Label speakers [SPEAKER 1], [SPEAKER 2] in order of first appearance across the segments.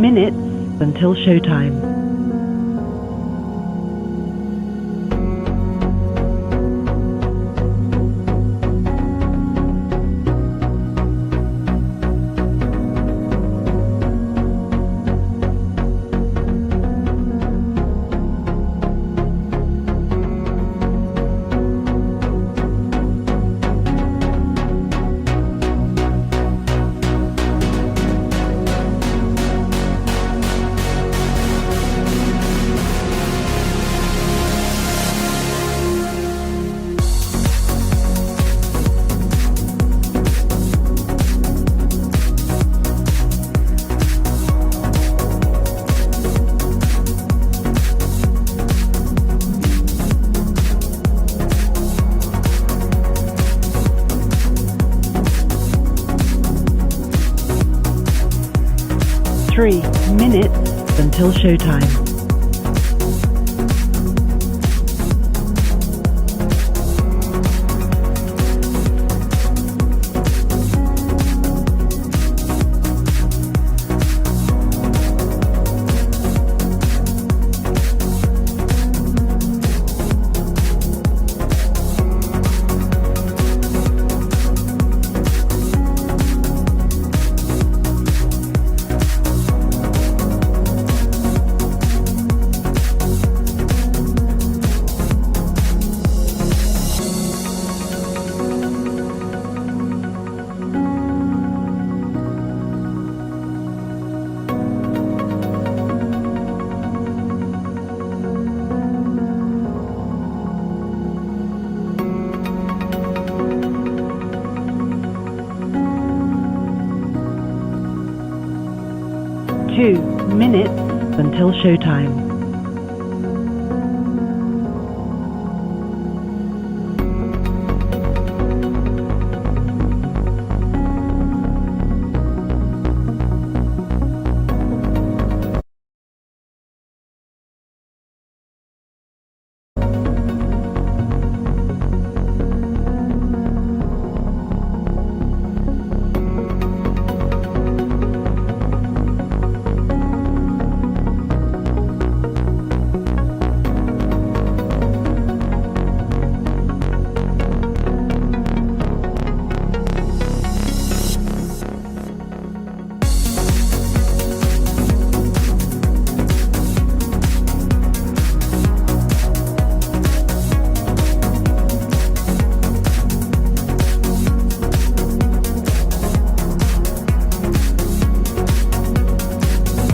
[SPEAKER 1] minutes until showtime. 3 minutes until showtime. 2 minutes until showtime.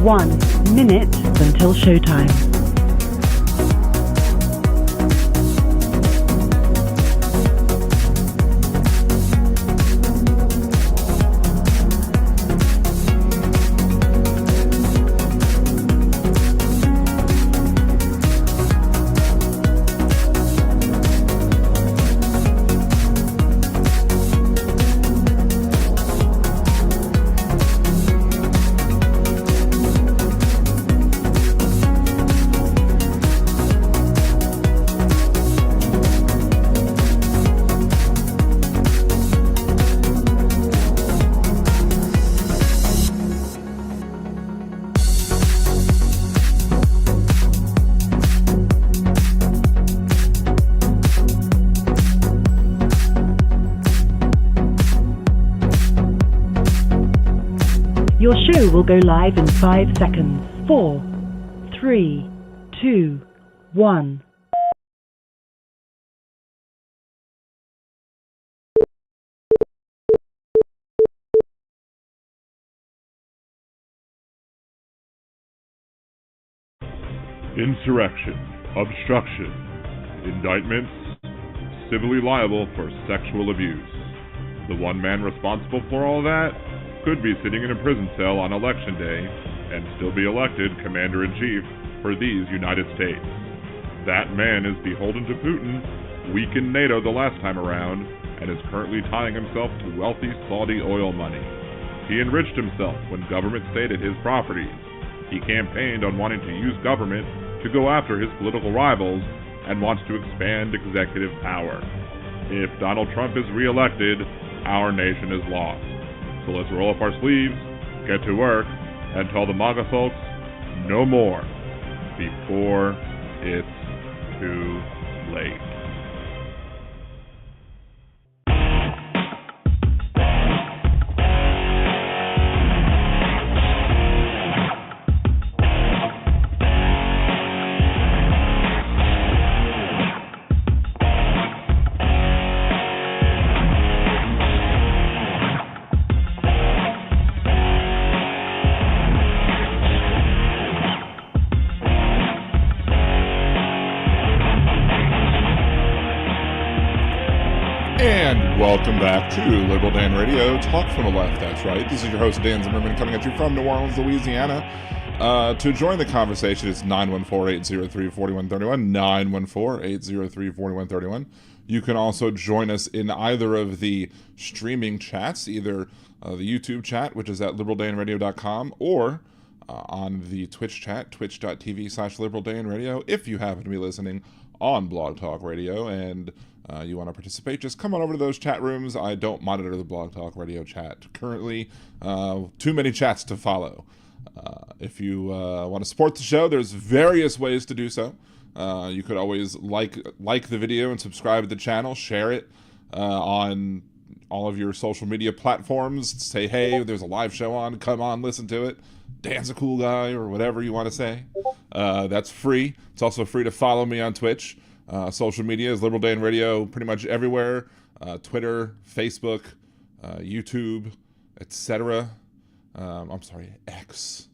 [SPEAKER 1] 1 minute until showtime. Your show will go live in 5 seconds. 4, 3, 2, 1.
[SPEAKER 2] Insurrection, obstruction, indictments, civilly liable for sexual abuse. The one man responsible for all that could be sitting in a prison cell on election day and still be elected commander-in-chief for these United States. That man is beholden to Putin, weakened NATO the last time around, and is currently tying himself to wealthy Saudi oil money. He enriched himself when government stayed at his properties. He campaigned on wanting to use government to go after his political rivals and wants to expand executive power. If Donald Trump is re-elected, our nation is lost. So let's roll up our sleeves, get to work, And tell the MAGA folks, no more, before it's too late.
[SPEAKER 3] Welcome back to Liberal Dan Radio, talk from the left, that's right. This is your host, Dan Zimmerman, coming at you from New Orleans, Louisiana. To join the conversation, it's 914-803-4131, 914-803-4131. You can also join us in either of the streaming chats, either the YouTube chat, which is at liberaldanradio.com, or on the Twitch chat, twitch.tv/liberaldanradio, if you happen to be listening on Blog Talk Radio, and you want to participate, just come on over to those chat rooms. I don't monitor the Blog Talk Radio chat currently. Too many chats to follow. If you want to support the show, there's various ways to do so. You could always like the video and subscribe to the channel, share it on all of your social media platforms. Say, hey, there's a live show on, come on, listen to it. Dan's a cool guy, or whatever you want to say. That's free. It's also free to follow me on Twitch. Social media is Liberal Dan Radio pretty much everywhere. Twitter, Facebook, YouTube, etc. X.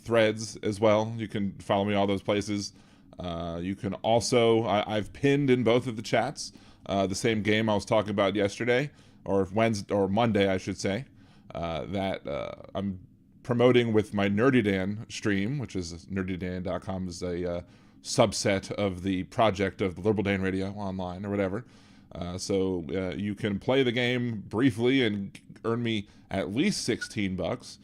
[SPEAKER 3] Threads as well. You can follow me all those places. You can also, I've pinned in both of the chats the same game I was talking about yesterday, or Monday, I should say, that I'm promoting with my Nerdy Dan stream, which is nerdydan.com, is a subset of the project of the Liberal Dan Radio online or whatever. So you can play the game briefly and earn me at least $16.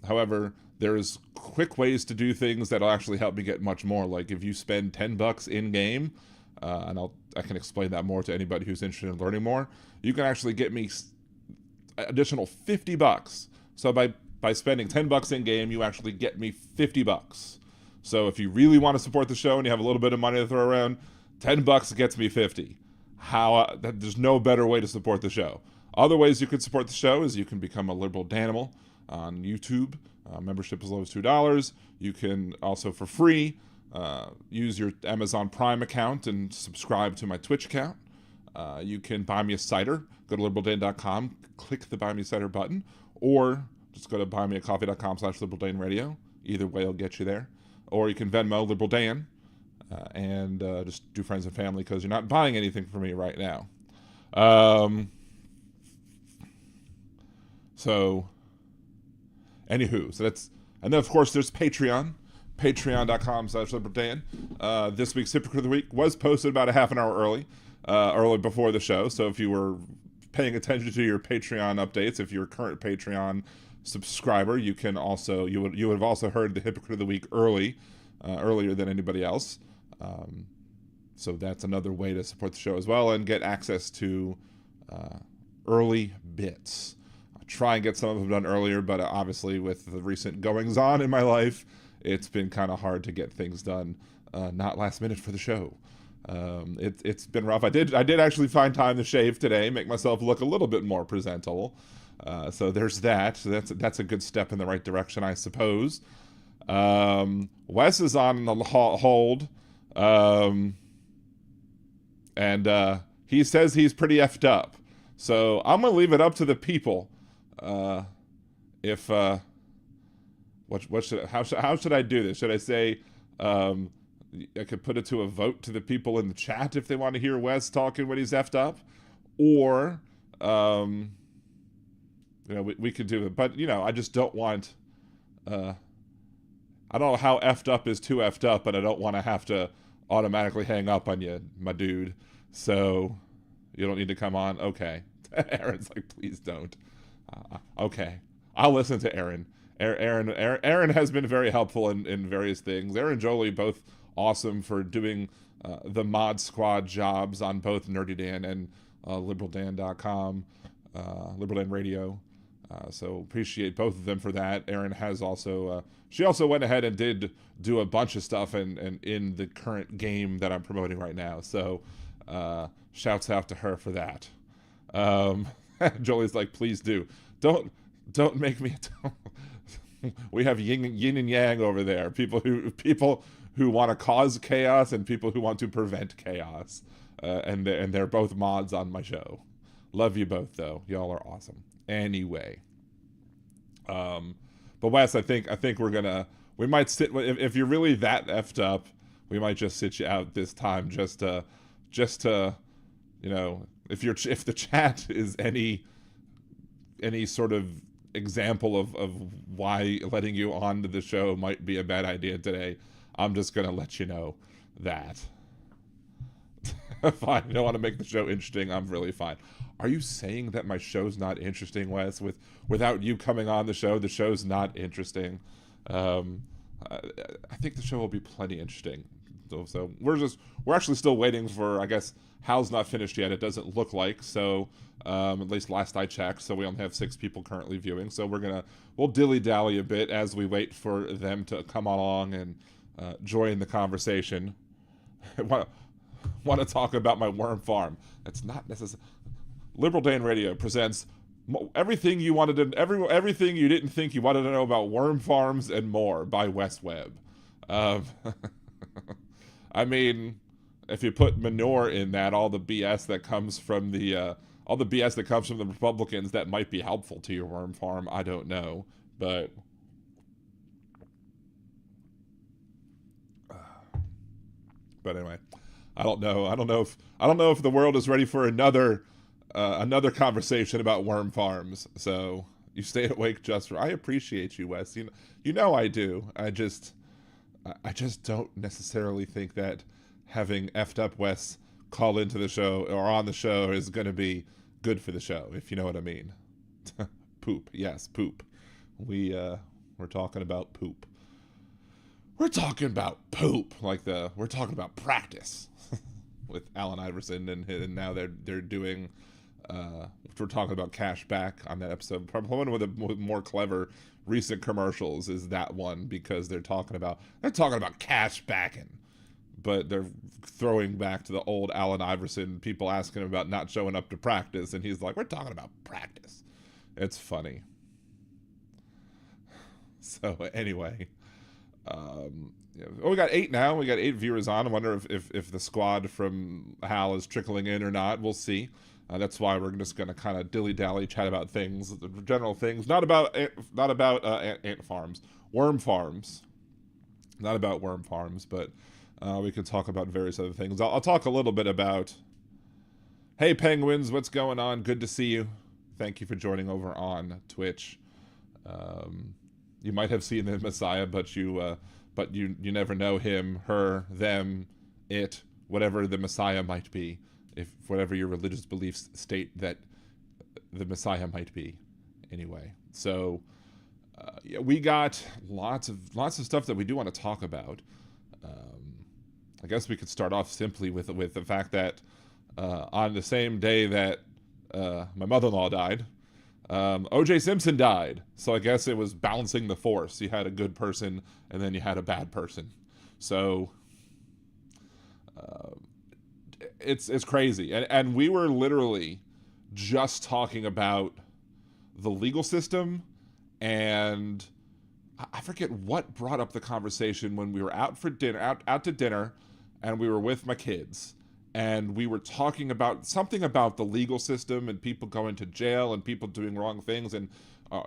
[SPEAKER 3] However, there's quick ways to do things that'll actually help me get much more. Like if you spend $10 in game, and I can explain that more to anybody who's interested in learning more, you can actually get me additional $50. So by spending $10 in game, you actually get me $50. So if you really want to support the show and you have a little bit of money to throw around, $10 gets me $50. There's no better way to support the show. Other ways you can support the show is you can become a Liberal Danimal on YouTube. Membership as low as $2. You can also, for free, use your Amazon Prime account and subscribe to my Twitch account. You can buy me a cider. Go to liberaldan.com, click the Buy Me a Cider button, or just go to buymeacoffee.com/liberaldanradio. Either way will get you there. Or you can Venmo Liberal Dan and just do friends and family, because you're not buying anything for me right now. Anywho, that's, and then of course there's Patreon, patreon.com/liberaldan. This week's Hypocrite of the Week was posted about a half an hour early before the show. So if you were paying attention to your Patreon updates, if you're a current Patreon subscriber, you would have also heard the Hypocrite of the Week earlier than anybody else. So that's another way to support the show as well and get access to early bits. I'll try and get some of them done earlier, but obviously with the recent goings on in my life, it's been kind of hard to get things done not last minute for the show. It's been rough. I did actually find time to shave today, make myself look a little bit more presentable. So there's that. So that's a good step in the right direction, I suppose. Wes is on the hold, and he says he's pretty effed up. So I'm gonna leave it up to the people. How should I do this? Should I say I could put it to a vote to the people in the chat if they want to hear Wes talking when he's effed up, or we could do it. But I just don't want. I don't know how effed up is too effed up, but I don't want to have to automatically hang up on you, my dude. So you don't need to come on. Okay. Aaron's like, please don't. Okay. I'll listen to Aaron. Aaron has been very helpful in various things. Aaron and Jolie both awesome for doing the mod squad jobs on both Nerdy Dan and liberaldan.com, Liberal Dan Radio. So appreciate both of them for that. Erin has also, she also went ahead and did do a bunch of stuff and in the current game that I'm promoting right now. So shouts out to her for that. Jolie's like, please do. Don't make me. We have yin and yang over there. People who want to cause chaos and people who want to prevent chaos. And they're both mods on my show. Love you both though. Y'all are awesome. Anyway, but Wes, I think we might sit, if you're really that effed up, we might just sit you out this time just to you know, if the chat is any sort of example of why letting you on to the show might be a bad idea today, I'm just gonna let you know that. Fine, you don't want to make the show interesting, I'm really fine. Are you saying that my show's not interesting, Wes? Without you coming on the show's not interesting. I think the show will be plenty interesting. So we're actually still waiting for, I guess, Hal's not finished yet, it doesn't look like. So at least last I checked, so we only have 6 people currently viewing. So we'll dilly-dally a bit as we wait for them to come along and join the conversation. Want to talk about my worm farm. That's not necessary. Liberal Dan Radio presents everything you wanted to, everything you didn't think you wanted to know about worm farms and more by Wes Webb. I mean, if you put manure in that, all the BS that comes from the Republicans, that might be helpful to your worm farm. I don't know, but anyway. I don't know if the world is ready for another conversation about worm farms. So you stay awake just for. I appreciate you, Wes. You know I do. I just don't necessarily think that having effed up Wes call into the show or on the show is going to be good for the show, if you know what I mean. Poop. Yes, poop. We're talking about poop. We're talking about poop. We're talking about practice. With Allen Iverson and now they're doing we're talking about cash back on that episode. Probably one with more clever recent commercials is that one, because they're talking about cash backing, but they're throwing back to the old Allen Iverson, people asking him about not showing up to practice, and he's like, we're talking about practice. It's funny. So anyway, we got 8 now. We got 8 viewers on. I wonder if the squad from Hal is trickling in or not. We'll see. That's why we're just going to kind of dilly-dally, chat about things, general things, not about ant farms, worm farms. Not about worm farms, but we can talk about various other things. I'll talk a little bit about, hey, Penguins, what's going on? Good to see you. Thank you for joining over on Twitch. You might have seen the Messiah, but you never know him, her, them, it, whatever the Messiah might be, if whatever your religious beliefs state that the Messiah might be. Anyway, so we got lots of stuff that we do want to talk about. I guess we could start off simply with the fact that on the same day that my mother-in-law died, O.J. Simpson died. So I guess it was balancing the force. You had a good person and then you had a bad person. So it's crazy. And we were literally just talking about the legal system, and I forget what brought up the conversation when we were out for dinner, out to dinner, and we were with my kids. And we were talking about something about the legal system and people going to jail and people doing wrong things, and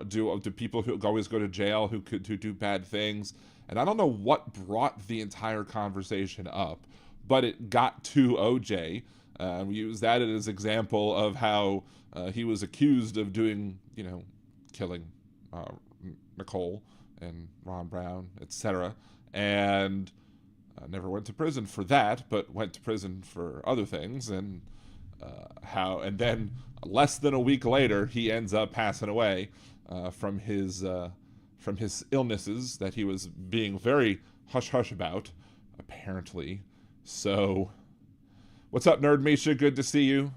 [SPEAKER 3] do people who always go to jail who do bad things. And I don't know what brought the entire conversation up, but it got to OJ. We used that as an example of how he was accused of doing, killing Nicole and Ron Brown, etc. And never went to prison for that, but went to prison for other things, and and then less than a week later he ends up passing away from his illnesses that he was being very hush-hush about, apparently. So, what's up, Nerd Misha? Good to see you.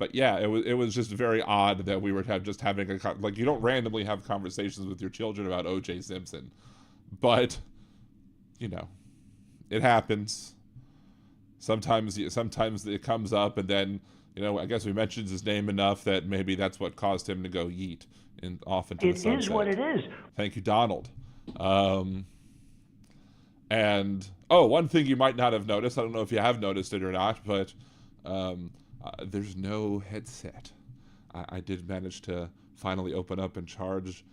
[SPEAKER 3] But yeah, it was just very odd that we were having like, you don't randomly have conversations with your children about O.J. Simpson, but it happens. Sometimes it comes up, and then I guess we mentioned his name enough that maybe that's what caused him to go yeet and off into the sunset.
[SPEAKER 4] It is what it is.
[SPEAKER 3] Thank you, Donald. And one thing you might not have noticed, I don't know if you have noticed it or not, but there's no headset. I did manage to finally open up and charge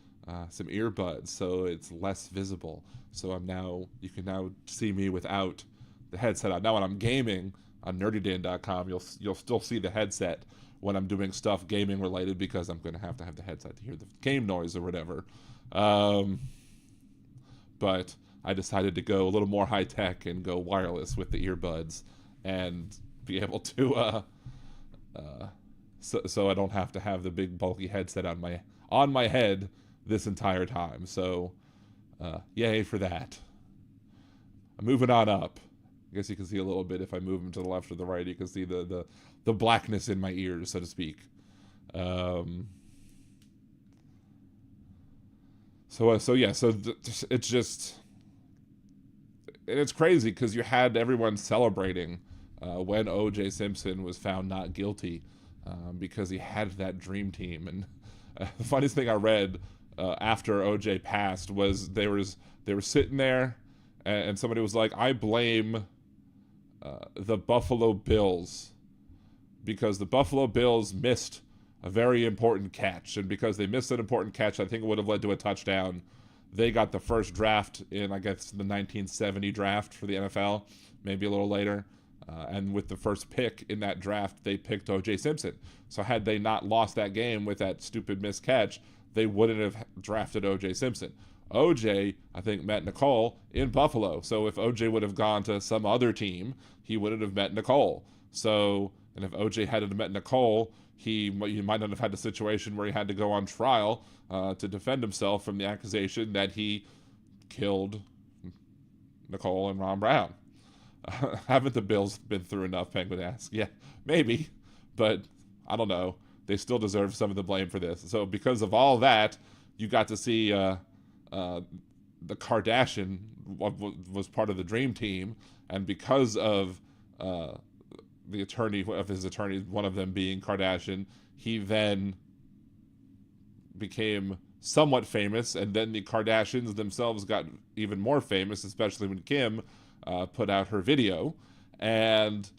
[SPEAKER 3] some earbuds, so it's less visible. So you can now see me without the headset on. Now when I'm gaming on nerdydan.com, you'll still see the headset when I'm doing stuff gaming related, because I'm going to have the headset to hear the game noise or whatever. But I decided to go a little more high tech and go wireless with the earbuds and be able to so I don't have to have the big bulky headset on my head this entire time. So yay for that. I'm moving on up. I guess you can see a little bit if I move them to the left or the right. You can see the blackness in my ears, so to speak. It's just, and it's crazy because you had everyone celebrating when O.J. Simpson was found not guilty because he had that dream team. And the funniest thing I read after O.J. passed was they were sitting there, and somebody was like, I blame the Buffalo Bills, because the Buffalo Bills missed a very important catch, and because they missed an important catch, I think it would have led to a touchdown. They got the first draft in, I guess, the 1970 draft for the NFL, maybe a little later, and with the first pick in that draft, they picked O.J. Simpson. So had they not lost that game with that stupid missed catch, they wouldn't have drafted O.J. Simpson. O.J., I think, met Nicole in Buffalo. So if O.J. would have gone to some other team, he wouldn't have met Nicole. So, and if O.J. hadn't met Nicole, he might not have had a situation where he had to go on trial to defend himself from the accusation that he killed Nicole and Ron Brown. Haven't the Bills been through enough, Penguin asks? Yeah, maybe, but I don't know. They still deserve some of the blame for this. So because of all that, you got to see the Kardashian was part of the dream team, and because of the attorney of his attorneys, one of them being Kardashian, he then became somewhat famous, and then the Kardashians themselves got even more famous, especially when Kim put out her video, and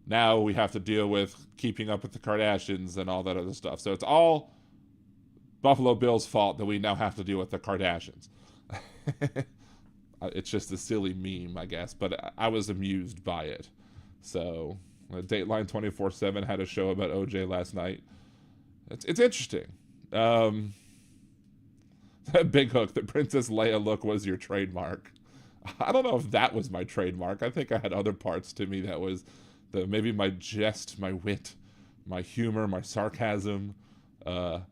[SPEAKER 3] now we have to deal with keeping up with the Kardashians and all that other stuff. So it's all Buffalo Bills' fault that we now have to deal with the Kardashians. It's just a silly meme, I guess, but I was amused by it. So Dateline 24/7 had a show about OJ last night. It's interesting. That big hook, the Princess Leia look was your trademark. I don't know if that was my trademark. I think I had other parts to me that was maybe my jest, my wit, my humor, my sarcasm, the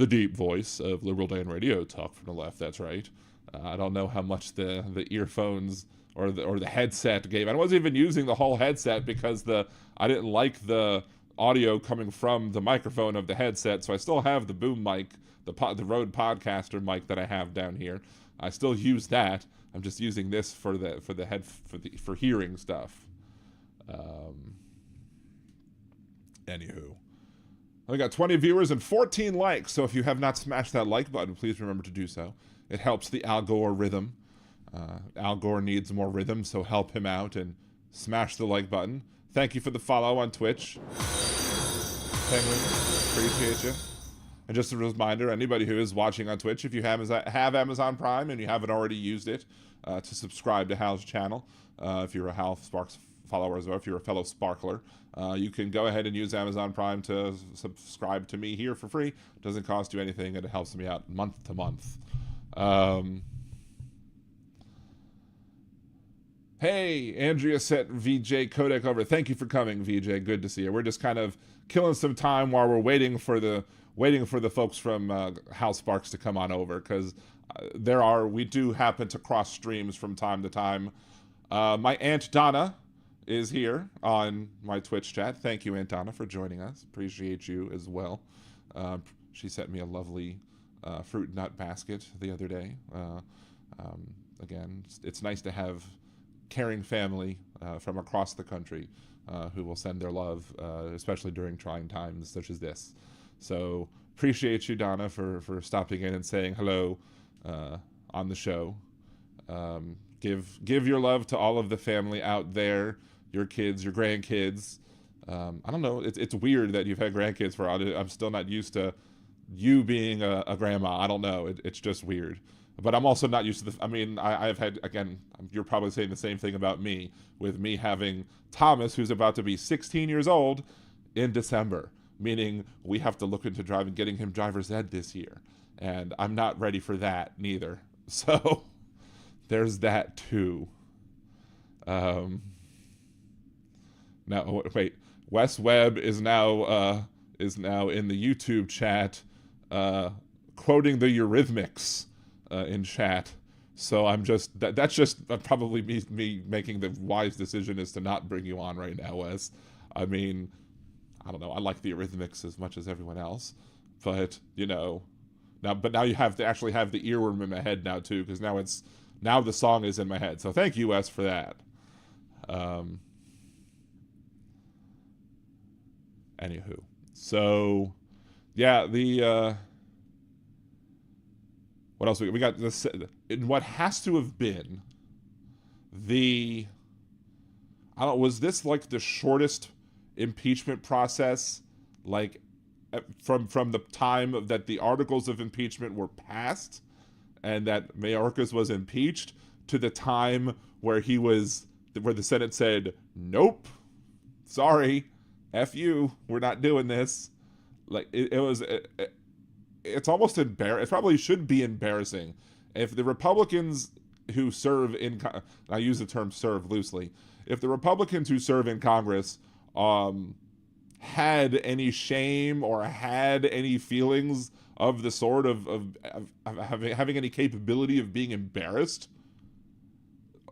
[SPEAKER 3] deep voice of Liberal Dan Radio, talk from the left. That's right. I don't know how much the earphones or the headset gave. I wasn't even using the whole headset because I didn't like the audio coming from the microphone of the headset, so I still have the boom mic, the Rode Podcaster mic that I have down here. I still use that. I'm just using this for hearing stuff. Anywho, we got 20 viewers and 14 likes. So if you have not smashed that like button, please remember to do so. It helps the Al Gore rhythm. Al Gore needs more rhythm, so help him out and smash the like button. Thank you for the follow on Twitch, Penguin. Appreciate you. And just a reminder, anybody who is watching on Twitch, if you have Amazon Prime and you haven't already used it, to subscribe to Hal's channel. If you're a Hal Sparks follower as well, if you're a fellow Sparkler, you can go ahead and use Amazon Prime to subscribe to me here for free. It doesn't cost you anything, and it helps me out month to month. Hey, Andrea sent VJ Kodak over. Thank you for coming, VJ. Good to see you. We're just kind of killing some time while we're waiting for the folks from Hal Sparks to come on over, because we do happen to cross streams from time to time. My Aunt Donna is here on my Twitch chat. Thank you, Antana, for joining us. Appreciate you as well. She sent me a lovely fruit nut basket the other day. Again, it's nice to have caring family from across the country who will send their love, especially during trying times such as this. So appreciate you, Donna, for stopping in and saying hello on the show. Give your love to all of the family out there, your kids, your grandkids. I don't know. It's weird that you've had grandkids for. I'm still not used to you being a grandma. I don't know. It's just weird. But I'm also not used to I've had, again, you're probably saying the same thing about me, with me having Thomas, who's about to be 16 years old in December, meaning we have to look into getting him driver's ed this year. And I'm not ready for that neither. So there's that too. No, wait. Wes Webb is now in the YouTube chat, quoting the Eurythmics in chat. So I'm just that's just probably me making the wise decision is to not bring you on right now, Wes. I mean, I don't know. I like the Eurythmics as much as everyone else, but now you have to actually have the earworm in my head now too, because now the song is in my head. So thank you, Wes, for that. Anywho, so yeah, what else we got? This what has to have been was this like the shortest impeachment process, like from the time that the articles of impeachment were passed and that Mayorkas was impeached to the time where the Senate said, nope, sorry, F you, we're not doing this. Like it's almost embarrassing. It probably should be embarrassing if the Republicans who serve I use the term serve loosely, if the Republicans who serve in Congress had any shame or had any feelings of the sort of having any capability of being embarrassed,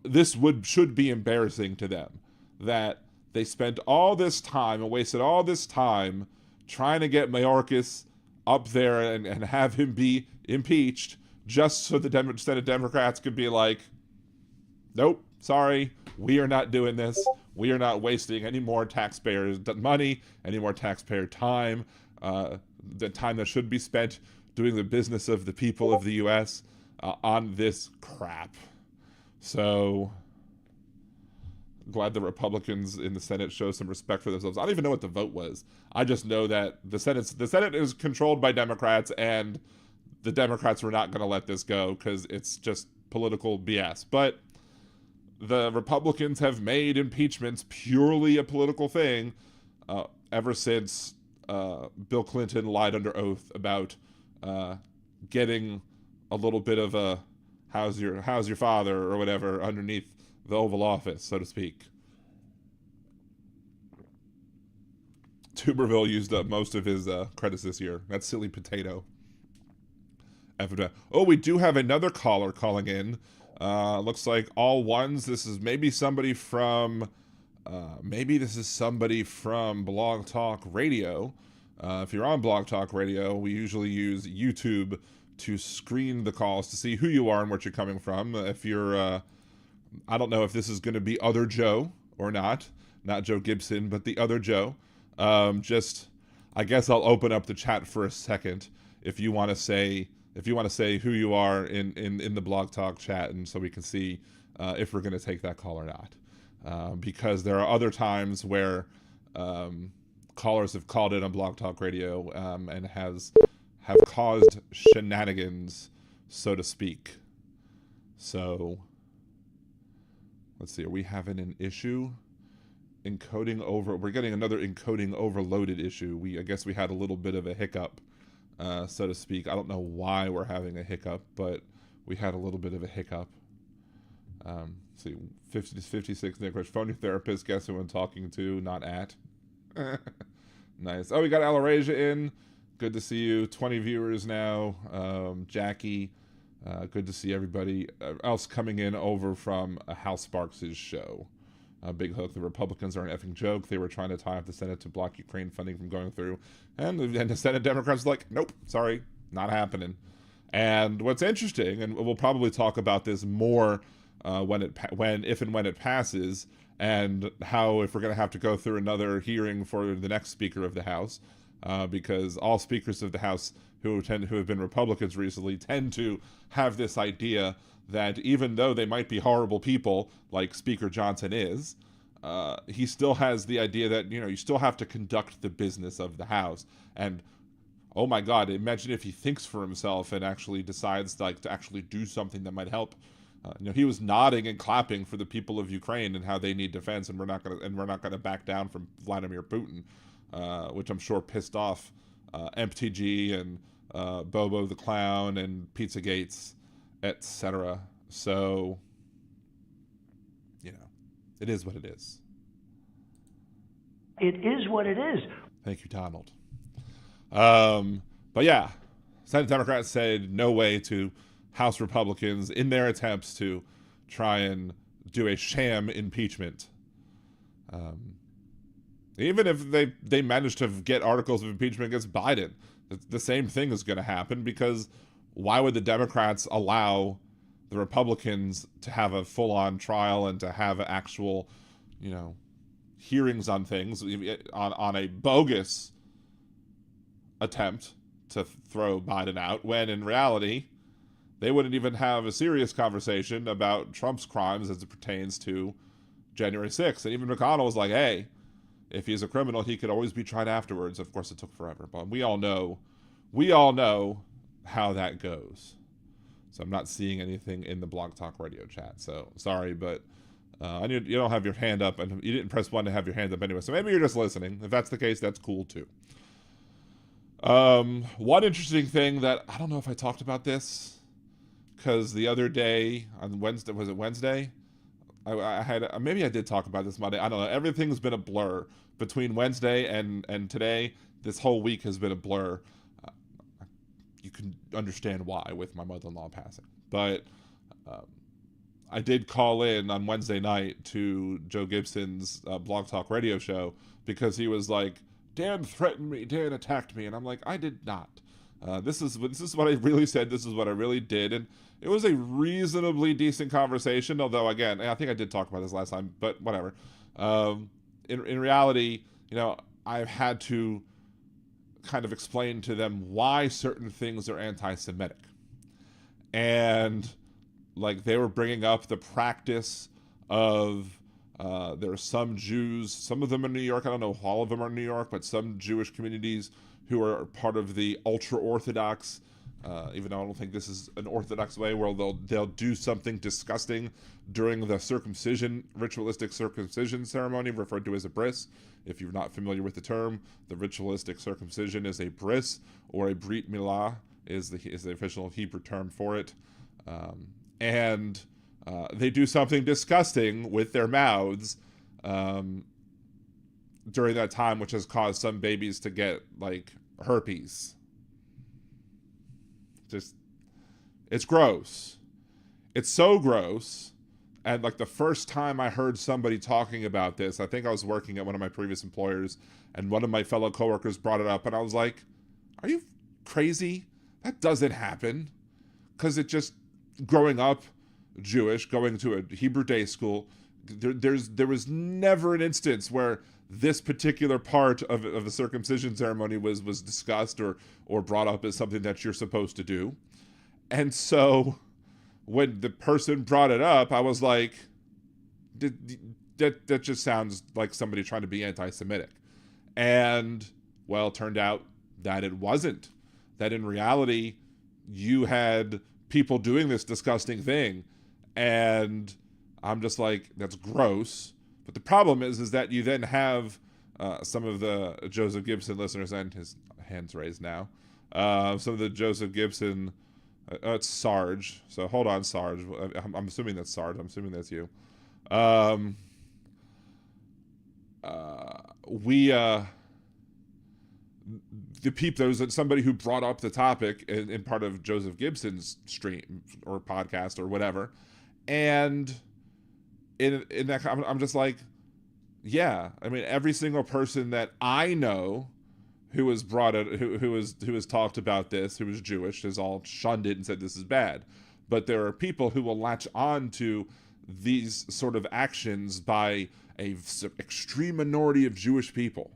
[SPEAKER 3] this should be embarrassing to them, that they spent all this time and wasted all this time trying to get Mayorkas up there and have him be impeached just so the Senate Democrats could be like, nope, sorry, we are not doing this. We are not wasting any more taxpayers' money, any more taxpayer time, the time that should be spent doing the business of the people of the U.S. On this crap. So glad the Republicans in the Senate show some respect for themselves. I don't even know what the vote was. I just know that the Senate is controlled by Democrats, and the Democrats were not going to let this go because it's just political BS. But the Republicans have made impeachments purely a political thing ever since Bill Clinton lied under oath about getting a little bit of a how's your father or whatever underneath the Oval Office, so to speak. Tuberville used up most of his credits this year. That's silly potato. Oh, we do have another caller calling in. Looks like all ones. This is maybe somebody from Blog Talk Radio. If you're on Blog Talk Radio, we usually use YouTube to screen the calls to see who you are and what you're coming from. If you're I don't know if this is going to be other Joe or not Joe Gibson, but the other Joe. I guess I'll open up the chat for a second if you want to say who you are in the Blog Talk chat, and so we can see if we're going to take that call or not. Because there are other times where callers have called in on Blog Talk Radio and have caused shenanigans, so to speak. So let's see, are we having an issue? We're getting another encoding overloaded issue. I guess we had a little bit of a hiccup, so to speak. I don't know why we're having a hiccup, but we had a little bit of a hiccup. Let's see, 56 Nick, phone your therapist, guess who I'm talking to, not at. Nice. Oh, we got Alarasia in. Good to see you. 20 viewers now. Jackie. Good to see everybody else coming in over from Hal Sparks' show. Big hook. The Republicans are an effing joke. They were trying to tie up the Senate to block Ukraine funding from going through. And the Senate Democrats were like, nope, sorry, not happening. And what's interesting, and we'll probably talk about this more if and when it passes, and how if we're going to have to go through another hearing for the next Speaker of the House, because all speakers of the House who have been Republicans recently tend to have this idea that even though they might be horrible people, like Speaker Johnson is, he still has the idea that, you still have to conduct the business of the House. And oh my God, imagine if he thinks for himself and actually decides to actually do something that might help. He was nodding and clapping for the people of Ukraine and how they need defense, and we're not gonna back down from Vladimir Putin, which I'm sure pissed off MTG and Bobo the Clown and Pizza Gates, etc. So, it is what it is.
[SPEAKER 4] It is what it is.
[SPEAKER 3] Thank you, Donald. But yeah, Senate Democrats said no way to House Republicans in their attempts to try and do a sham impeachment. Even if they manage to get articles of impeachment against Biden, the same thing is going to happen, because why would the Democrats allow the Republicans to have a full-on trial and to have actual, hearings on things on a bogus attempt to throw Biden out, when in reality they wouldn't even have a serious conversation about Trump's crimes as it pertains to January 6th. And even McConnell was like, hey, if he's a criminal, he could always be tried afterwards. Of course, it took forever, but we all know how that goes. So I'm not seeing anything in the Blog Talk Radio chat. So sorry, but you don't have your hand up, and you didn't press 1 to have your hand up anyway. So maybe you're just listening. If that's the case, that's cool too. One interesting thing that I don't know if I talked about this, because the other day on Wednesday, was it Wednesday? I had, maybe I did talk about this Monday. I don't know. Everything's been a blur between Wednesday and today. This whole week has been a blur. You can understand why with my mother-in-law passing. But I did call in on Wednesday night to Joe Gibson's Blog Talk Radio show, because he was like, Dan threatened me, Dan attacked me, and I'm like, I did not. This is what I really said. This is what I really did, and it was a reasonably decent conversation. Although, again, I think I did talk about this last time, but whatever. In reality, I've had to kind of explain to them why certain things are anti-Semitic, and they were bringing up the practice of. There are some Jews, some of them in New York, I don't know if all of them are in New York, but some Jewish communities who are part of the ultra-Orthodox, even though I don't think this is an Orthodox way, where they'll do something disgusting during the ritualistic circumcision ceremony, referred to as a bris. If you're not familiar with the term, the ritualistic circumcision is a bris, or a brit milah is the official Hebrew term for it. They do something disgusting with their mouths during that time, which has caused some babies to get herpes. It's gross. It's so gross. And the first time I heard somebody talking about this, I think I was working at one of my previous employers, and one of my fellow coworkers brought it up, and I was like, are you crazy? That doesn't happen. Because growing up Jewish, going to a Hebrew day school, there was never an instance where this particular part of the circumcision ceremony was discussed or brought up as something that you're supposed to do. And so when the person brought it up, I was like, that just sounds like somebody trying to be anti-Semitic. And well, it turned out that it wasn't. That in reality, you had people doing this disgusting thing. And I'm just like, that's gross. But the problem is that you then have some of the Joseph Gibson listeners, and his hand's raised now, some of the Joseph Gibson, it's Sarge. So hold on, Sarge. I'm assuming that's Sarge. I'm assuming that's you. There was somebody who brought up the topic in part of Joseph Gibson's stream or podcast or whatever. And in that, I'm just like, yeah, I mean, every single person that I know who has brought it, who has talked about this, who is Jewish, has all shunned it and said this is bad. But there are people who will latch on to these sort of actions by a extreme minority of Jewish people,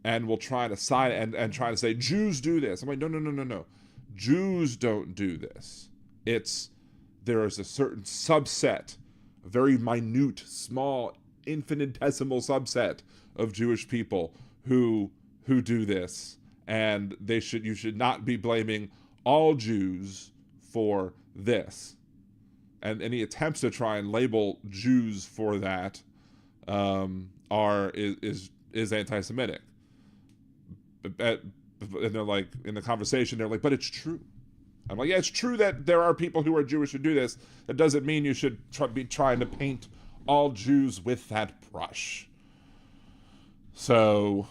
[SPEAKER 3] and will try to side and try to say Jews do this. I'm like, no. Jews don't do this. There is a certain subset, a very minute, small, infinitesimal subset of Jewish people who do this, and you should not be blaming all Jews for this. And any attempts to try and label Jews for that is anti-Semitic. And they're like, in the conversation, they're like, but it's true. I'm like, yeah, it's true that there are people who are Jewish who do this. That doesn't mean you should be trying to paint all Jews with that brush. So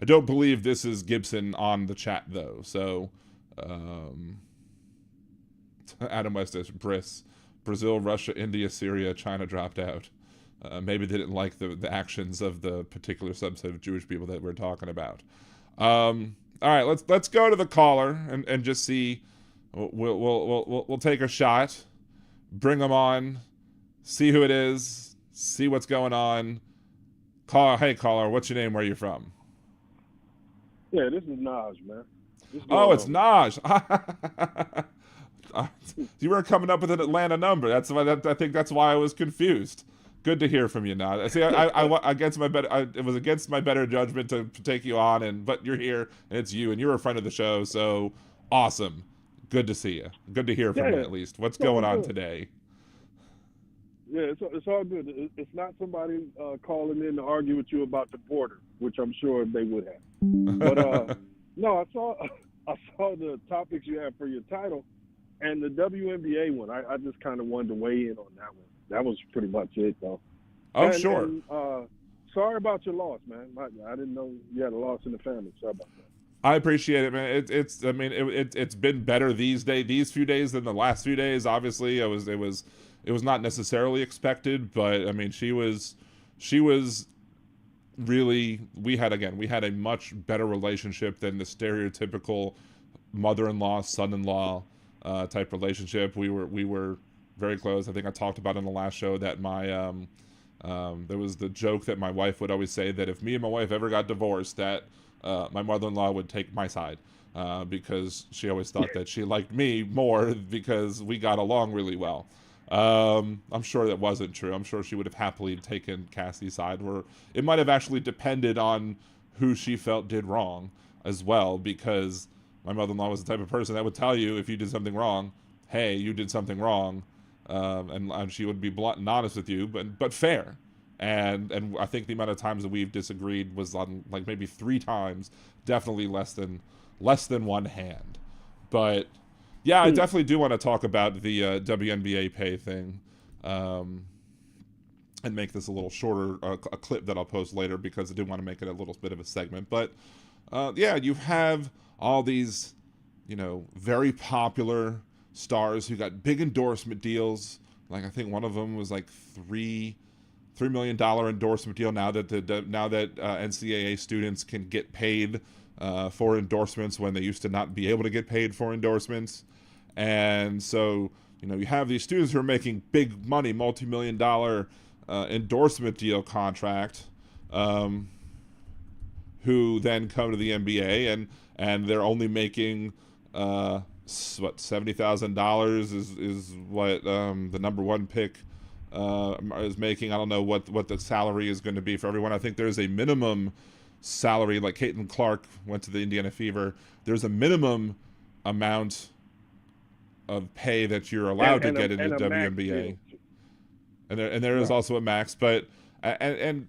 [SPEAKER 3] I don't believe this is Gibson on the chat, though. So Adam West says, Brazil, Russia, India, Syria, China dropped out. Maybe they didn't like the actions of the particular subset of Jewish people that we're talking about. All right, let's go to the caller and just see. We'll take a shot, bring them on, see who it is, see what's going on. Hey caller, what's your name? Where are you from?
[SPEAKER 4] Yeah, this is Naj, man.
[SPEAKER 3] Oh, it's Naj. You weren't coming up with an Atlanta number. That's why. I think that's why I was confused. Good to hear from you, Naj. See, it was against my better judgment to take you on, but you're here and it's you, and you're a friend of the show, so awesome. Good to see you. Good to hear from you at least. What's going on today?
[SPEAKER 4] Yeah, it's all good. It's not somebody calling in to argue with you about the border, which I'm sure they would have. But no, I saw the topics you had for your title, and the WNBA one. I just kind of wanted to weigh in on that one. That was pretty much it, though.
[SPEAKER 3] Oh, sure.
[SPEAKER 4] And, sorry about your loss, man. I didn't know you had a loss in the family. Sorry about that.
[SPEAKER 3] I appreciate it, man. It's been better these few days than the last few days. Obviously, it was not necessarily expected, but I mean, she was really, we had a much better relationship than the stereotypical mother-in-law, son-in-law type relationship. We were very close. I think I talked about in the last show that my there was the joke that my wife would always say that if me and my wife ever got divorced, that my mother-in-law would take my side because she always thought that she liked me more because we got along really well. I'm sure that wasn't true. I'm sure she would have happily taken Cassie's side, where it might have actually depended on who she felt did wrong as well, because my mother-in-law was the type of person that would tell you if you did something wrong, hey, you did something wrong, and she would be blunt and honest with you, but fair. And I think the amount of times that we've disagreed was on like maybe 3 times, definitely less than one hand. But yeah, I definitely do want to talk about the WNBA pay thing, and make this a little shorter, a clip that I'll post later, because I do want to make it a little bit of a segment. But yeah, you have all these, very popular stars who got big endorsement deals. Like I think one of them was like $3 million endorsement deal. Now that NCAA students can get paid for endorsements when they used to not be able to get paid for endorsements. And so, you have these students who are making big money, multi-million-dollar endorsement deal contract, who then come to the NBA and they're only making $70,000 is what the number one pick is making. I don't know what the salary is going to be for everyone. I think there's a minimum salary, like Caitlin Clark went to the Indiana Fever. There's a minimum amount of pay that you're allowed to get in the WNBA, and there is also a max. But and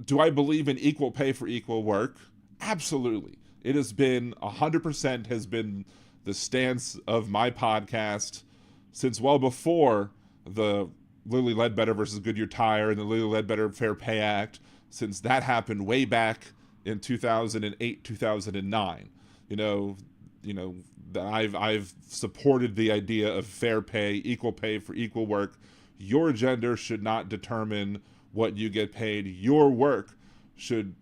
[SPEAKER 3] do I believe in equal pay for equal work? Absolutely. It has been 100% has been the stance of my podcast since well before the Lilly Ledbetter versus Goodyear Tire and the Lilly Ledbetter Fair Pay Act, since that happened way back in 2008, 2009. That I've supported the idea of fair pay, equal pay for equal work. your gender should not determine what you get paid. Your work should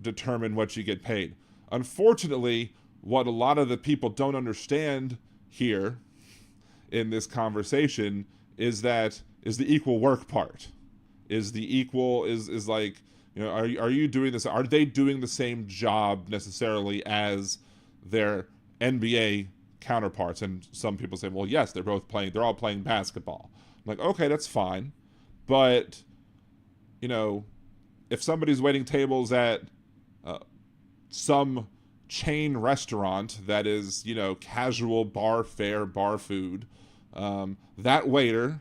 [SPEAKER 3] determine what you get paid. Unfortunately, what a lot of the people don't understand here in this conversation is the equal work part. Is like, are you doing this? Are they doing the same job necessarily as their NBA counterparts? And some people say, well, yes, they're all playing basketball. I'm like, okay, that's fine. But, if somebody's waiting tables at some chain restaurant that is, casual bar fare, bar food, that waiter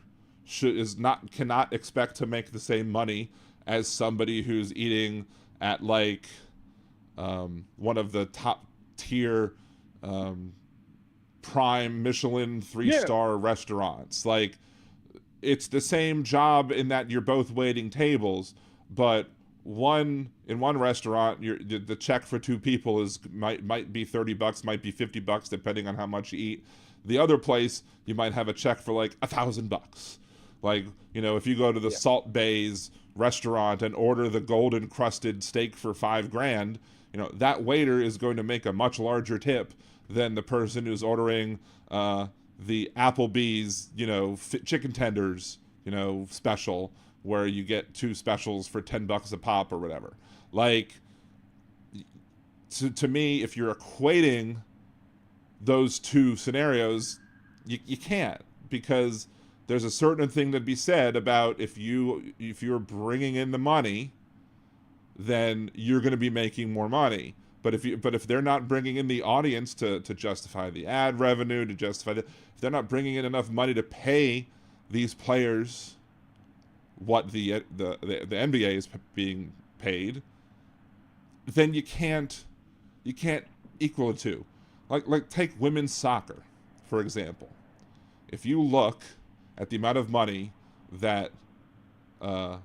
[SPEAKER 3] cannot expect to make the same money as somebody who's eating at like one of the top tier prime Michelin 3-star restaurants. Like, it's the same job in that you're both waiting tables, but in one restaurant, the check for two people might be $30, might be $50, depending on how much you eat. The other place, you might have a check for like $1,000. Like, if you go to the Salt Bays restaurant and order the golden crusted steak for $5,000, that waiter is going to make a much larger tip than the person who's ordering the Applebee's, chicken tenders, special, where you get two specials for $10 a pop or whatever. Like, to me, if you're equating those two scenarios, you can't, because there's a certain thing to be said about if you're bringing in the money, then you're going to be making more money. But if they're not bringing in the audience to justify the ad revenue, if they're not bringing in enough money to pay these players what the NBA is being paid, then you can't equal the two. Like take women's soccer, for example. If you look at the amount of money that the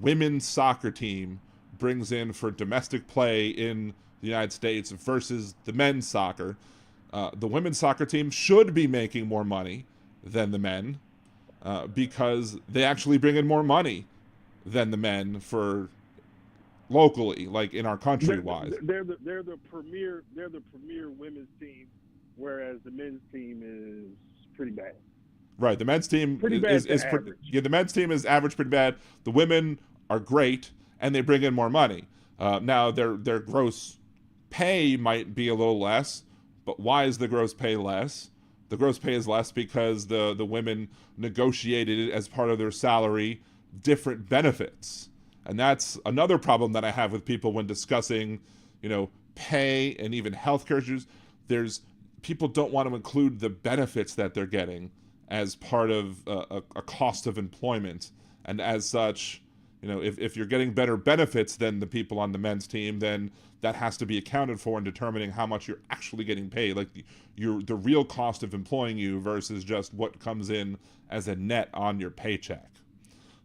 [SPEAKER 3] women's soccer team brings in for domestic play in the United States versus the men's soccer, the women's soccer team should be making more money than the men, because they actually bring in more money than the men for locally, like in our country wise.
[SPEAKER 4] They're the premier women's team, whereas the men's team is pretty bad.
[SPEAKER 3] Right, the men's team is the men's team is average, pretty bad. The women are great, and they bring in more money. Now their gross pay might be a little less, but why is the gross pay less? The gross pay is less because the women negotiated as part of their salary different benefits. And that's another problem that I have with people when discussing, pay and even healthcare issues. People don't want to include the benefits that they're getting as part of a cost of employment. And as such, if you're getting better benefits than the people on the men's team, then that has to be accounted for in determining how much you're actually getting paid, like the real cost of employing you versus just what comes in as a net on your paycheck.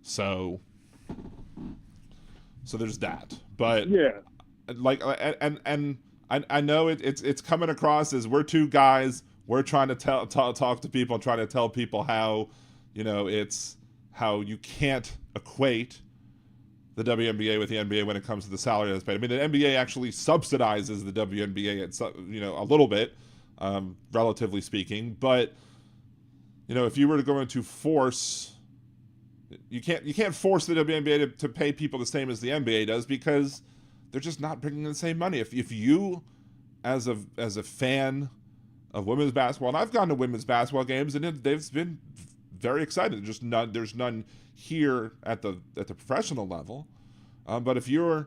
[SPEAKER 3] So there's that. But like, and I know it's coming across as we're two guys, we're trying to talk to people and trying to tell people how, it's how you can't equate the WNBA with the NBA when it comes to the salary that's paid. I mean, the NBA actually subsidizes the WNBA a little bit, relatively speaking. But if you were going to force, you can't force the WNBA to pay people the same as the NBA does, because they're just not bringing in the same money. If you, as a fan of women's basketball, and I've gone to women's basketball games and they've been very excited. There's none here at the professional level. But if you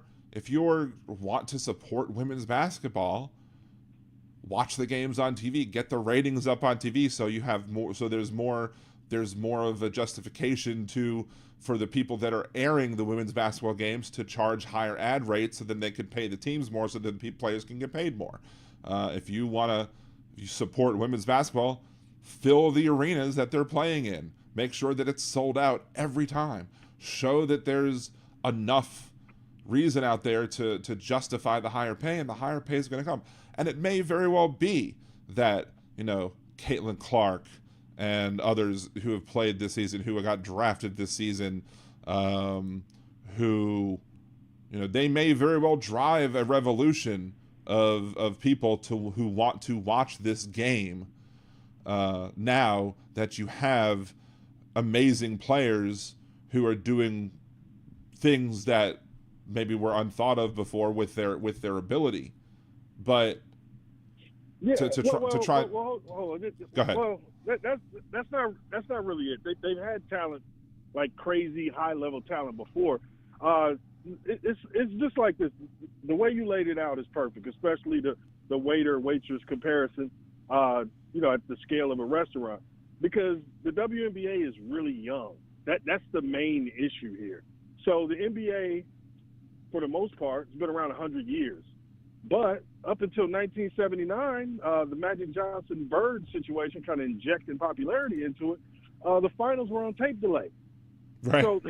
[SPEAKER 3] want to support women's basketball, watch the games on TV, get the ratings up on TV, so you have more. So there's more of a justification for the people that are airing the women's basketball games to charge higher ad rates, so then they could pay the teams more, so that players can get paid more. If you support women's basketball, fill the arenas that they're playing in. Make sure that it's sold out every time. Show that there's enough reason out there to justify the higher pay, and the higher pay is going to come. And it may very well be that, Caitlin Clark and others who have played this season, who got drafted this season, who, they may very well drive a revolution of people who want to watch this game. Now that you have amazing players who are doing things that maybe were unthought of before with their ability, but
[SPEAKER 4] yeah,
[SPEAKER 3] to try.
[SPEAKER 4] Hold on.
[SPEAKER 3] Go ahead.
[SPEAKER 4] Well, that's not really it. They've had talent, like crazy high level talent before. It's just like this. The way you laid it out is perfect, especially the waiter waitress comparison. At the scale of a restaurant, because the WNBA is really young. That's the main issue here. So the NBA, for the most part, has been around 100 years. But up until 1979, the Magic Johnson-Bird situation kind of injected popularity into it. The finals were on tape delay.
[SPEAKER 3] Right.
[SPEAKER 4] So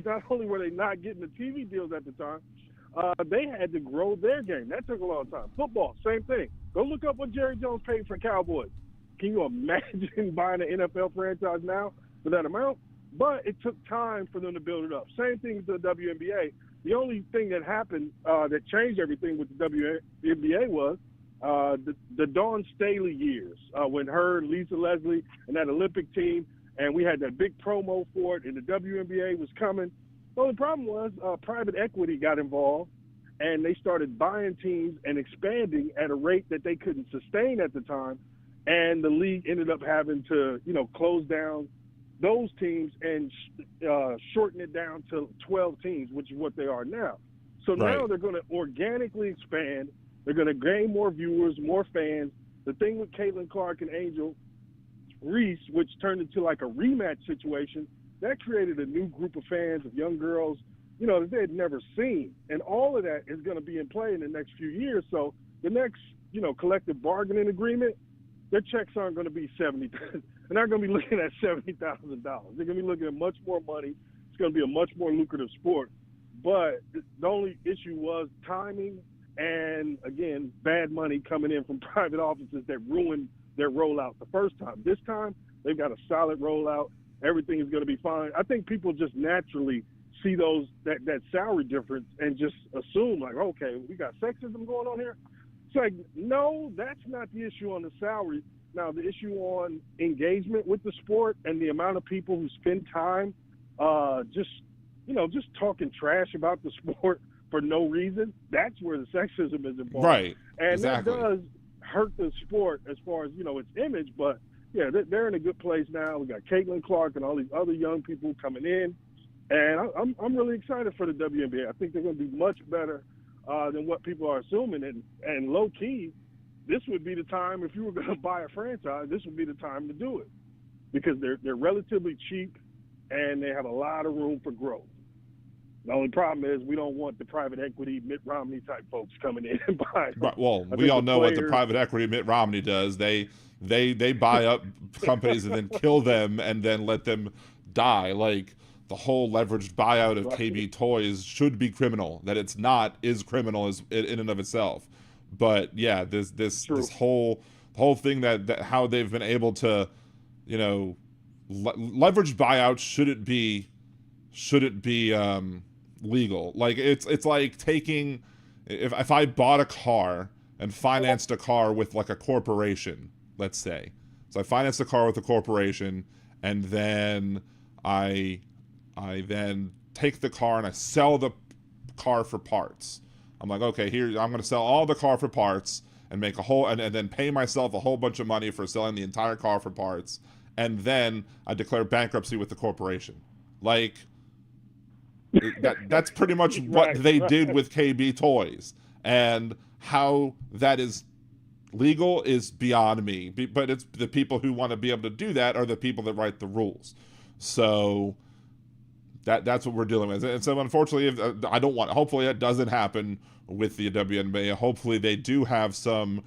[SPEAKER 4] not only were they not getting the TV deals at the time, they had to grow their game. That took a long time. Football, same thing. Go look up what Jerry Jones paid for Cowboys. Can you imagine buying an NFL franchise now for that amount? But it took time for them to build it up. Same thing with the WNBA. The only thing that happened that changed everything with the WNBA was the Dawn Staley years, when her, Lisa Leslie, and that Olympic team, and we had that big promo for it, and the WNBA was coming. Well, the problem was private equity got involved, and they started buying teams and expanding at a rate that they couldn't sustain at the time, and the league ended up having to, close down those teams and shorten it down to 12 teams, which is what they are now. So now they're going to organically expand. They're going to gain more viewers, more fans. The thing with Caitlin Clark and Angel Reese, which turned into like a rematch situation, that created a new group of fans, of young girls, that they had never seen. And all of that is going to be in play in the next few years. So the next, collective bargaining agreement, their checks aren't going to be $70,000. They're not going to be looking at $70,000. They're going to be looking at much more money. It's going to be a much more lucrative sport. But the only issue was timing and, again, bad money coming in from private offices that ruined their rollout the first time. This time, they've got a solid rollout. Everything is going to be fine. I think people just naturally see that salary difference and just assume, like, okay, we got sexism going on here. It's like, no, that's not the issue on the salary. Now, the issue on engagement with the sport and the amount of people who spend time just talking trash about the sport for no reason, that's where the sexism is involved.
[SPEAKER 3] Right,
[SPEAKER 4] and
[SPEAKER 3] exactly.
[SPEAKER 4] That does hurt the sport as far as, its image, but, yeah, they're in a good place now. We got Caitlin Clark and all these other young people coming in, and I'm really excited for the WNBA. I think they're going to be much better than what people are assuming. And low-key, this would be the time, if you were going to buy a franchise, this would be the time to do it, because they're relatively cheap and they have a lot of room for growth. The only problem is we don't want the private equity Mitt Romney type folks coming in and buying.
[SPEAKER 3] Right. Well, we all know what the private equity Mitt Romney does. They buy up companies and then kill them and then let them die. Like the whole leveraged buyout of KB Toys should be criminal. That it's not is criminal is in and of itself. But yeah, this whole thing that how they've been able to, leveraged buyouts shouldn't be legal. Like it's like taking if I bought a car and financed a car with like a corporation, let's say. So I financed a car with a corporation, and then I then take the car and I sell the car for parts. I'm like, okay, here I'm going to sell all the car for parts and make and then pay myself a whole bunch of money for selling the entire car for parts, and then I declare bankruptcy with the corporation. Like that's pretty much what they did with KB Toys, and how that is legal is beyond me. But it's the people who want to be able to do that are the people that write the rules. So that's what we're dealing with. And so unfortunately, hopefully it doesn't happen with the WNBA. Hopefully they do have some,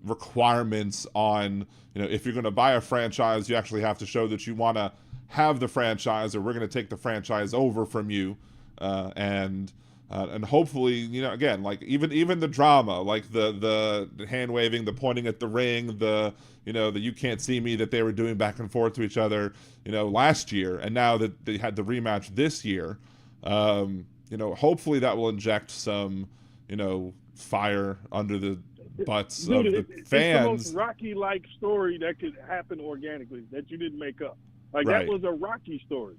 [SPEAKER 3] requirements on, if you're going to buy a franchise, you actually have to show that you want to have the franchise, or we're going to take the franchise over from you. And And hopefully, you know, again, like even the drama, like the hand waving, the pointing at the ring, the you can't see me that they were doing back and forth to each other, you know, last year, and now that they had the rematch this year, you know, hopefully that will inject some, you know, fire under the butts of the fans.
[SPEAKER 4] It's the most Rocky-like story that could happen organically that you didn't make up. Like
[SPEAKER 3] Right.
[SPEAKER 4] that was a Rocky story.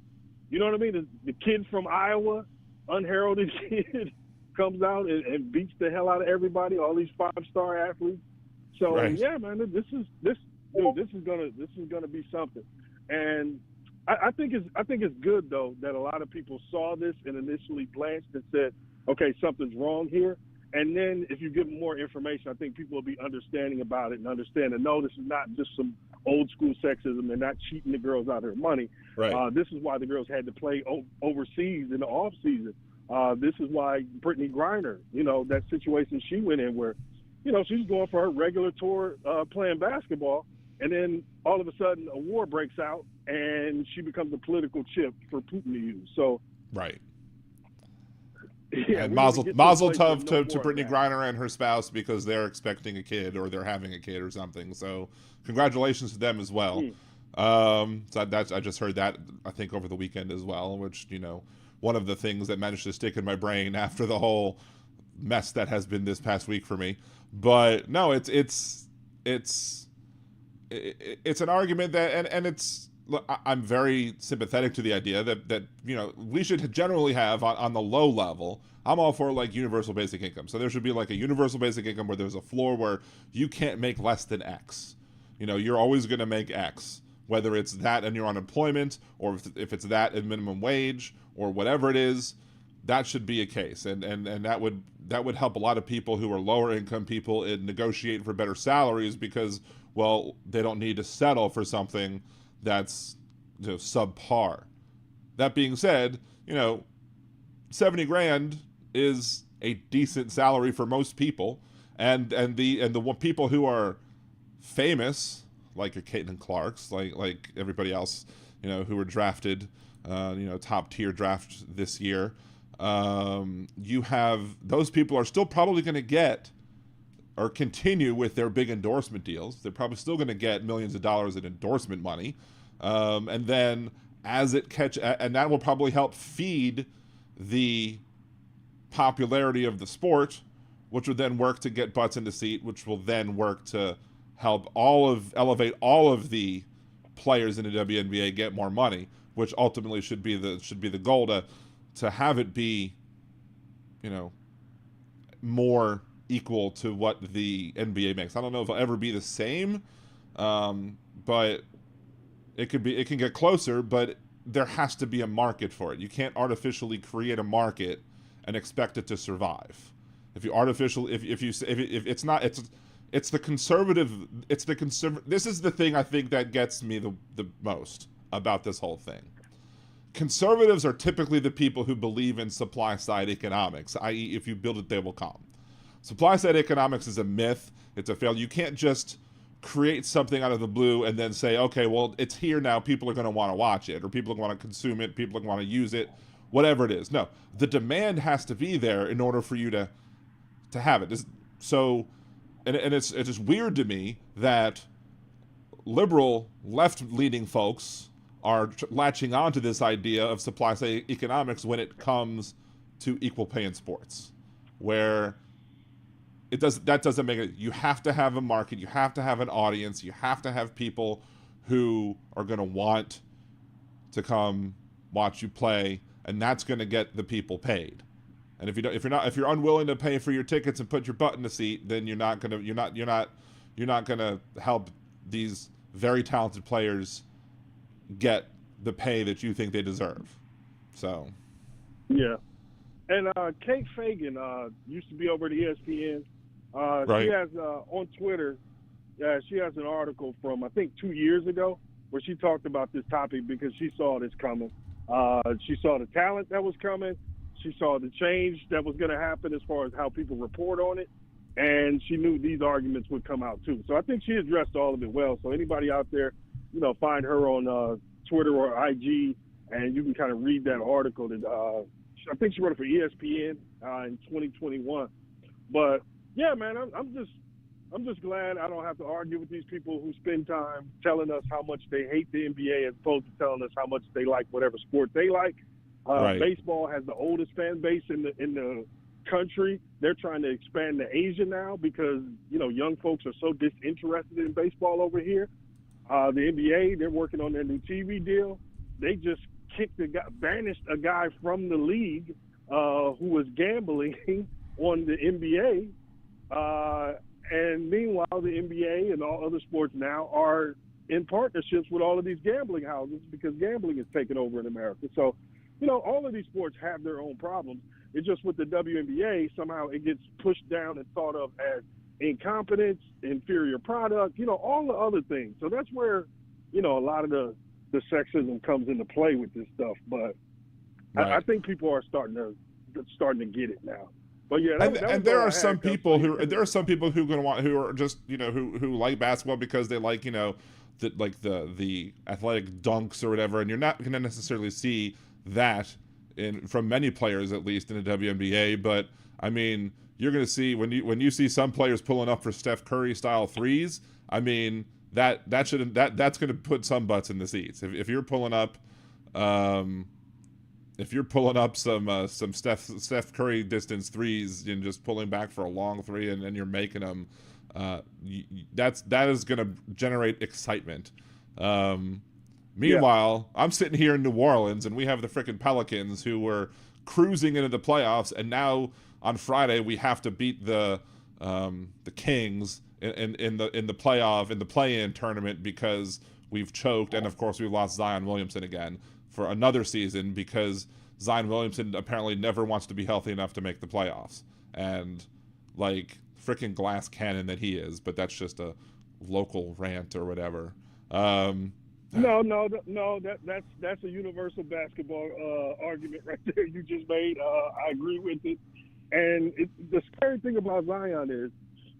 [SPEAKER 4] You know what I mean? The kid from Iowa, unheralded kid, comes out and beats the hell out of everybody. All these 5-star athletes. So
[SPEAKER 3] Right.
[SPEAKER 4] yeah, man, this is gonna be something. And I think it's good though that a lot of people saw this and initially glanced and said, okay, something's wrong here. And then if you give them more information, I think people will be understanding about it and understand that, no, this is not just some old school sexism. They're not cheating the girls out of their money.
[SPEAKER 3] Right.
[SPEAKER 4] This is why the girls had to play overseas in the off season. This is why Brittany Griner, you know, that situation she went in where, you know, she's going for her regular tour playing basketball. And then all of a sudden a war breaks out and she becomes a political chip for Putin to use. So,
[SPEAKER 3] Right.
[SPEAKER 4] yeah,
[SPEAKER 3] And
[SPEAKER 4] we
[SPEAKER 3] mazel
[SPEAKER 4] need to get to a place
[SPEAKER 3] tov
[SPEAKER 4] where no
[SPEAKER 3] to
[SPEAKER 4] more
[SPEAKER 3] Brittany
[SPEAKER 4] of that.
[SPEAKER 3] Griner and her spouse because they're expecting a kid or they're having a kid or something. So congratulations to them as well. So I just heard that, I think, over the weekend as well, which, you know, one of the things that managed to stick in my brain after the whole mess that has been this past week for me. But no, it's an argument that, and it's, look, I'm very sympathetic to the idea that you know, we should generally have on the low level. I'm all for like universal basic income. So there should be like a universal basic income where there's a floor where you can't make less than X. You know, you're always going to make X, whether it's that and your unemployment, or if it's that and minimum wage, or whatever it is. That should be a case, and that would help a lot of people who are lower income people in negotiate for better salaries because, well, they don't need to settle for something that's, you know, subpar. That being said, you know, 70 grand is a decent salary for most people, and the people who are famous, like your Caitlin Clarks, like everybody else, you know, who were drafted, you know, top tier draft this year. You have those people are still probably going to get or continue with their big endorsement deals. They're probably still going to get millions of dollars in endorsement money. And then as it and that will probably help feed the popularity of the sport, which would then work to get butts in the seat, which will then work to help elevate all of the players in the WNBA get more money, which ultimately should be the goal to have it be, you know, more equal to what the NBA makes. I don't know if it'll ever be the same, but it can get closer, but there has to be a market for it. You can't artificially create a market and expect it to survive. If it's the conservative, this is the thing I think that gets me the most about this whole thing. Conservatives are typically the people who believe in supply side economics, i.e. if you build it, they will come. Supply side economics is a myth. It's a failure. You can't just create something out of the blue and then say, okay, well, it's here now. People are going to want to watch it, or people are going to want to consume it. People are going to want to use it, whatever it is. No, the demand has to be there in order for you to have it. It's just weird to me that liberal left-leaning folks are latching onto this idea of supply side economics when it comes to equal pay in sports, where that doesn't make it. You have to have a market, you have to have an audience, you have to have people who are going to want to come watch you play, and that's going to get the people paid. And if you're unwilling to pay for your tickets and put your butt in the seat, then you're not gonna help these very talented players get the pay that you think they deserve. So,
[SPEAKER 4] yeah. And Kate Fagan used to be over at ESPN.
[SPEAKER 3] Right.
[SPEAKER 4] She has on Twitter, she has an article from I think 2 years ago where she talked about this topic because she saw this coming. She saw the talent that was coming. She saw the change that was going to happen as far as how people report on it, and she knew these arguments would come out too. So I think she addressed all of it well. So anybody out there, you know, find her on Twitter or IG, and you can kind of read that article. That I think she wrote it for ESPN, in 2021. But yeah, man, I'm just glad I don't have to argue with these people who spend time telling us how much they hate the NBA as opposed to telling us how much they like whatever sport they like.
[SPEAKER 3] Right.
[SPEAKER 4] Baseball has the oldest fan base in the country. They're trying to expand to Asia now because young folks are so disinterested in baseball over here. The NBA, they're working on their new TV deal. They just banished a guy from the league who was gambling on the NBA. And meanwhile, the NBA and all other sports now are in partnerships with all of these gambling houses because gambling is taking over in America. So, all of these sports have their own problems. It's just with the WNBA, somehow it gets pushed down and thought of as incompetence, inferior product, all the other things. So that's where, a lot of the sexism comes into play with this stuff. But
[SPEAKER 3] right.
[SPEAKER 4] I think people are starting to get it now. But yeah,
[SPEAKER 3] and there are some people who are just who like basketball because they like the athletic dunks or whatever, and you're not going to necessarily see that from many players, at least in the WNBA. But I mean, you're going to see when you see some players pulling up for Steph Curry style threes. I mean that's going to put some butts in the seats if you're pulling up. If you're pulling up some Steph Curry distance threes and just pulling back for a long three and you're making them, that is going to generate excitement. Meanwhile, I'm sitting here in New Orleans and we have the frickin' Pelicans who were cruising into the playoffs, and now on Friday we have to beat the Kings in the play-in tournament because we've choked, and of course we've lost Zion Williamson again for another season because Zion Williamson apparently never wants to be healthy enough to make the playoffs. And like freaking glass cannon that he is, but that's just a local rant or whatever.
[SPEAKER 4] No, that's a universal basketball argument right there you just made. I agree with it. And the scary thing about Zion is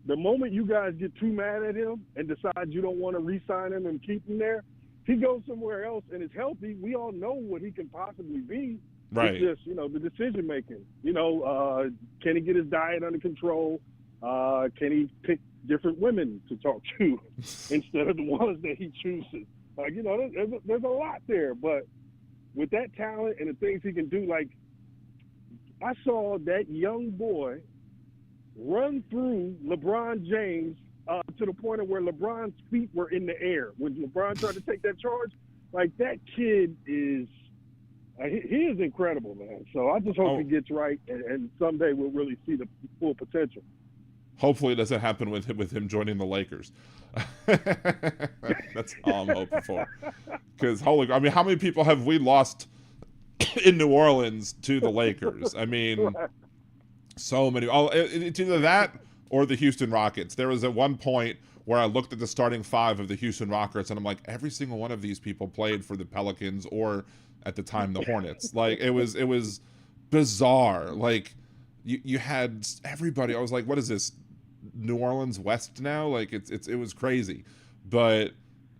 [SPEAKER 4] the moment you guys get too mad at him and decide you don't want to re-sign him and keep him there, he goes somewhere else and is healthy. We all know what he can possibly be.
[SPEAKER 3] Right.
[SPEAKER 4] It's just, the decision making. Can he get his diet under control? Can he pick different women to talk to instead of the ones that he chooses? There's a lot there. But with that talent and the things he can do, like I saw that young boy run through LeBron James to the point of where LeBron's feet were in the air when LeBron tried to take that charge. Like, that kid is he is incredible, man. So I just hope he gets right, and someday we'll really see the full potential.
[SPEAKER 3] Hopefully it doesn't happen with him joining the Lakers. That's all I'm hoping for. Because, how many people have we lost in New Orleans to the Lakers? I mean, so many. It's either that or the Houston Rockets. There was at one point where I looked at the starting five of the Houston Rockets, and I'm like, every single one of these people played for the Pelicans or, at the time, the Hornets. Like, it was bizarre. Like, you had everybody. I was like, what is this, New Orleans West now? Like, it was crazy. But,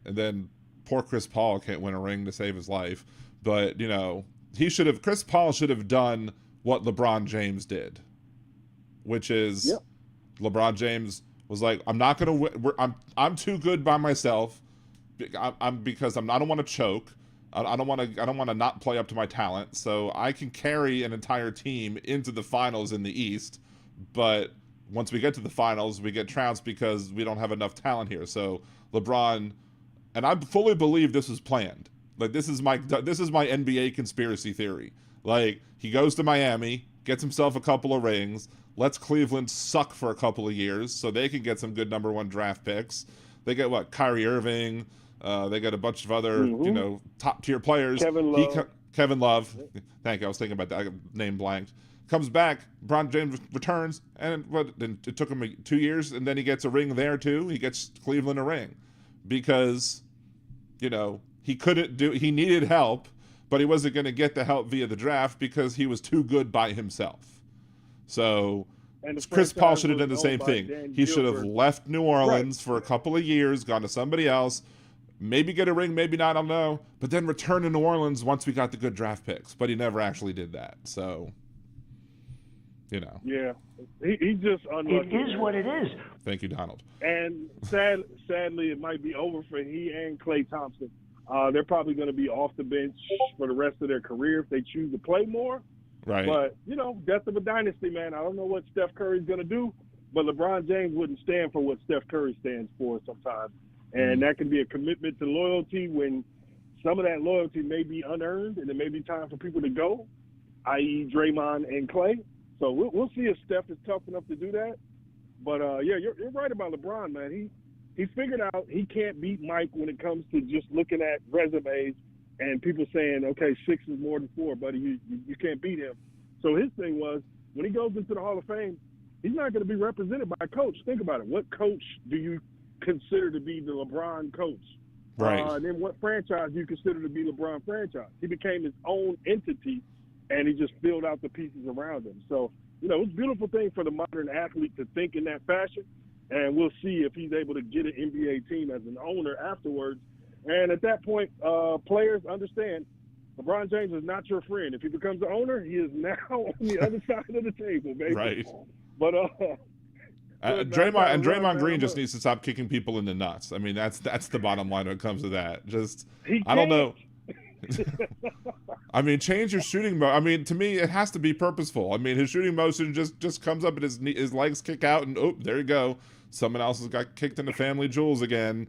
[SPEAKER 3] and then poor Chris Paul can't win a ring to save his life. But, Chris Paul should have done what LeBron James did, which is, LeBron James was like, I'm not gonna win. I'm too good by myself. Because I don't want to choke. I don't want to not play up to my talent. So I can carry an entire team into the finals in the East. But once we get to the finals, we get trounced because we don't have enough talent here. So LeBron, and I fully believe this was planned. Like, this is my NBA conspiracy theory. Like, he goes to Miami, gets himself a couple of rings, lets Cleveland suck for a couple of years so they can get some good number one draft picks. They get Kyrie Irving. They got a bunch of other, top tier players. Kevin Love. Thank you. I was thinking about that. Name blanked. Comes back. LeBron James returns, and it took him 2 years, and then he gets a ring there too. He gets Cleveland a ring because, he needed help, but he wasn't going to get the help via the draft because he was too good by himself. So Chris Paul should have done the same thing. He should have left New Orleans for a couple of years, gone to somebody else, maybe get a ring, maybe not, I don't know, but then return to New Orleans once we got the good draft picks. But he never actually did that. So You know.
[SPEAKER 4] Yeah, he's just unlucky.
[SPEAKER 5] It is what it is.
[SPEAKER 3] Thank you, Donald.
[SPEAKER 4] And sadly, it might be over for he and Klay Thompson. They're probably going to be off the bench for the rest of their career if they choose to play more.
[SPEAKER 3] Right.
[SPEAKER 4] But, death of a dynasty, man. I don't know what Steph Curry's going to do, but LeBron James wouldn't stand for what Steph Curry stands for sometimes. And that can be a commitment to loyalty when some of that loyalty may be unearned and it may be time for people to go, i.e. Draymond and Klay. So we'll see if Steph is tough enough to do that. But, you're right about LeBron, man. He figured out he can't beat Mike when it comes to just looking at resumes and people saying, okay, 6 is more than 4, buddy. You can't beat him. So his thing was, when he goes into the Hall of Fame, he's not going to be represented by a coach. Think about it. What coach do you consider to be the LeBron coach?
[SPEAKER 3] Right.
[SPEAKER 4] And then what franchise do you consider to be LeBron franchise? He became his own entity, and he just filled out the pieces around him. So, it's a beautiful thing for the modern athlete to think in that fashion, and we'll see if he's able to get an NBA team as an owner afterwards. And at that point, players understand LeBron James is not your friend. If he becomes the owner, he is now on the other side of the table, baby.
[SPEAKER 3] Right.
[SPEAKER 4] But
[SPEAKER 3] Draymond Green just needs to stop kicking people in the nuts. I mean, that's the bottom line when it comes to that. I don't know. I mean, change your shooting I mean, to me, it has to be purposeful. I mean, his shooting motion just comes up and his legs kick out, and there you go. Someone else has got kicked in the family jewels again.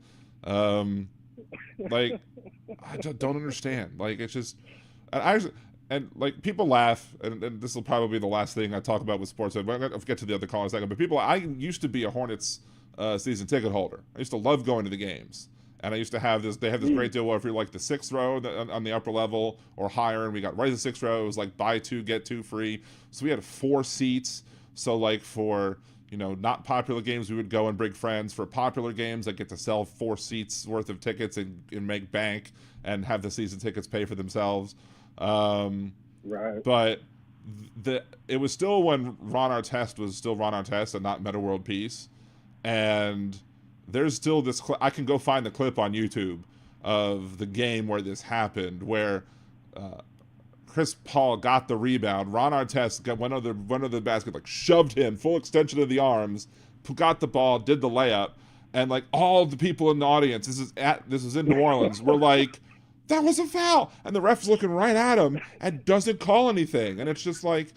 [SPEAKER 3] Like, I just don't understand. Like, it's just, and like, people laugh, and this will probably be the last thing I talk about with sports. I'm going to get to the other call in a second, but I used to be a Hornets season ticket holder. I used to love going to the games. And I used to have they have this great deal where if you're like the 6th row on the upper level or higher, and we got right at the 6th row, it was like buy 2, get 2 free. So we had 4 seats. So like for, not popular games, we would go and bring friends. For popular games, I get to sell 4 seats worth of tickets and make bank and have the season tickets pay for themselves.
[SPEAKER 4] Right.
[SPEAKER 3] But it was still when Ron Artest was still Ron Artest and not Metta World Peace. And there's still this I can go find the clip on YouTube of the game where this happened, where Chris Paul got the rebound. Ron Artest got one of the basket, like shoved him full extension of the arms, got the ball, did the layup, and like all the people in the audience, this is in New Orleans, were like, that was a foul, and the ref's looking right at him and doesn't call anything, and it's just like,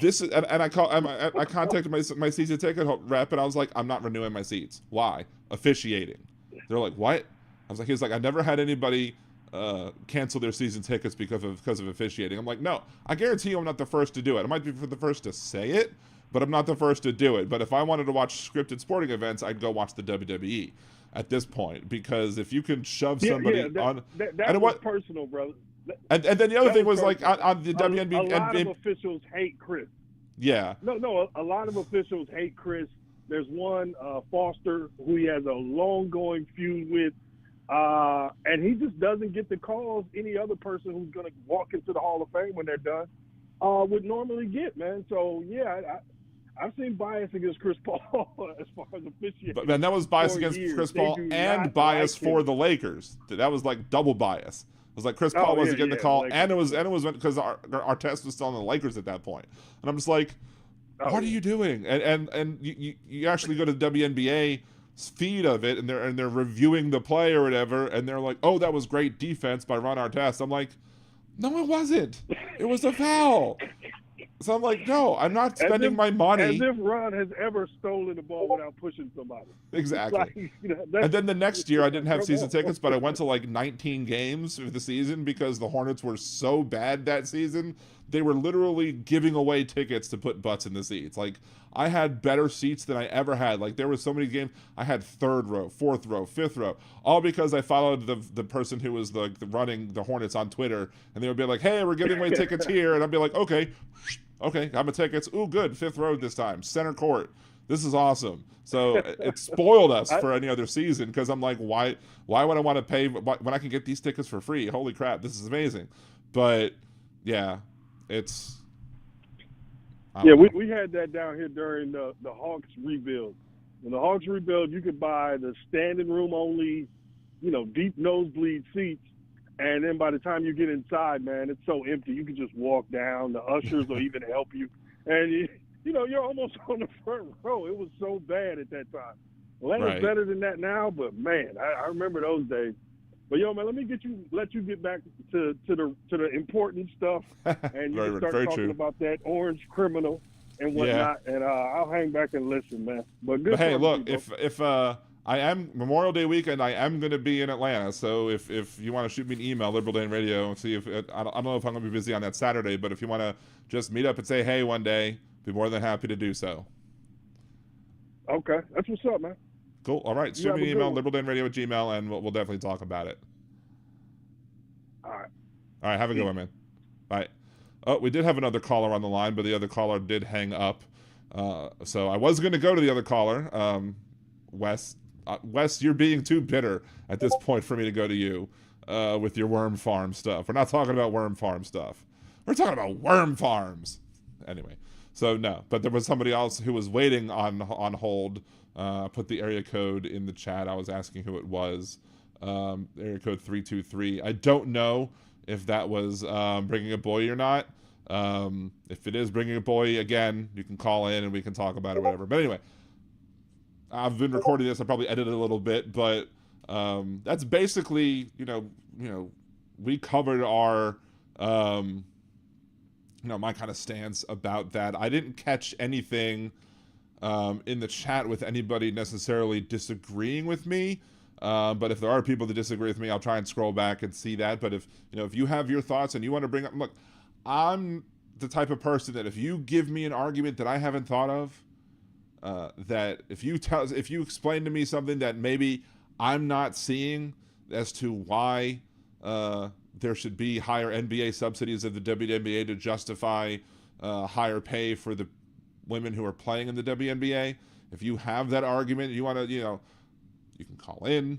[SPEAKER 3] this is, and I contacted my season ticket rep, and I was like, I'm not renewing my seats. Why? Officiating. They're like, what? I was like, he's like, I never had anybody cancel their season tickets because of officiating. I'm like, no, I guarantee you I'm not the first to do it. I might be the first to say it, but I'm not the first to do it. But if I wanted to watch scripted sporting events, I'd go watch the WWE at this point, because if you can shove somebody on,
[SPEAKER 4] that was personal, brother.
[SPEAKER 3] And then the other thing was like on the WNBA.
[SPEAKER 4] A lot of officials hate Chris.
[SPEAKER 3] Yeah.
[SPEAKER 4] No, a lot of officials hate Chris. There's one, Foster, who he has a long-going feud with, and he just doesn't get the calls any other person who's going to walk into the Hall of Fame when they're done would normally get, man. So, yeah, I've seen bias against Chris Paul as far as officiating.
[SPEAKER 3] But man, that was bias against Chris Paul and bias for the Lakers. That was like double bias. It was like Chris Paul wasn't getting the call, and it was because our test was still on the Lakers at that point. And I'm just like, what are you doing? And you actually go to the WNBA feed of it, and they're reviewing the play or whatever, and they're like, oh, that was great defense by Ron Artest. I'm like, no, it wasn't. It was a foul. So I'm like, no, I'm not spending my money.
[SPEAKER 4] As if Ron has ever stolen the ball without pushing somebody.
[SPEAKER 3] Exactly. Like, and then the next year, I didn't have season tickets, but I went to like 19 games of the season because the Hornets were so bad that season. They were literally giving away tickets to put butts in the seats. Like, I had better seats than I ever had. Like, there was so many games. I had 3rd row, 4th row, 5th row, all because I followed the person who was the running the Hornets on Twitter, and they would be like, hey, we're giving away tickets here. And I'd be like, okay, got my tickets. Ooh, good, 5th row this time, center court. This is awesome. So it spoiled us for any other season, because I'm like, why would I want to pay when I can get these tickets for free? Holy crap, this is amazing. But yeah, it's...
[SPEAKER 4] Yeah, we had that down here during the Hawks rebuild. When the Hawks rebuild, you could buy the standing room only, deep nosebleed seats. And then by the time you get inside, man, it's so empty. You can just walk down. The ushers will even help you. and you're almost on the front row. It was so bad at that time. Atlanta's
[SPEAKER 3] Right.
[SPEAKER 4] better than that now, but man, I remember those days. But yo, man, let me let you get back to the important stuff, and you can start
[SPEAKER 3] very
[SPEAKER 4] talking
[SPEAKER 3] true.
[SPEAKER 4] about that orange criminal and whatnot. And I'll hang back and listen, man. But good.
[SPEAKER 3] But hey, look,
[SPEAKER 4] you,
[SPEAKER 3] if I am Memorial Day weekend, I am going to be in Atlanta. So if you want to shoot me an email, Liberal Dan Radio, and see if I don't know if I'm going to be busy on that Saturday, but if you want to just meet up and say hey one day, be more than happy to do so.
[SPEAKER 4] Okay, that's what's up, man.
[SPEAKER 3] Cool. All right. Shoot me an email, liberaldanradio@gmail.com, and we'll definitely talk about it.
[SPEAKER 4] All right.
[SPEAKER 3] All right. Have a good one, man. Bye. Oh, we did have another caller on the line, but the other caller did hang up. So I was going to go to the other caller, Wes. Wes, you're being too bitter at this point for me to go to you with your worm farm stuff. We're not talking about worm farm stuff. We're talking about worm farms. Anyway, so no. But there was somebody else who was waiting on hold. Put the area code in the chat. I was asking who it was. Area code 323. I don't know if that was Bringing a Boy or not. If it is Bringing a Boy, again, you can call in and we can talk about it or whatever. But anyway, I've been recording this. I probably edited a little bit, but that's basically, we covered our, my kind of stance about that. I didn't catch anything in the chat with anybody necessarily disagreeing with me. But if there are people that disagree with me, I'll try and scroll back and see that. But if you have your thoughts and you want to bring up, look, I'm the type of person that if you give me an argument that I haven't thought of, that if you explain to me something that maybe I'm not seeing as to why there should be higher NBA subsidies of the WNBA to justify higher pay for the women who are playing in the WNBA, if you have that argument, you want to, you can call in,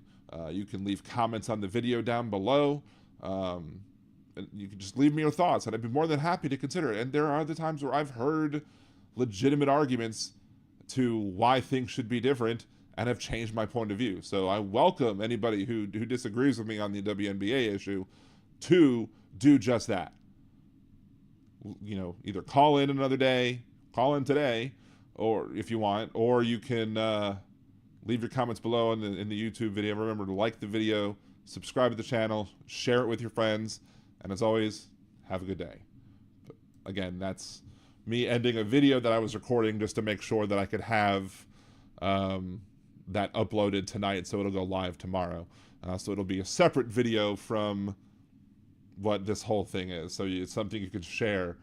[SPEAKER 3] you can leave comments on the video down below, and you can just leave me your thoughts, and I'd be more than happy to consider it. And there are the times where I've heard legitimate arguments to why things should be different and have changed my point of view. So I welcome anybody who disagrees with me on the WNBA issue to do just that. Either call in another day, call in today, or if you want, or you can leave your comments below in the YouTube video. Remember to like the video, subscribe to the channel, share it with your friends, and as always, have a good day. But again, that's me ending a video that I was recording just to make sure that I could have that uploaded tonight, so it'll go live tomorrow. So it'll be a separate video from what this whole thing is. So it's something you can share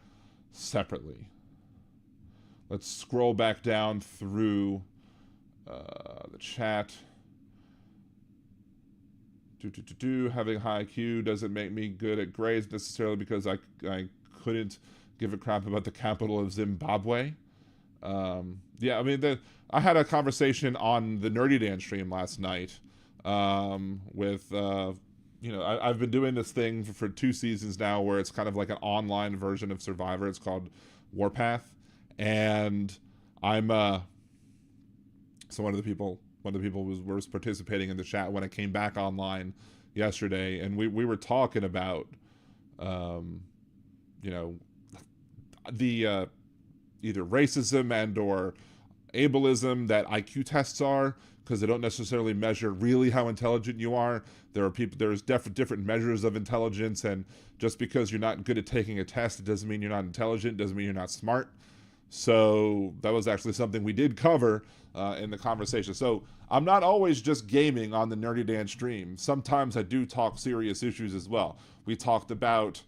[SPEAKER 3] separately. Let's scroll back down through the chat. Having high IQ doesn't make me good at grades necessarily because I couldn't give a crap about the capital of Zimbabwe. I had a conversation on the Nerdy Dan stream last night with I've been doing this thing for 2 seasons now where it's kind of like an online version of Survivor. It's called Warpath. And I'm so one of the people was participating in the chat when I came back online yesterday, and we were talking about the either racism and or ableism that IQ tests are, because they don't necessarily measure really how intelligent you are. There's different measures of intelligence, and just because you're not good at taking a test, it doesn't mean you're not intelligent, doesn't mean you're not smart. So that was actually something we did cover in the conversation. So I'm not always just gaming on the Nerdy Dan stream. Sometimes I do talk serious issues as well. We talked about,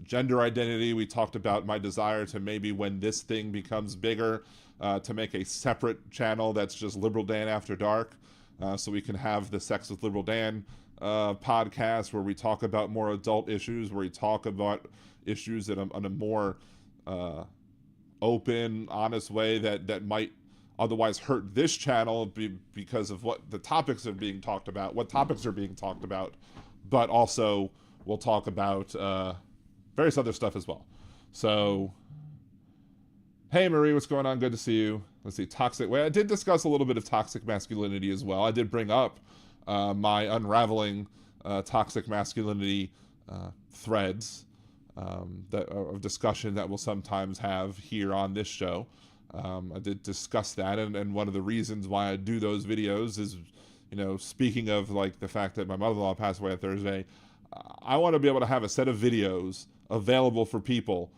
[SPEAKER 3] gender identity. We talked about my desire to maybe when this thing becomes bigger, to make a separate channel that's just Liberal Dan After Dark, so we can have the Sex with Liberal Dan podcast where we talk about more adult issues, where we talk about issues that on a more open, honest way that might otherwise hurt this channel because of what the topics are being talked about, but also we'll talk about various other stuff as well. So, hey Marie, what's going on? Good to see you. Let's see, toxic. Well, I did discuss a little bit of toxic masculinity as well. I did bring up my unraveling toxic masculinity threads. of discussion that we'll sometimes have here on this show. I did discuss that, and one of the reasons why I do those videos is, speaking of like the fact that my mother-in-law passed away on Thursday, I want to be able to have a set of videos available for people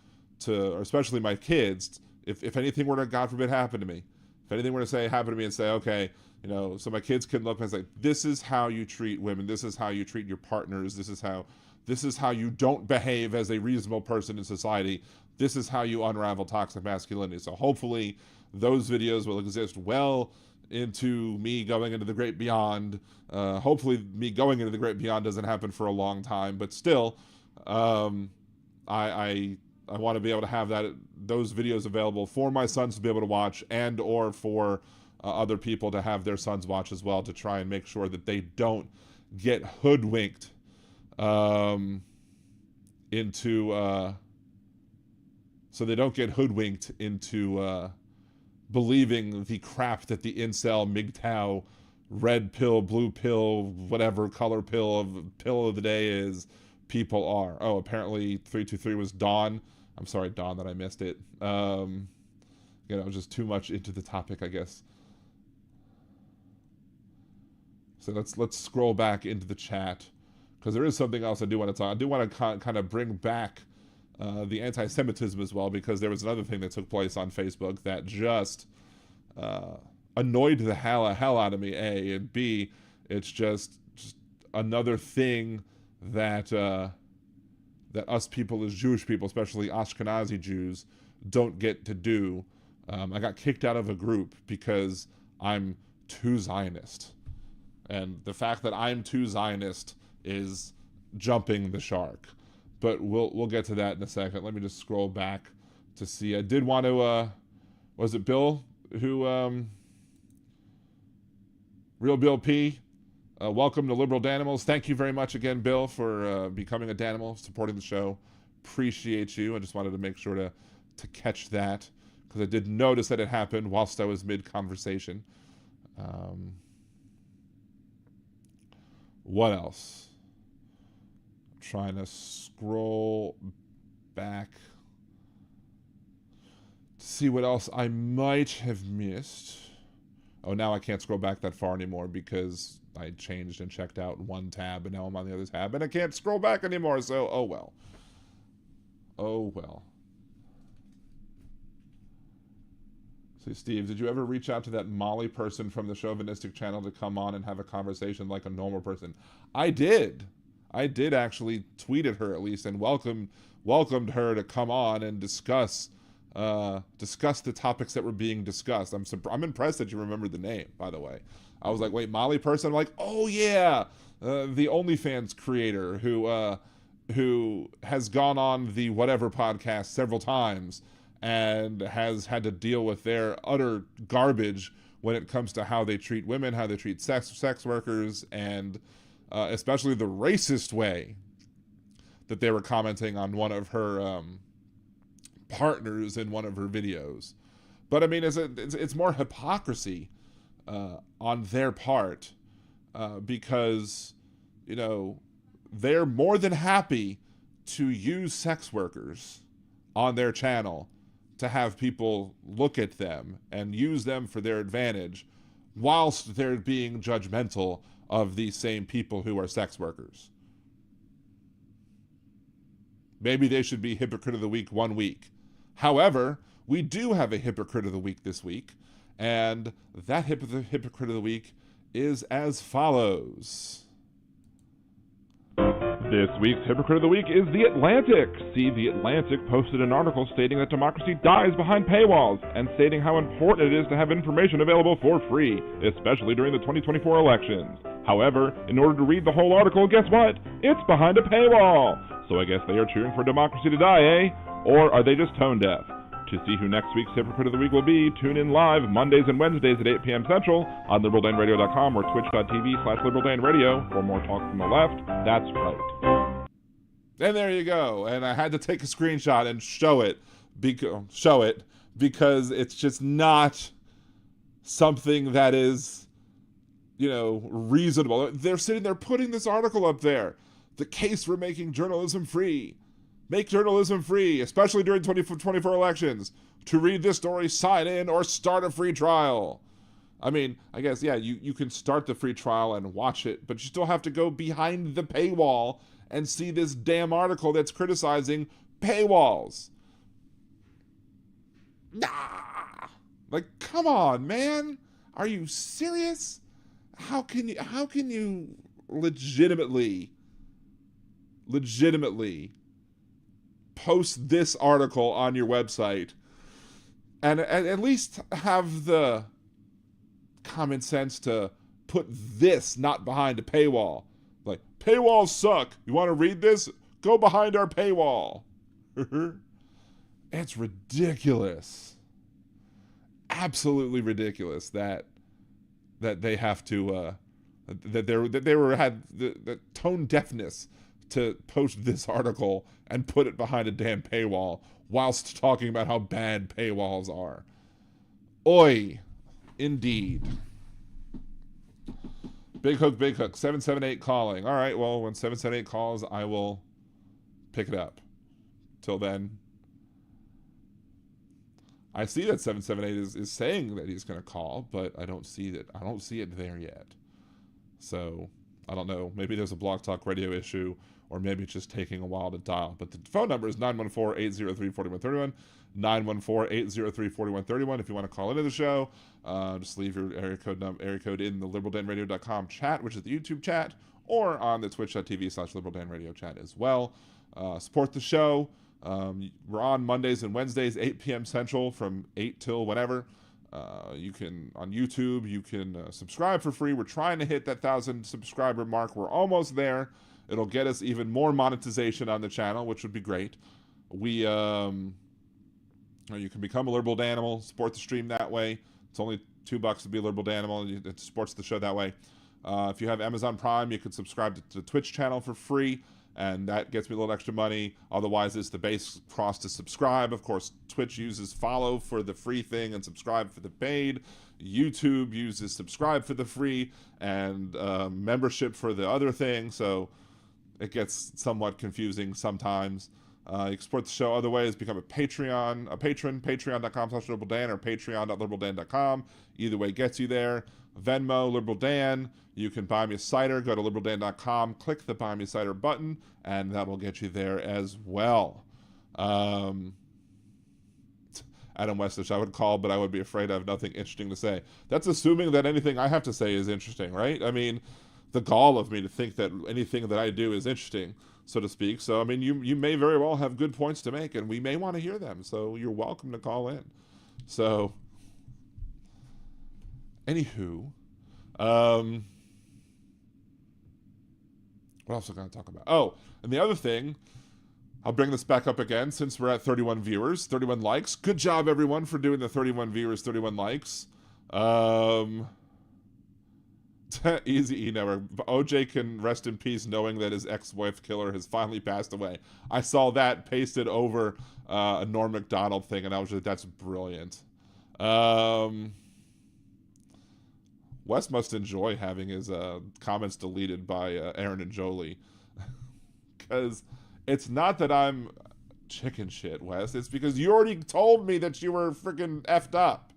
[SPEAKER 3] or especially my kids, if anything were to, God forbid, happen to me, if anything were to happen to me and say, okay, so my kids can look and say, this is how you treat women, this is how you treat your partners, this is how you don't behave as a reasonable person in society, this is how you unravel toxic masculinity. So hopefully those videos will exist well into me going into the great beyond. Hopefully me going into the great beyond doesn't happen for a long time, but still, I want to be able to have those videos available for my sons to be able to watch, and or for other people to have their sons watch as well, to try and make sure that they don't get hoodwinked into believing the crap that the incel, MGTOW, red pill, blue pill, whatever color pill of the day is, people are. Oh, apparently 323 was Dawn. I'm sorry, Dawn, that I missed it. Just too much into the topic, I guess. So let's scroll back into the chat, because there is something else I do want to talk. I do want to kind of bring back the anti-Semitism as well, because there was another thing that took place on Facebook that just annoyed the hell out of me, A, and B, it's just another thing that us people as Jewish people, especially Ashkenazi Jews, don't get to do. I got kicked out of a group because I'm too Zionist. And the fact that I'm too Zionist is jumping the shark. But we'll get to that in a second. Let me just scroll back to see. I did want to, was it Bill who, Real Bill P, welcome to Liberal Danimals. Thank you very much again, Bill, for becoming a Danimal, supporting the show. Appreciate you. I just wanted to make sure to catch that, because I did notice that it happened whilst I was mid-conversation. What else? I'm trying to scroll back to see what else I might have missed. Oh, now I can't scroll back that far anymore because I changed and checked out one tab, and now I'm on the other tab, and I can't scroll back anymore, so oh well. Oh well. See, Steve, did you ever reach out to that Molly person from the Chauvinistic channel to come on and have a conversation like a normal person? I did. I did actually tweet at her, at least, and welcomed her to come on and discuss the topics that were being discussed. I'm impressed that you remembered the name, by the way. I was like, wait, Molly person? I'm like, oh yeah, the OnlyFans creator who has gone on the whatever podcast several times and has had to deal with their utter garbage when it comes to how they treat women, how they treat sex workers, and especially the racist way that they were commenting on one of her partners in one of her videos. But I mean, it's more hypocrisy on their part, because they're more than happy to use sex workers on their channel to have people look at them and use them for their advantage, whilst they're being judgmental of these same people who are sex workers. Maybe they should be Hypocrite of the Week 1 week. However, we do have a Hypocrite of the Week this week, and that Hypocrite of the Week is as follows.
[SPEAKER 2] This week's Hypocrite of the Week is The Atlantic. See, The Atlantic posted an article stating that democracy dies behind paywalls, and stating how important it is to have information available for free, especially during the 2024 elections. However, in order to read the whole article, guess what? It's behind a paywall. So I guess they are cheering for democracy to die, eh? Or are they just tone deaf? To see who next week's Hypocrite of the Week will be, tune in live Mondays and Wednesdays at 8 p.m. Central on liberaldanradio.com or twitch.tv/liberaldanradio for more talk from the left. That's right.
[SPEAKER 3] And there you go. And I had to take a screenshot and show it because it's just not something that is, reasonable. They're sitting there putting this article up there. The case for making journalism free. Make journalism free, especially during 2024 elections. To read this story, sign in or start a free trial. I mean, I guess, yeah, you can start the free trial and watch it, but you still have to go behind the paywall and see this damn article that's criticizing paywalls. Nah! Like, come on, man. Are you serious? How can you legitimately post this article on your website and at least have the common sense to put this not behind a paywall? Like, paywalls suck. You want to read this? Go behind our paywall. It's ridiculous. Absolutely ridiculous that they have to that they had the tone deafness to post this article and put it behind a damn paywall whilst talking about how bad paywalls are. Oi, indeed. Big Hook, 778 calling. All right, well, when 778 calls, I will pick it up. Till then, I see that 778 is saying that he's going to call, but I don't see it there yet. So, I don't know. Maybe there's a Blog Talk Radio issue, or maybe it's just taking a while to dial. But the phone number is 914-803-4131, 914-803-4131. If you want to call into the show, just leave your area code in the liberaldanradio.com chat, which is the YouTube chat, or on the twitch.tv/liberaldanradio chat as well. Support the show. We're on Mondays and Wednesdays, 8 p.m. Central, from 8 till whenever. You can, on YouTube, you can subscribe for free. We're trying to hit that 1,000 subscriber mark. We're almost there. It'll get us even more monetization on the channel, which would be great. You can become a Liberal Danimal, support the stream that way. It's only $2 to be a Liberal Danimal. It supports the show that way. If you have Amazon Prime, you can subscribe to the Twitch channel for free, and that gets me a little extra money. Otherwise, it's the base cost to subscribe. Of course, Twitch uses follow for the free thing and subscribe for the paid. YouTube uses subscribe for the free and membership for the other thing. So it gets somewhat confusing sometimes. You can support the show other ways. Become a patron, patreon.com/liberaldan or patreon.liberaldan.com. Either way gets you there. Venmo, Liberal Dan. You can buy me a cider. Go to liberaldan.com, click the Buy Me a Cider button, and that'll get you there as well. Adam Westish, I would call, but I would be afraid I have nothing interesting to say. That's assuming that anything I have to say is interesting, right? I mean, the gall of me to think that anything that I do is interesting, so to speak. So, I mean, you may very well have good points to make, and we may want to hear them. So you're welcome to call in. So, anywho, what else am I going to talk about? Oh, and the other thing, I'll bring this back up again since we're at 31 viewers, 31 likes. Good job, everyone, for doing the 31 viewers, 31 likes. Easy E-Never. OJ can rest in peace knowing that his ex-wife killer has finally passed away. I saw that pasted over a Norm Macdonald thing, and I was just, that's brilliant. Wes must enjoy having his comments deleted by Aaron and Jolie. Because it's not that I'm chicken shit, Wes. It's because you already told me that you were freaking effed up.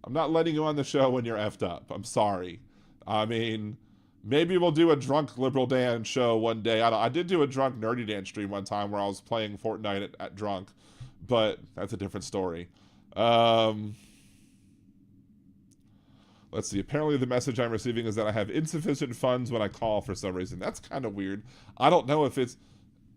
[SPEAKER 3] I'm not letting you on the show when you're effed up. I'm sorry. I mean, maybe we'll do a drunk Liberal Dan show one day. I did do a drunk Nerdy Dan stream one time where I was playing Fortnite at drunk, but that's a different story. Let's see. Apparently the message I'm receiving is that I have insufficient funds when I call for some reason. That's kind of weird. I don't know if it's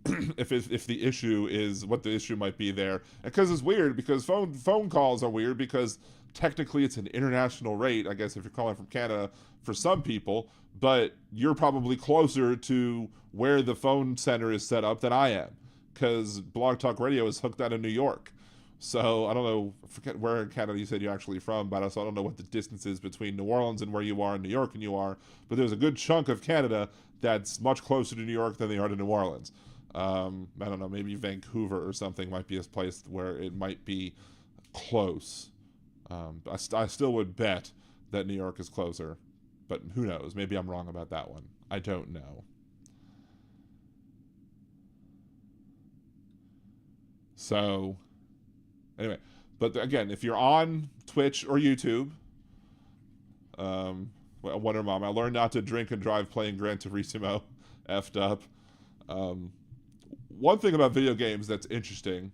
[SPEAKER 3] if the issue is what the issue might be there. Because it's weird because phone calls are weird because technically it's an international rate, I guess, if you're calling from Canada for some people, but you're probably closer to where the phone center is set up than I am because Blog Talk Radio is hooked out of New York. So I don't know, I forget where in Canada you said you're actually from, but so I don't know what the distance is between New Orleans and where you are in New York and you are, but there's a good chunk of Canada that's much closer to New York than they are to New Orleans. I don't know, maybe Vancouver or something might be a place where it might be close. I still would bet that New York is closer, but who knows? Maybe I'm wrong about that one. I don't know. So, anyway, but again, if you're on Twitch or YouTube, Wonder Mom, I learned not to drink and drive playing Gran Turismo. Effed up. One thing about video games that's interesting,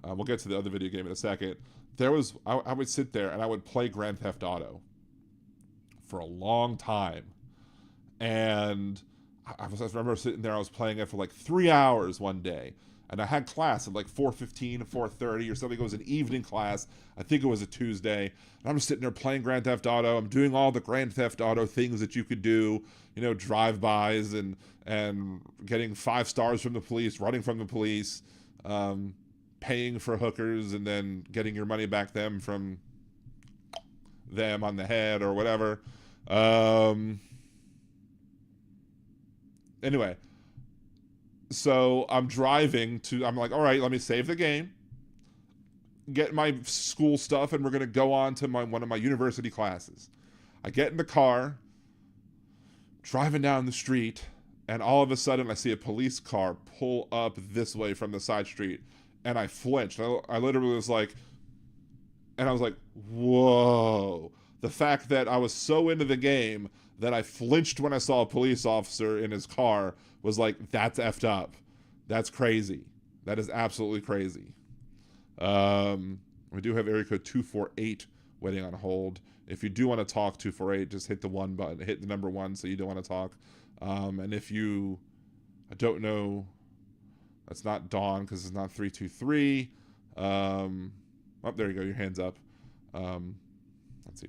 [SPEAKER 3] we'll get to the other video game in a second. I would sit there and I would play Grand Theft Auto for a long time. And I remember sitting there, I was playing it for like 3 hours one day. And I had class at like 4:15 to 4:30 or something. It was an evening class. I think it was a Tuesday. And I'm just sitting there playing Grand Theft Auto. I'm doing all the Grand Theft Auto things that you could do, drive-bys and getting 5 stars from the police, running from the police, paying for hookers, and then getting your money back from them on the head or whatever. Anyway. So I'm like, all right, let me save the game, get my school stuff, and we're going to go on to one of my university classes. I get in the car, driving down the street, and all of a sudden I see a police car pull up this way from the side street, and I flinched. I literally was like, whoa. The fact that I was so into the game that I flinched when I saw a police officer in his car was like, that's effed up. That's crazy. That is absolutely crazy. We do have area code 248 waiting on hold. If you do want to talk, 248, just hit the 1 button, hit the number 1 so you don't want to talk. And if I don't know, that's not Dawn because it's not 323. There you go, your hand's up. Let's see,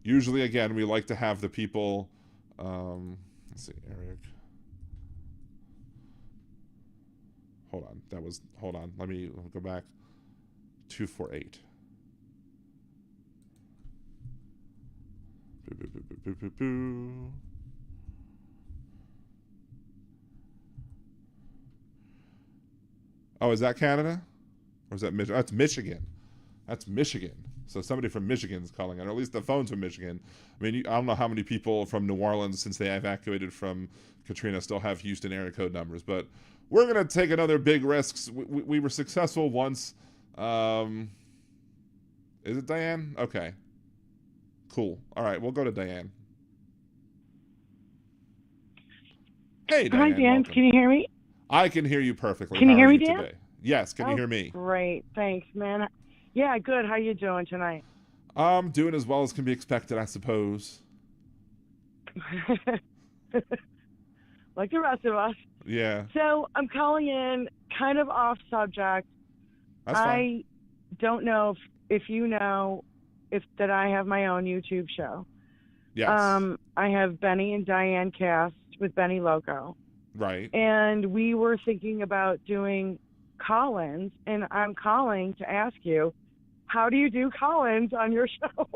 [SPEAKER 3] usually again, we like to have the people, let's see, Eric. Hold on, let me go back. 248. Oh, is that Canada? Or is that Michigan? That's Michigan. That's Michigan. So somebody from Michigan is calling it, or at least the phone's from Michigan. I mean, I don't know how many people from New Orleans, since they evacuated from Katrina, still have Houston area code numbers. But we're going to take another big risk. We were successful once. Is it Diane? Okay. Cool. All right, we'll go to Diane. Hey, Diane.
[SPEAKER 5] Hi, Dan.
[SPEAKER 3] Welcome.
[SPEAKER 5] Can you hear me?
[SPEAKER 3] I can hear you perfectly.
[SPEAKER 5] Can you
[SPEAKER 3] How
[SPEAKER 5] hear
[SPEAKER 3] are
[SPEAKER 5] me,
[SPEAKER 3] you
[SPEAKER 5] Dan?
[SPEAKER 3] today? Yes, can you hear me?
[SPEAKER 5] Great. Thanks, man. Yeah, good. How you doing tonight?
[SPEAKER 3] I'm doing as well as can be expected, I suppose.
[SPEAKER 5] Like the rest of us.
[SPEAKER 3] Yeah.
[SPEAKER 5] So I'm calling in kind of off subject.
[SPEAKER 3] That's fine.
[SPEAKER 5] I don't know if you know that I have my own YouTube show.
[SPEAKER 3] Yes.
[SPEAKER 5] I have Benny and Diane Cast with Benny Loco.
[SPEAKER 3] Right.
[SPEAKER 5] And we were thinking about doing call-ins, and I'm calling to ask you, how do you do call-ins on your show?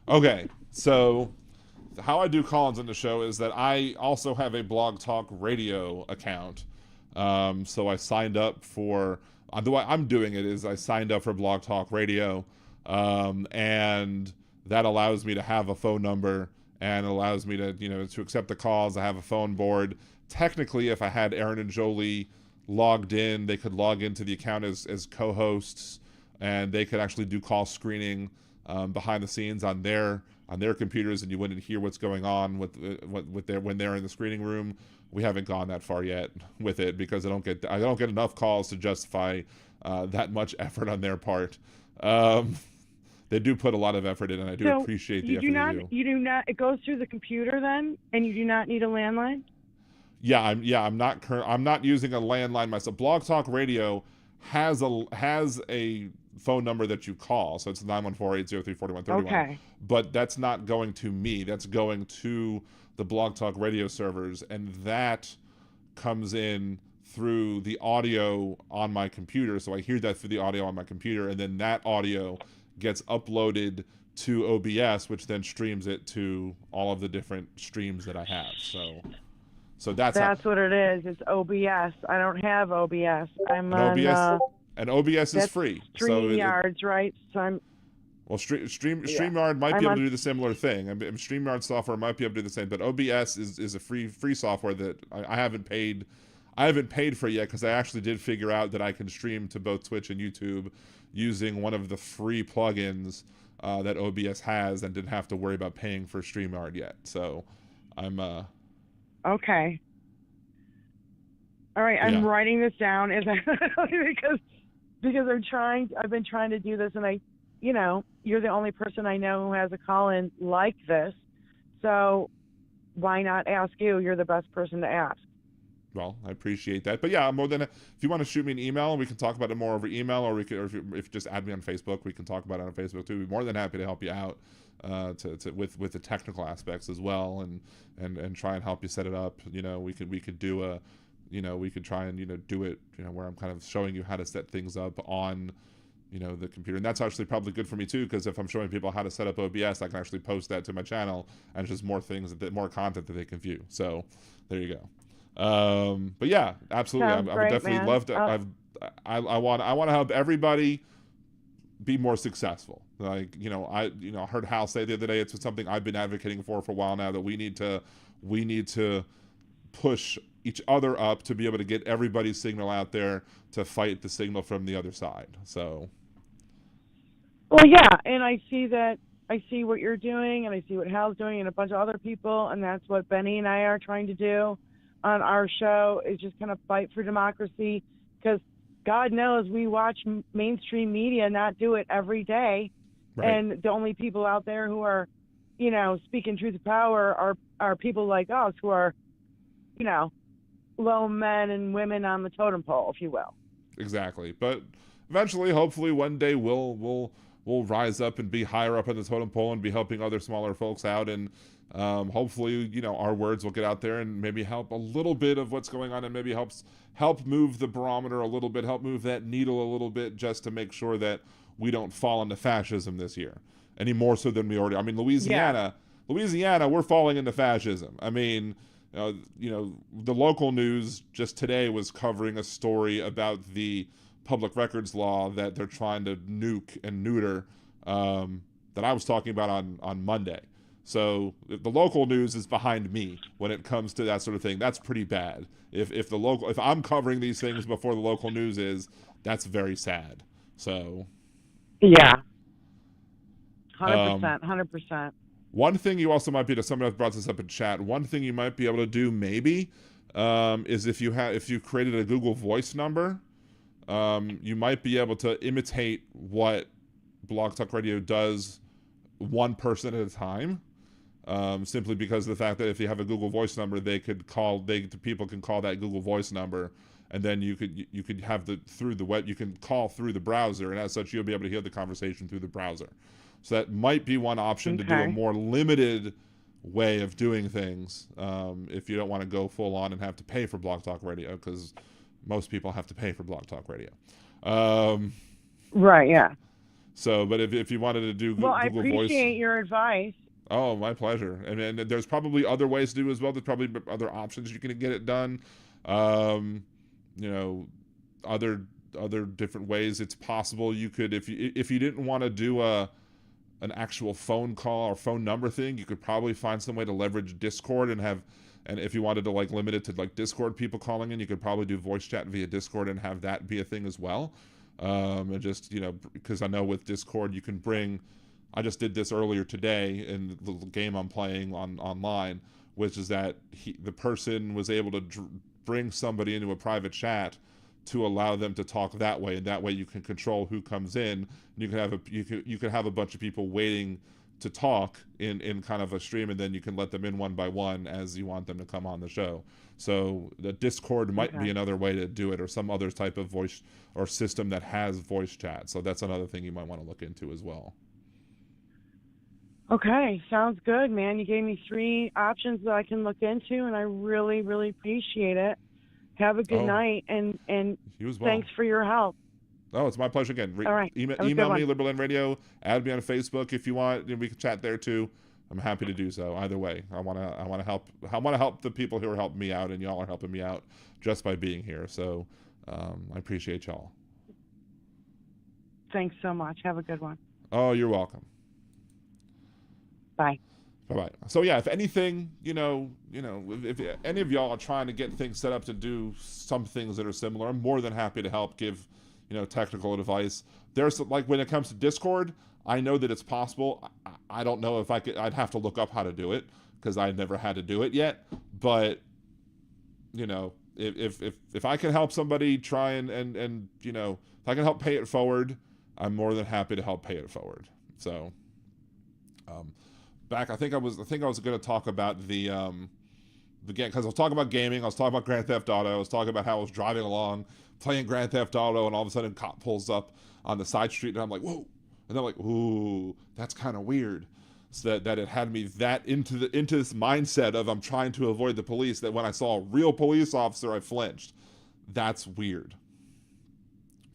[SPEAKER 3] Okay, so how I do call-ins on the show is that I also have a Blog Talk Radio account. So I signed up for, the way I'm doing it is I signed up for Blog Talk Radio, and that allows me to have a phone number and allows me to, to accept the calls. I have a phone board. Technically, if I had Aaron and Jolie logged in, they could log into the account as co-hosts, and they could actually do call screening behind the scenes on their computers, and you wouldn't hear what's going on with when they're in the screening room. We haven't gone that far yet with it because I don't get enough calls to justify that much effort on their part. They do put a lot of effort in, and I do appreciate the effort they do.
[SPEAKER 5] You do not. It goes through the computer then, and you do not need a landline.
[SPEAKER 3] I'm not using a landline myself. Blog Talk Radio has a phone number that you call, so it's 914-803-4131.
[SPEAKER 5] Okay.
[SPEAKER 3] But that's not going to me. That's going to the Blog Talk Radio servers, and that comes in through the audio on my computer. So I hear that through the audio on my computer, and then that audio gets uploaded to OBS, which then streams it to all of the different streams that I have. So that's
[SPEAKER 5] what it is. It's OBS. I don't have OBS. I'm on
[SPEAKER 3] OBS, and OBS is free.
[SPEAKER 5] StreamYards, right? So I'm.
[SPEAKER 3] Well, StreamYard might be able to do the similar thing. StreamYard software might be able to do the same, but OBS is a free software that I haven't paid. I haven't paid for it yet because I actually did figure out that I can stream to both Twitch and YouTube using one of the free plugins that OBS has, and didn't have to worry about paying for StreamYard yet. So I'm
[SPEAKER 5] Okay. All right, I'm writing this down because I've been trying to do this, and you're the only person I know who has a call-in like this. So why not ask you? You're the best person to ask.
[SPEAKER 3] Well, I appreciate that. But yeah, I'm more than if you want to shoot me an email, we can talk about it more over email, or if you just add me on Facebook, we can talk about it on Facebook too. We'd be more than happy to help you out with the technical aspects as well, and try and help you set it up. We could do we could try and do it where I'm kind of showing you how to set things up on the computer. And that's actually probably good for me too, because if I'm showing people how to set up OBS, I can actually post that to my channel, and it's just more content that they can view. So there you go. But yeah, absolutely. I would definitely love to. I want to help everybody be more successful. Like, I heard Hal say the other day, it's something I've been advocating for a while now, that we need to push each other up to be able to get everybody's signal out there to fight the signal from the other side. So.
[SPEAKER 5] Well, yeah, and I see what you're doing, and I see what Hal's doing, and a bunch of other people, and that's what Benny and I are trying to do on our show, is just kind of fight for democracy, because God knows we watch mainstream media not do it every day. Right. And the only people out there who are, speaking truth to power are people like us who are, low men and women on the totem pole, if you will. Exactly.
[SPEAKER 3] But eventually, hopefully one day we'll rise up and be higher up on the totem pole and be helping other smaller folks out, and hopefully our words will get out there and maybe help a little bit of what's going on, and maybe help move the barometer a little bit, help move that needle a little bit, just to make sure that we don't fall into fascism this year any more so than we already. I mean, Louisiana, we're falling into fascism. I mean, the local news just today was covering a story about the public records law that they're trying to nuke and neuter, that I was talking about on Monday. So if the local news is behind me when it comes to that sort of thing, that's pretty bad. If I'm covering these things before the local news is, that's very sad. So
[SPEAKER 5] yeah, 100%.
[SPEAKER 3] One thing you also might be, to someone else brought this up in chat, one thing you might be able to do maybe is if you created a Google Voice number, you might be able to imitate what Blog Talk Radio does one person at a time, simply because of the fact that if you have a Google Voice number, people can call that Google Voice number, and then you could have through the web, you can call through the browser, and as such you'll be able to hear the conversation through the browser. So that might be one option to do a more limited way of doing things, if you don't want to go full on and have to pay for Blog Talk Radio, because most people have to pay for Blog Talk Radio.
[SPEAKER 5] Right, yeah.
[SPEAKER 3] So, but if you wanted to do Google Voice...
[SPEAKER 5] Well, I appreciate your advice.
[SPEAKER 3] Oh, my pleasure. And there's probably other ways to do it as well. There's probably other options you can get it done. Other different ways it's possible. You could, if you didn't want to do an actual phone call or phone number thing, you could probably find some way to leverage Discord and if you wanted to limit it to Discord people calling in, you could probably do voice chat via Discord and have that be a thing as well. And just, because I know with Discord you can bring, I just did this earlier today in the game I'm playing online, which is that the person was able to bring somebody into a private chat to allow them to talk that way, and that way you can control who comes in. You can have a bunch of people waiting to talk in kind of a stream, and then you can let them in one by one as you want them to come on the show. So the Discord might be another way to do it, or some other type of voice or system that has voice chat. So that's another thing you might want to look into as well.
[SPEAKER 5] Okay, sounds good, man. You gave me 3 options that I can look into, and I really, really appreciate it. Have a good night, and thanks for your help.
[SPEAKER 3] Oh, it's my pleasure again.
[SPEAKER 5] All right.
[SPEAKER 3] Email me, Liberland Radio. Add me on Facebook if you want. We can chat there too. I'm happy to do so. Either way, I want to help. I want to help the people who are helping me out, and y'all are helping me out just by being here. So I appreciate y'all.
[SPEAKER 5] Thanks so much. Have a good one.
[SPEAKER 3] Oh, you're welcome.
[SPEAKER 5] Bye.
[SPEAKER 3] Bye-bye. So yeah, if anything, if any of y'all are trying to get things set up to do some things that are similar, I'm more than happy to help give, technical advice. There's like when it comes to Discord, I know that it's possible. I don't know if I'd have to look up how to do it because I've never had to do it yet. But, if I can help somebody try and if I can help pay it forward, I'm more than happy to help pay it forward. So, I think I was going to talk about the game, because I was talking about gaming. I was talking about Grand Theft Auto. I was talking about how I was driving along playing Grand Theft Auto, and all of a sudden a cop pulls up on the side street, and I'm like, whoa, and I'm like, ooh, that's kind of weird. So that it had me that into this mindset of I'm trying to avoid the police, that when I saw a real police officer, I flinched. That's weird.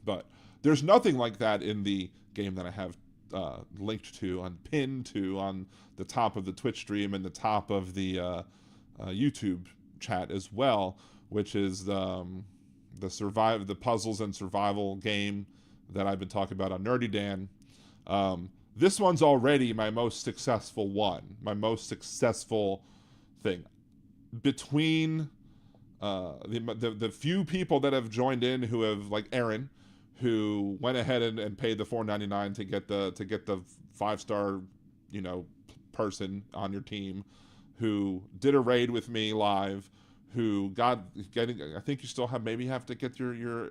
[SPEAKER 3] But there's nothing like that in the game that I have linked to, pinned to on the top of the Twitch stream and the top of the YouTube chat as well, which is the puzzles and survival game that I've been talking about on Nerdy Dan. This one's already my most successful thing. Between the few people that have joined in who have, like Aaron, who went ahead and paid the $4.99 to get the 5-star, person on your team, who did a raid with me live, who I think you still have to get your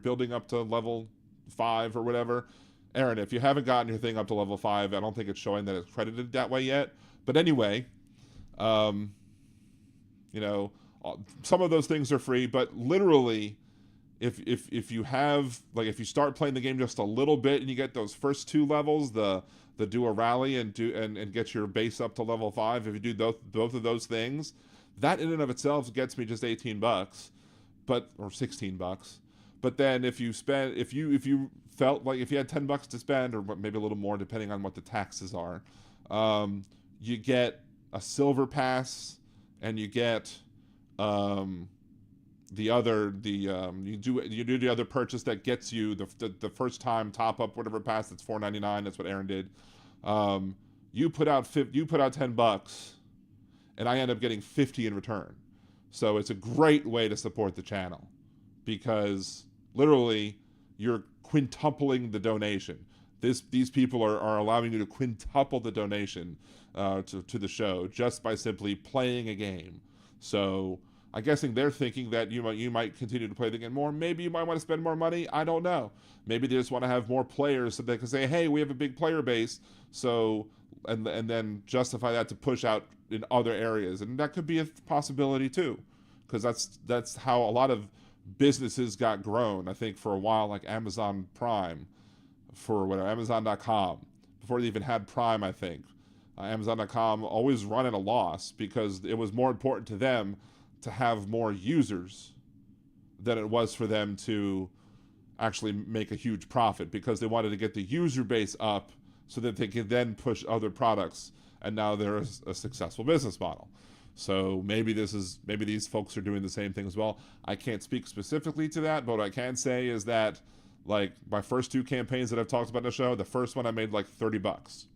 [SPEAKER 3] building up to level 5 or whatever. Aaron, if you haven't gotten your thing up to level 5, I don't think it's showing that it's credited that way yet. But anyway, some of those things are free, but literally, if you have, like, if you start playing the game just a little bit and you get those first 2 levels, the do a rally and get your base up to level 5, if you do both of those things, that in and of itself gets me just $18, or $16. But then if you felt like if you had $10 to spend, or maybe a little more depending on what the taxes are, you get a silver pass, and you get you do the other purchase that gets you the first time top up whatever pass. That's $4.99. That's what Aaron did. You put out $10, and I end up getting $50 in return. So it's a great way to support the channel, because literally you're quintupling the donation. These people are allowing you to quintuple the donation to the show just by simply playing a game. So I'm guessing they're thinking that you might continue to play the game more. Maybe you might want to spend more money. I don't know. Maybe they just want to have more players so they can say, hey, we have a big player base. So and then justify that to push out in other areas, and that could be a possibility too, because that's how a lot of businesses got grown. I think for a while, like Amazon Prime, Amazon.com, before they even had Prime, I think Amazon.com always run at a loss because it was more important to them to have more users than it was for them to actually make a huge profit, because they wanted to get the user base up so that they could then push other products, and now they're a successful business model. So maybe these folks are doing the same thing as well. I can't speak specifically to that, but what I can say is that, like, my first 2 campaigns that I've talked about in the show, the first one I made like $30.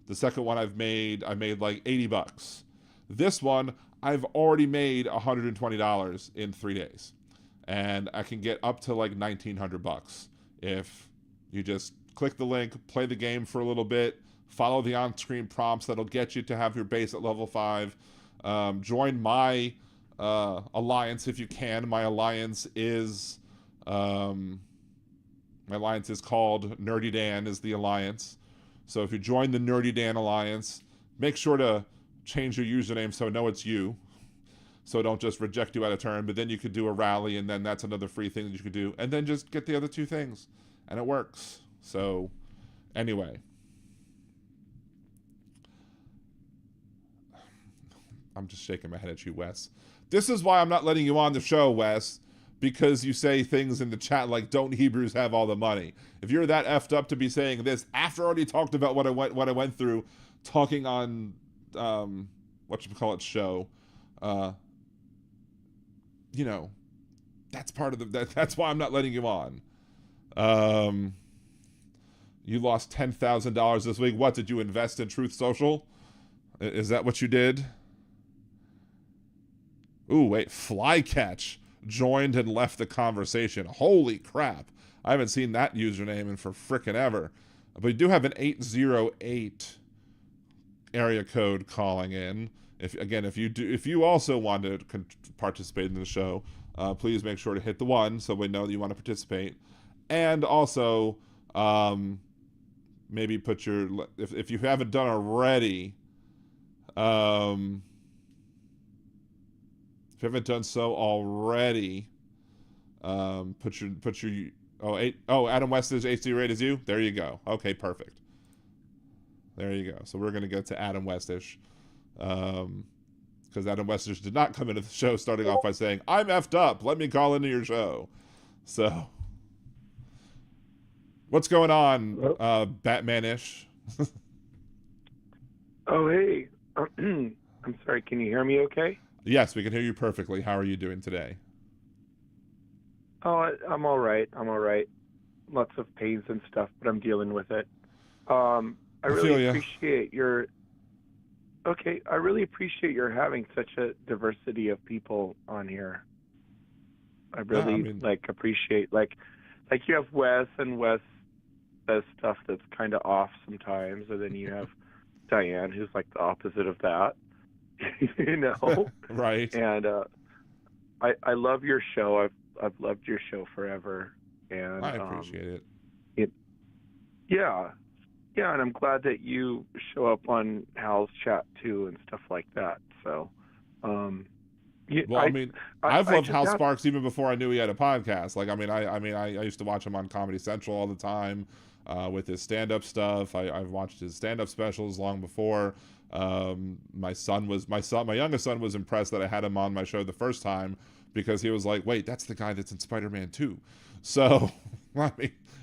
[SPEAKER 3] The second one I made like $80. This one I've already made $120 in 3 days, and I can get up to like $1,900 if you just click the link, play the game for a little bit, follow the on-screen prompts that'll get you to have your base at level 5. Join my alliance if you can. My alliance is called Nerdy Dan is the alliance. So if you join the Nerdy Dan alliance, make sure to change your username so I know it's you, so don't just reject you out of turn. But then you could do a rally, and then that's another free thing that you could do, and then just get the other 2 things, and it works. So anyway, I'm just shaking my head at you, Wes. This is why I'm not letting you on the show, Wes, because you say things in the chat like, don't Hebrews have all the money? If you're that effed up to be saying this after I already talked about what I went through talking on show, that's part of that's why I'm not letting you on. You lost $10,000 this week. What did you invest in Truth Social? Is that what you did? Ooh, wait, Flycatch joined and left the conversation. Holy crap. I haven't seen that username in for frickin' ever. But we do have an 808 area code calling in. If you also want to participate in the show, please make sure to hit the 1 so we know that you want to participate. And also, maybe put your, if you haven't done already, if you haven't done so already, put your Adam West's HC rate is you. There you go. Okay, perfect. There you go. So we're gonna get to Adam Westish, because Adam Westish did not come into the show starting off by saying, "I'm effed up. Let me call into your show." So, what's going on, Batman-ish?
[SPEAKER 6] Oh, hey. I'm sorry. Can you hear me okay?
[SPEAKER 3] Yes, we can hear you perfectly. How are you doing today?
[SPEAKER 6] Oh, I'm all right. Lots of pains and stuff, but I'm dealing with it. I really appreciate your... Okay, I really appreciate your having such a diversity of people on here. I really, appreciate... Like you have Wes, and Wes says stuff that's kind of off sometimes, and then you have Diane, who's like the opposite of that. You know,
[SPEAKER 3] right?
[SPEAKER 6] And I love your show. I've loved your show forever, and
[SPEAKER 3] I appreciate
[SPEAKER 6] it. Yeah, and I'm glad that you show up on Hal's chat too and stuff like that. So,
[SPEAKER 3] I've loved Hal Sparks even before I knew he had a podcast. Like, I used to watch him on Comedy Central all the time with his stand-up stuff. I've watched his stand-up specials long before. My youngest son was impressed that I had him on my show the first time, because he was like, wait, that's the guy that's in Spider-Man 2. So,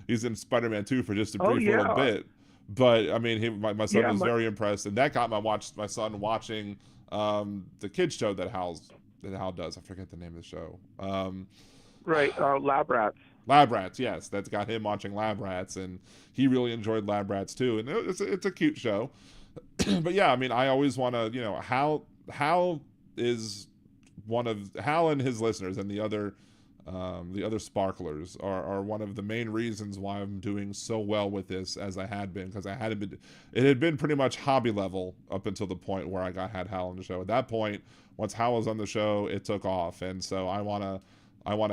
[SPEAKER 3] he's in Spider-Man 2 for just a brief little bit. But, my son was very impressed, and that got my son watching the kids show that Hal does. I forget the name of the show.
[SPEAKER 6] Lab Rats.
[SPEAKER 3] Lab Rats, yes. That's got him watching Lab Rats, and he really enjoyed Lab Rats, too. And it's a cute show. But yeah, I always want to, Hal is one of Hal and his listeners, and the other sparklers are one of the main reasons why I'm doing so well with this as I had been, because it had been pretty much hobby level up until the point where I had Hal on the show. At that point, once Hal was on the show, it took off, and so I want to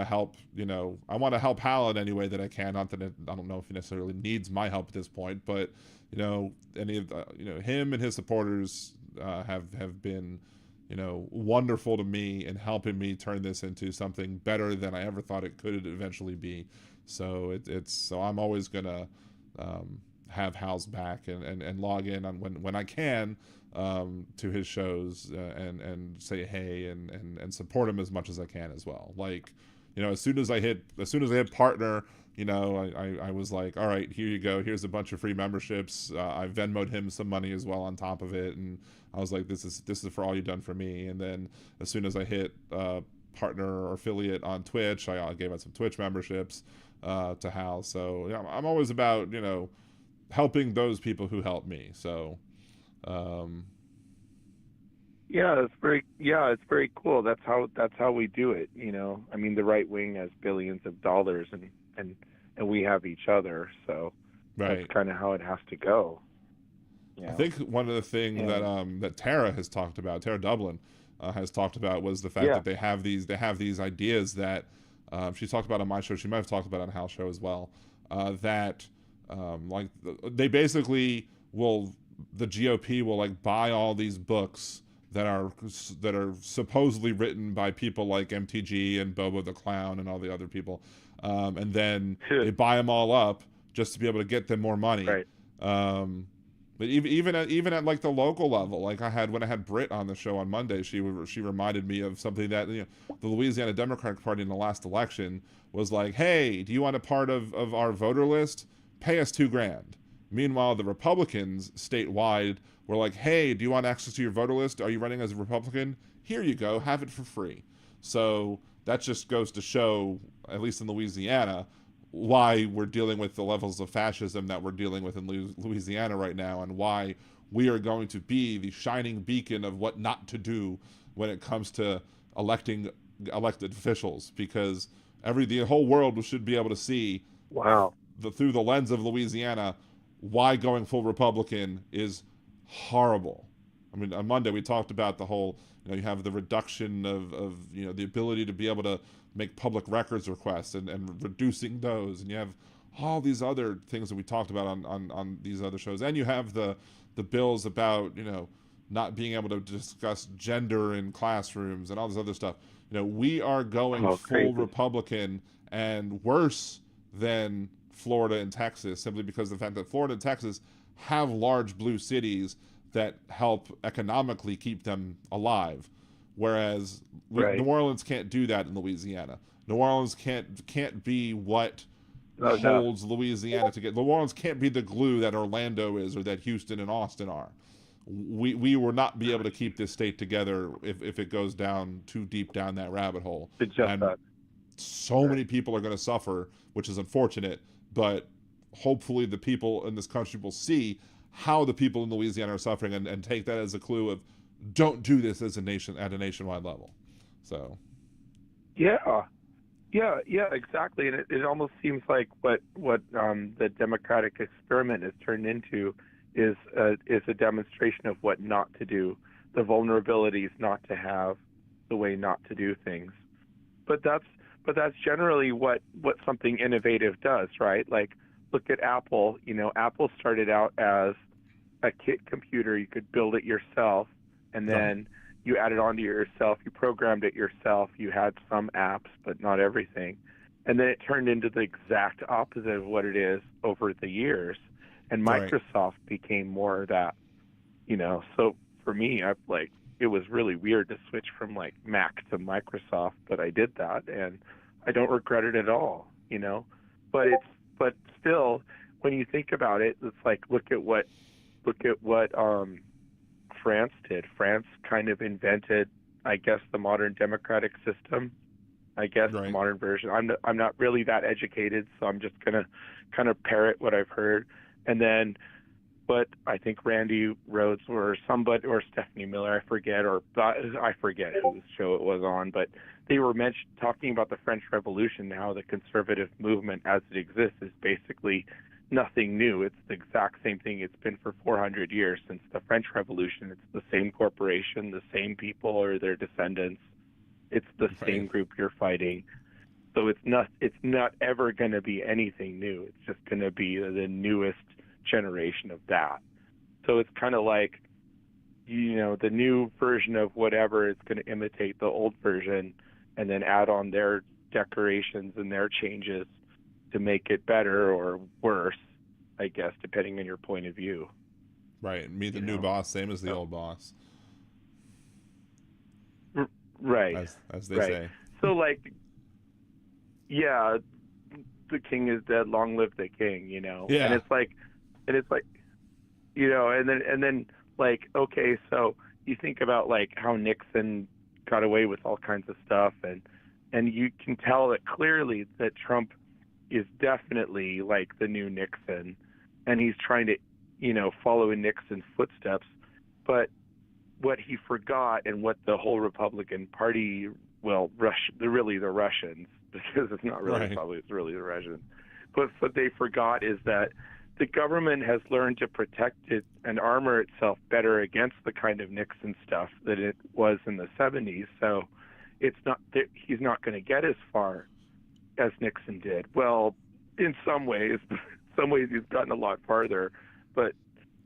[SPEAKER 3] help, I want to help Hal in any way that I can. Not that I don't know if he necessarily needs my help at this point, but any of him and his supporters have been wonderful to me in helping me turn this into something better than I ever thought it could eventually be. So so I'm always gonna have Hal's back and log in on when I can to his shows and say hey and support him as much as I can as well. Like, as soon as I hit partner, I was like, all right, here you go. Here's a bunch of free memberships. I Venmo'd him some money as well on top of it, and I was like, this is for all you've done for me. And then as soon as I hit partner or affiliate on Twitch, I gave out some Twitch memberships to Hal. So yeah, I'm always about helping those people who help me. So
[SPEAKER 6] it's very cool. That's how we do it. The right wing has billions of dollars, and we have each other. So that's kind of how it has to go.
[SPEAKER 3] I think one of the things that Tara has talked about, Tara Dublin has talked about, was the fact that they have these ideas that she talked about on my show. She might have talked about on Hal's show as well. That they basically the GOP will buy all these books that are supposedly written by people like MTG and Bobo the Clown and all the other people, and then they buy them all up just to be able to get them more money.
[SPEAKER 6] Right.
[SPEAKER 3] But even at the local level, when I had Britt on the show on Monday, she reminded me of something that the Louisiana Democratic Party in the last election was like, hey, do you want a part of our voter list? Pay us $2,000. Meanwhile, the Republicans statewide were like, hey, do you want access to your voter list? Are you running as a Republican? Here you go, have it for free. So that just goes to show, at least in Louisiana, why we're dealing with the levels of fascism that we're dealing with in Louisiana right now, and why we are going to be the shining beacon of what not to do when it comes to electing elected officials, because the whole world should be able to see through the lens of Louisiana why going full Republican is horrible. I mean, on Monday we talked about the whole, you have the reduction of the ability to be able to make public records requests and reducing those, and you have all these other things that we talked about on these other shows, and you have the bills about not being able to discuss gender in classrooms and all this other stuff. We are going full Republican, and worse than Florida and Texas, simply because of the fact that Florida and Texas have large blue cities that help economically keep them alive, whereas New Orleans can't do that in Louisiana. New Orleans can't be what holds Louisiana together. New Orleans can't be the glue that Orlando is, or that Houston and Austin are. We will not be able to keep this state together if it goes down too deep down that rabbit hole. So many people are going to suffer, which is unfortunate, but hopefully the people in this country will see how the people in Louisiana are suffering and take that as a clue of, don't do this as a nation at a nationwide level. So
[SPEAKER 6] yeah, exactly. And it almost seems like what the democratic experiment has turned into is a demonstration of what not to do, the vulnerabilities not to have, the way not to do things. But that's generally what something innovative does, right? Like, look at Apple. Apple started out as a kit computer. You could build it yourself, and then you added on to it yourself. You programmed it yourself. You had some apps, but not everything. And then it turned into the exact opposite of what it is over the years. And Microsoft became more of that, So for me, it was really weird to switch from Mac to Microsoft, but I did that, and I don't regret it at all, But still, when you think about it, it's like look at what France did. France kind of invented, I guess, the modern democratic system. I guess the modern version. I'm not really that educated, so I'm just gonna kind of parrot what I've heard. And then, but I think Randy Rhoads or Stephanie Miller, I forget whose show it was on, but they were talking about the French Revolution, how the conservative movement as it exists is basically nothing new. It's the exact same thing it's been for 400 years since the French Revolution. It's the same corporation, the same people or their descendants. It's the same group you're fighting. So it's not ever going to be anything new. It's just going to be the newest generation of that. So it's kind of like, the new version of whatever is going to imitate the old version and then add on their decorations and their changes to make it better or worse, I guess, depending on your point of view.
[SPEAKER 3] Right. Me, the new boss, same as the old boss.
[SPEAKER 6] Right.
[SPEAKER 3] As they say.
[SPEAKER 6] So yeah, the king is dead, long live the king,
[SPEAKER 3] Yeah.
[SPEAKER 6] And it's like, and then okay, so you think about how Nixon got away with all kinds of stuff, and you can tell that clearly that Trump is definitely the new Nixon, and he's trying to, follow in Nixon's footsteps. But what he forgot, and what the whole Republican Party, the Russians, because it's not really Republican, it's really the Russians. But what they forgot is that the government has learned to protect it and armor itself better against the kind of Nixon stuff that it was in the 70s. So it's not that he's not going to get as far as Nixon did. Well, in some ways he's gotten a lot farther, but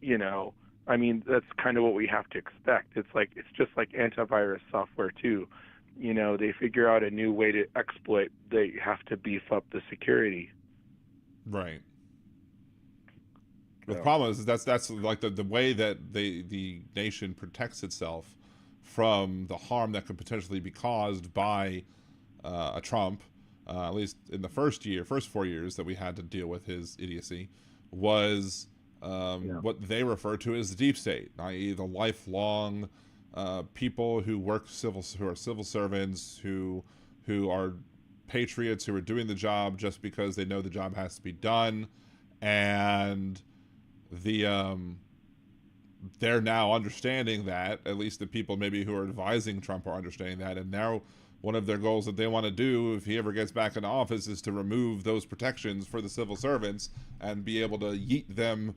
[SPEAKER 6] that's kind of what we have to expect. It's just like antivirus software too. They figure out a new way to exploit. They have to beef up the security.
[SPEAKER 3] Right. The problem is that's the way that the nation protects itself from the harm that could potentially be caused by a Trump, at least in the first 4 years that we had to deal with his idiocy, was what they refer to as the deep state, i.e. the lifelong people who are civil servants, who are patriots, who are doing the job just because they know the job has to be done, and the they're now understanding that, at least the people maybe who are advising Trump are understanding that, and now one of their goals that they want to do if he ever gets back into office is to remove those protections for the civil servants and be able to yeet them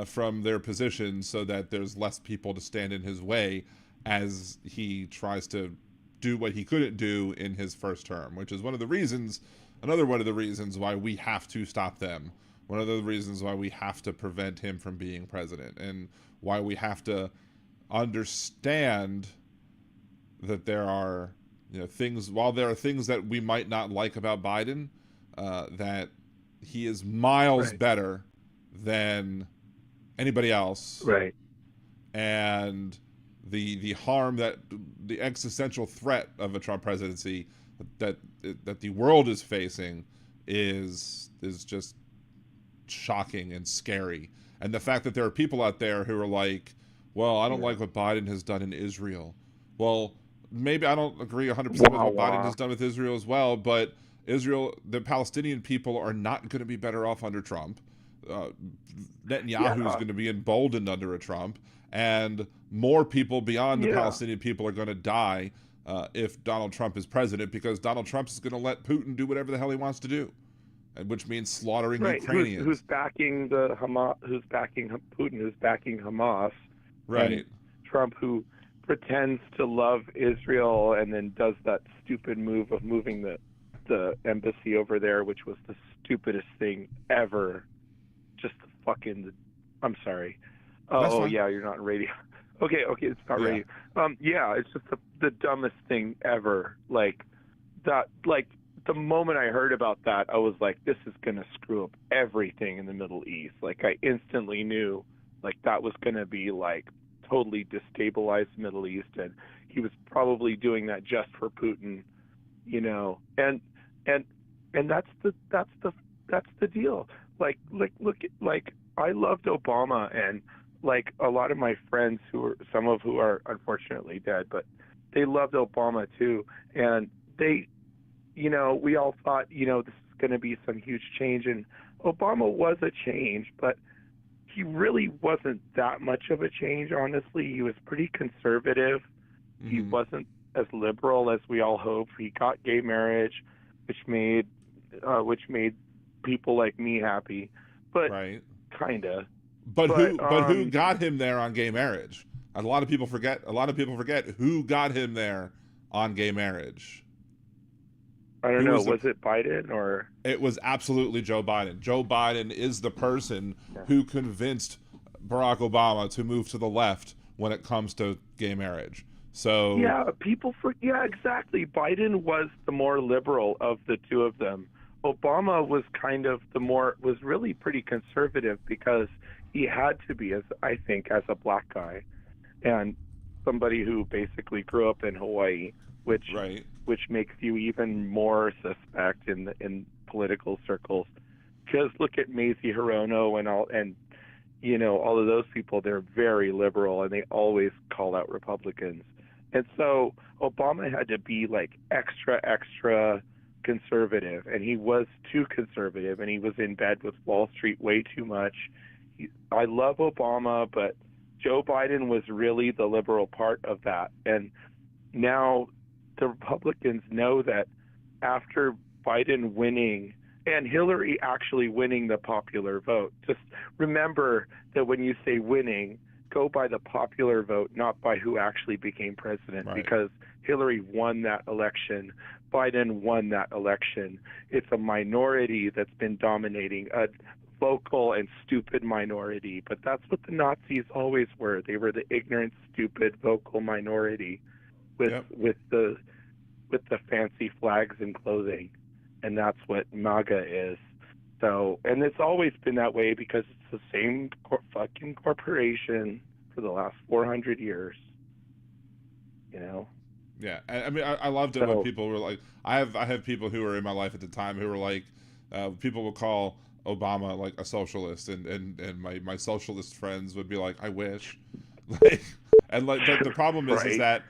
[SPEAKER 3] from their positions so that there's less people to stand in his way as he tries to do what he couldn't do in his first term, which is another one of the reasons why we have to stop them. One of the reasons why we have to prevent him from being president, and why we have to understand that there are things, while there are things that we might not like about Biden, that he is miles better than anybody else.
[SPEAKER 6] Right.
[SPEAKER 3] And the harm, that the existential threat of a Trump presidency that the world is facing is just shocking and scary. And the fact that there are people out there who are like, well, I don't like what Biden has done in Israel. Well, maybe I don't agree 100% with what Biden has done with Israel as well, but the Palestinian people are not going to be better off under Trump. Netanyahu is going to be emboldened under a Trump, and more people beyond the Palestinian people are going to die if Donald Trump is president, because Donald Trump is going to let Putin do whatever the hell he wants to do, which means slaughtering Ukrainians.
[SPEAKER 6] Who's backing the Hamas? Who's backing Putin? Who's backing Hamas?
[SPEAKER 3] Right.
[SPEAKER 6] And Trump, who pretends to love Israel and then does that stupid move of moving the embassy over there, which was the stupidest thing ever. Just fucking. I'm sorry. Oh yeah, you're not on radio. Okay, it's not radio. It's just the dumbest thing ever. Like that. Like the moment I heard about that, I was like, this is gonna screw up everything in the Middle East. Like I instantly knew, like that was gonna be like totally destabilize the Middle East, and he was probably doing that just for Putin, and that's the deal. Like look at, like I loved Obama, and like a lot of my friends some of who are unfortunately dead, but they loved Obama too, and they, we all thought, this is going to be some huge change, and Obama was a change, but he really wasn't that much of a change, honestly. He was pretty conservative. Mm-hmm. He wasn't as liberal as we all hoped. He got gay marriage, which made people like me happy, but kinda.
[SPEAKER 3] But who got him there on gay marriage? A lot of people forget who got him there on gay marriage.
[SPEAKER 6] I don't know. Was it Biden or?
[SPEAKER 3] It was absolutely Joe Biden. Joe Biden is the person who convinced Barack Obama to move to the left when it comes to gay marriage. So exactly. Biden was the more liberal of the two of them. Obama was kind of was really pretty conservative because he had to be, as a black guy and somebody who basically grew up in Hawaii, which makes you even more suspect in political circles. Because look at Mazie Hirono and all of those people. They're very liberal and they always call out Republicans. And so Obama had to be like extra conservative, and he was too conservative, and he was in bed with Wall Street way too much. I love Obama, but Joe Biden was really the liberal part of that. And now the Republicans know that after Biden winning and Hillary actually winning the popular vote, just remember that when you say winning, go by the popular vote, not by who actually became president, because Hillary won that election. Biden won that election. It's a minority that's been dominating, a vocal and stupid minority, but that's what the Nazis always were. They were the ignorant, stupid, vocal minority with the fancy flags and clothing, and that's what MAGA is. So, and it's always been that way because it's the same fucking corporation for the last 400 years. Yeah, I mean, I loved it when people were like, I have people who were in my life at the time who were like, people will call Obama like a socialist, and my socialist friends would be like, I wish, the problem is that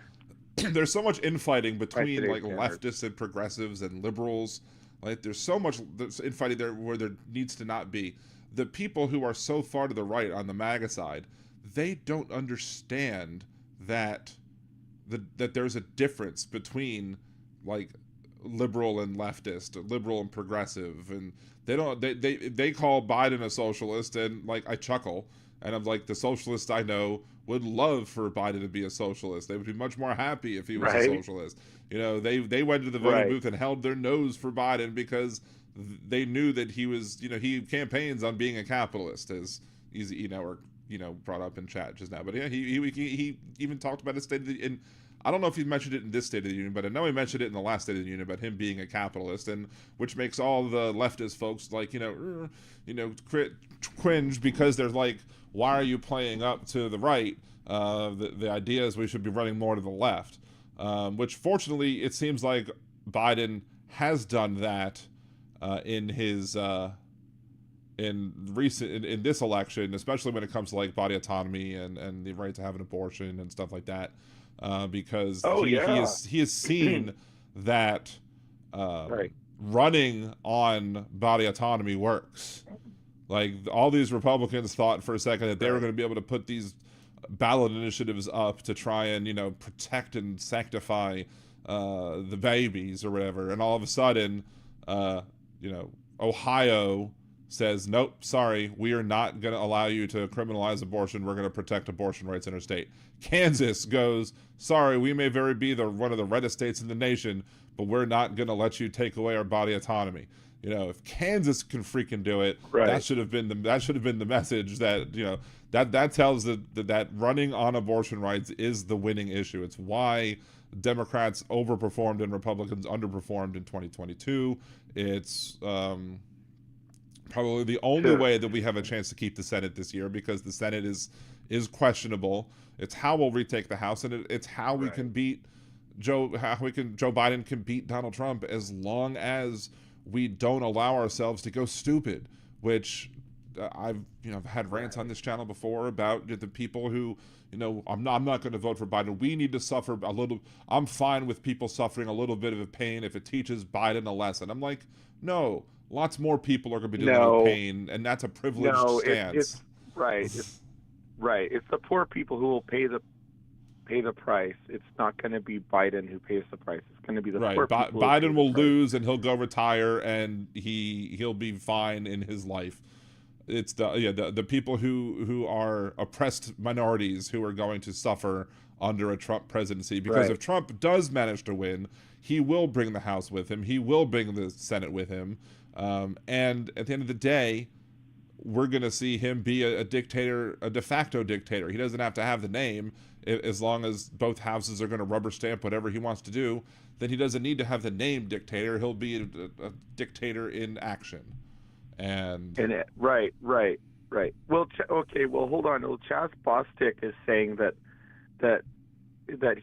[SPEAKER 3] there's so much infighting between like leftists and progressives and liberals. Like there's so much infighting there where there needs to not be. The people who are so far to the right on the MAGA side, they don't understand that that there's a difference between like liberal and leftist, liberal and progressive, and they call Biden a socialist, and like I chuckle, and I'm like, the socialists I know would love for Biden to be a socialist. They would be much more happy if he was a socialist. You know, they went to the voting booth and held their nose for Biden because they knew that he was, you know, he campaigns on being a capitalist, as Easy Network, you know, brought up in chat just now. But yeah, he even talked about his State of the Union. I don't know if he mentioned it in this State of the Union, but I know he mentioned it in the last State of the Union about him being a capitalist, and which makes all the leftist folks like, cringe, because they're like, why are you playing up to the right? The idea is we should be running more to the left, which fortunately it seems like Biden has done that in his in this election, especially when it comes to like body autonomy and the right to have an abortion and stuff like that, because he has seen that running on body autonomy works. Like, all these Republicans thought for a second that they were going to be able to put these ballot initiatives up to try and, you know, protect and sanctify the babies or whatever, and all of a sudden, Ohio says, nope, sorry, we are not going to allow you to criminalize abortion. We're going to protect abortion rights in our state. Kansas goes, sorry, we may very be one of the reddest states in the nation, but we're not going to let you take away our body autonomy. You know, if Kansas can freaking do it, that should have been the message that, you know, that tells that running on abortion rights is the winning issue. It's why Democrats overperformed and Republicans underperformed in 2022. It's probably the only way that we have a chance to keep the Senate this year, because the Senate is questionable. It's how we'll retake the House, and it's how we can beat Joe Biden can beat Donald Trump, as long as we don't allow ourselves to go stupid, which I've had rants on this channel before about the people who, you know, I'm not going to vote for Biden. We need to suffer a little. I'm fine with people suffering a little bit of a pain if it teaches Biden a lesson. I'm like, no, lots more people are going to be dealing with pain, and that's a privileged stance.
[SPEAKER 6] It's the poor people who will pay the price. It's not going to be Biden who pays the price. It's going to be the poor people.
[SPEAKER 3] Biden will lose, and he'll go retire, and he'll be fine in his life. It's the people who are oppressed minorities who are going to suffer under a Trump presidency, because if Trump does manage to win, he will bring the House with him. He will bring the Senate with him. And at the end of the day, we're going to see him be a dictator, a de facto dictator. He doesn't have to have the name. As long as both houses are going to rubber stamp whatever he wants to do, then he doesn't need to have the name dictator. He'll be a dictator in action.
[SPEAKER 6] Right. Well, hold on. Well, Chaz Bostic is saying that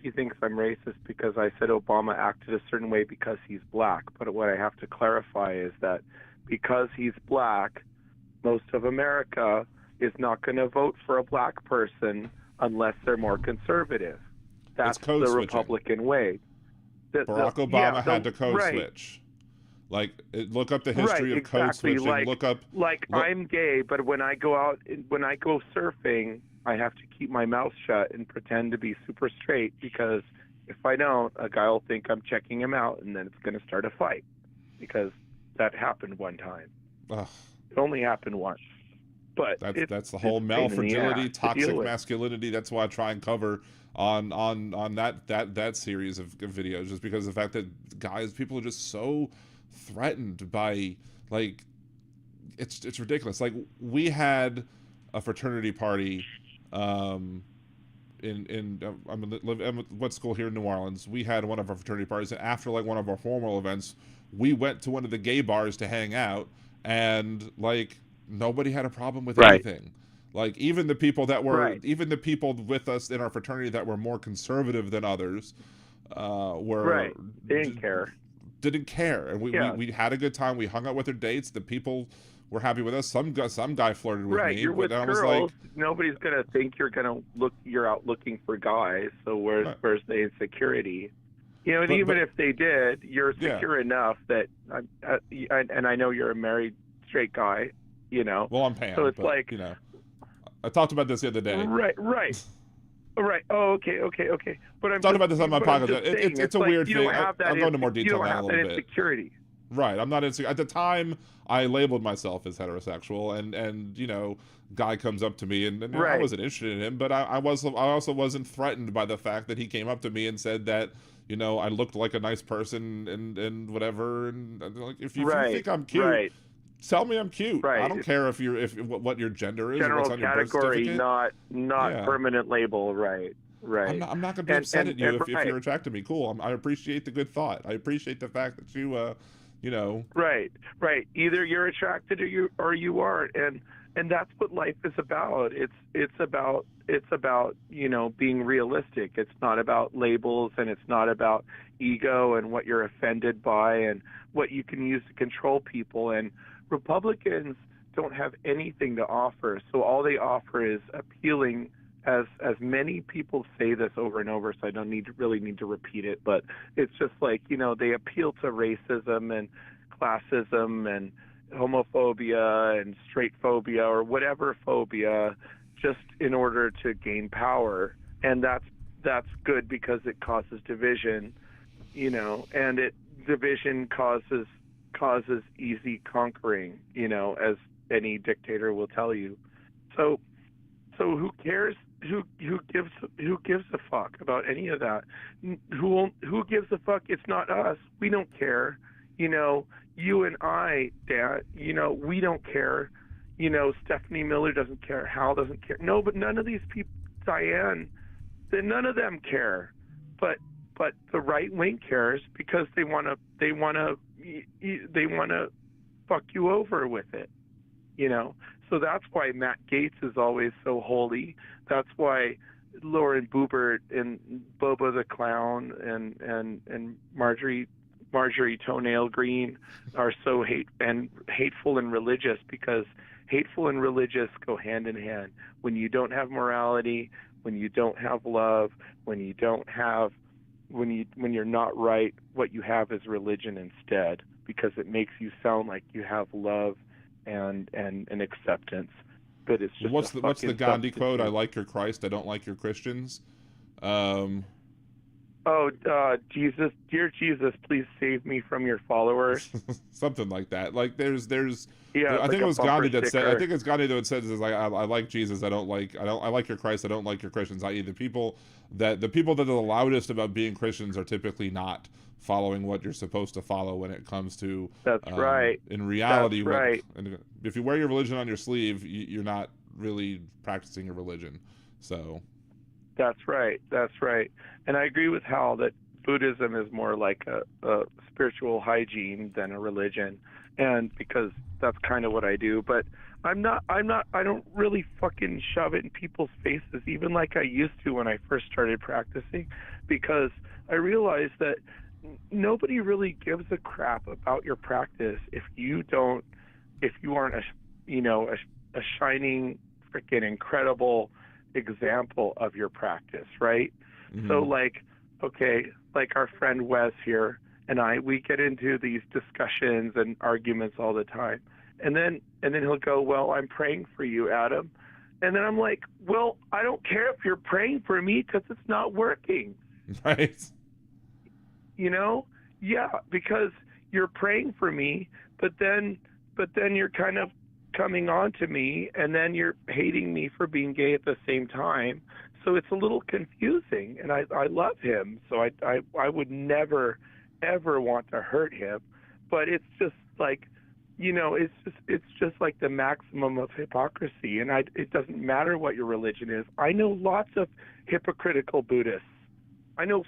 [SPEAKER 6] he thinks I'm racist because I said Obama acted a certain way because he's black. But what I have to clarify is that because he's black, most of America is not going to vote for a black person unless they're more conservative. That's the Republican way.
[SPEAKER 3] Barack Obama had to code switch. Like, look up the history of code switching.
[SPEAKER 6] I'm gay, but when I go surfing, I have to keep my mouth shut and pretend to be super straight, because if I don't, a guy will think I'm checking him out, and then it's going to start a fight, because that happened one time.
[SPEAKER 3] Ugh.
[SPEAKER 6] It only happened once. But
[SPEAKER 3] that's the whole male fragility, toxic masculinity. That's why I try and cover on that series of videos, just because of the fact that people are just so threatened by, like, it's ridiculous. Like, we had a fraternity party I'm at school here in New Orleans. We had one of our fraternity parties, and after like one of our formal events, we went to one of the gay bars to hang out, and like nobody had a problem with anything. Like, even the people that were even the people with us in our fraternity that were more conservative than others
[SPEAKER 6] didn't care, and we had a good time. We hung out with their dates. The people were happy with us. Some guy flirted with me. You're with girls. Nobody's gonna think you're out looking for guys. So where's the insecurity? You know, and even if they did, you're secure enough that, and I know you're a married straight guy. You know.
[SPEAKER 3] Well, I'm Pam.
[SPEAKER 6] So it's
[SPEAKER 3] I talked about this the other day.
[SPEAKER 6] Right. Oh, okay. But I'm
[SPEAKER 3] talked about this on my podcast. It's a
[SPEAKER 6] like,
[SPEAKER 3] weird
[SPEAKER 6] you
[SPEAKER 3] thing.
[SPEAKER 6] don't have that
[SPEAKER 3] I'll go into more detail on that a little bit.
[SPEAKER 6] Insecurity.
[SPEAKER 3] Right. I'm not insecure. At the time, I labeled myself as heterosexual, and you know, guy comes up to me, and I wasn't interested in him, but I also wasn't threatened by the fact that he came up to me and said that, you know, I looked like a nice person and whatever, and like, if you think I'm cute, tell me I'm cute.
[SPEAKER 6] Right.
[SPEAKER 3] I don't care if what your gender is.
[SPEAKER 6] General
[SPEAKER 3] or what's on
[SPEAKER 6] category,
[SPEAKER 3] your birth certificate.
[SPEAKER 6] not permanent label. Right.
[SPEAKER 3] I'm not going to be upset at you if you're attracted to me. Cool. I appreciate the good thought. I appreciate the fact that you, you know.
[SPEAKER 6] Right. Either you're attracted or you aren't, and that's what life is about. It's about you know, being realistic. It's not about labels, and it's not about ego and what you're offended by and what you can use to control people. And Republicans don't have anything to offer, so all they offer is appealing. As many people say this over and over, so I don't really need to repeat it, but it's just like, you know, they appeal to racism and classism and homophobia and straight phobia or whatever phobia, just in order to gain power. And that's good because it causes division, you know, and division causes easy conquering, you know, as any dictator will tell you. So who cares? Who gives a fuck about any of that? Who gives a fuck? It's not us. We don't care. You know, you and I, Dad, you know, we don't care. You know, Stephanie Miller doesn't care. Hal doesn't care. No, but none of these people, Diane, none of them care. But the right wing cares because they wanna fuck you over with it. You know, so that's why Matt Gaetz is always so holy. That's why Lauren Boebert and Boba the Clown and Marjorie Toenail Green are so hateful and religious, because hateful and religious go hand in hand. When you don't have morality, when you don't have love, when you're not right, what you have is religion instead, because it makes you sound like you have love and acceptance, but it's just
[SPEAKER 3] what's the Gandhi quote? I like your Christ, I don't like your Christians.
[SPEAKER 6] Jesus, dear Jesus, please save me from your followers.
[SPEAKER 3] Something like that. Like there's
[SPEAKER 6] yeah.
[SPEAKER 3] I think it was Gandhi that said. I think it's Gandhi that said is like I like Jesus. I like your Christ. I don't like your Christians. I.e. the people that are the loudest about being Christians are typically not following what you're supposed to follow when it comes to.
[SPEAKER 6] That's right.
[SPEAKER 3] In reality,
[SPEAKER 6] that's right.
[SPEAKER 3] And if you wear your religion on your sleeve, you're not really practicing your religion. So.
[SPEAKER 6] That's right. And I agree with Hal that Buddhism is more like a spiritual hygiene than a religion, and because that's kind of what I do. But I don't really fucking shove it in people's faces, even like I used to when I first started practicing, because I realized that nobody really gives a crap about your practice if you aren't a shining, freaking incredible example of your practice, right? Mm-hmm. So like our friend Wes here and we get into these discussions and arguments all the time, and then he'll go, well, I'm praying for you, Adam, and then I'm like, well, I don't care if you're praying for me because it's not working,
[SPEAKER 3] right?
[SPEAKER 6] You know, yeah, because you're praying for me, but then you're kind of coming on to me, and then you're hating me for being gay at the same time. So it's a little confusing, and I love him, so I would never ever want to hurt him, but it's just like, you know, it's just like the maximum of hypocrisy, and it doesn't matter what your religion is. I know lots of hypocritical Buddhists. I know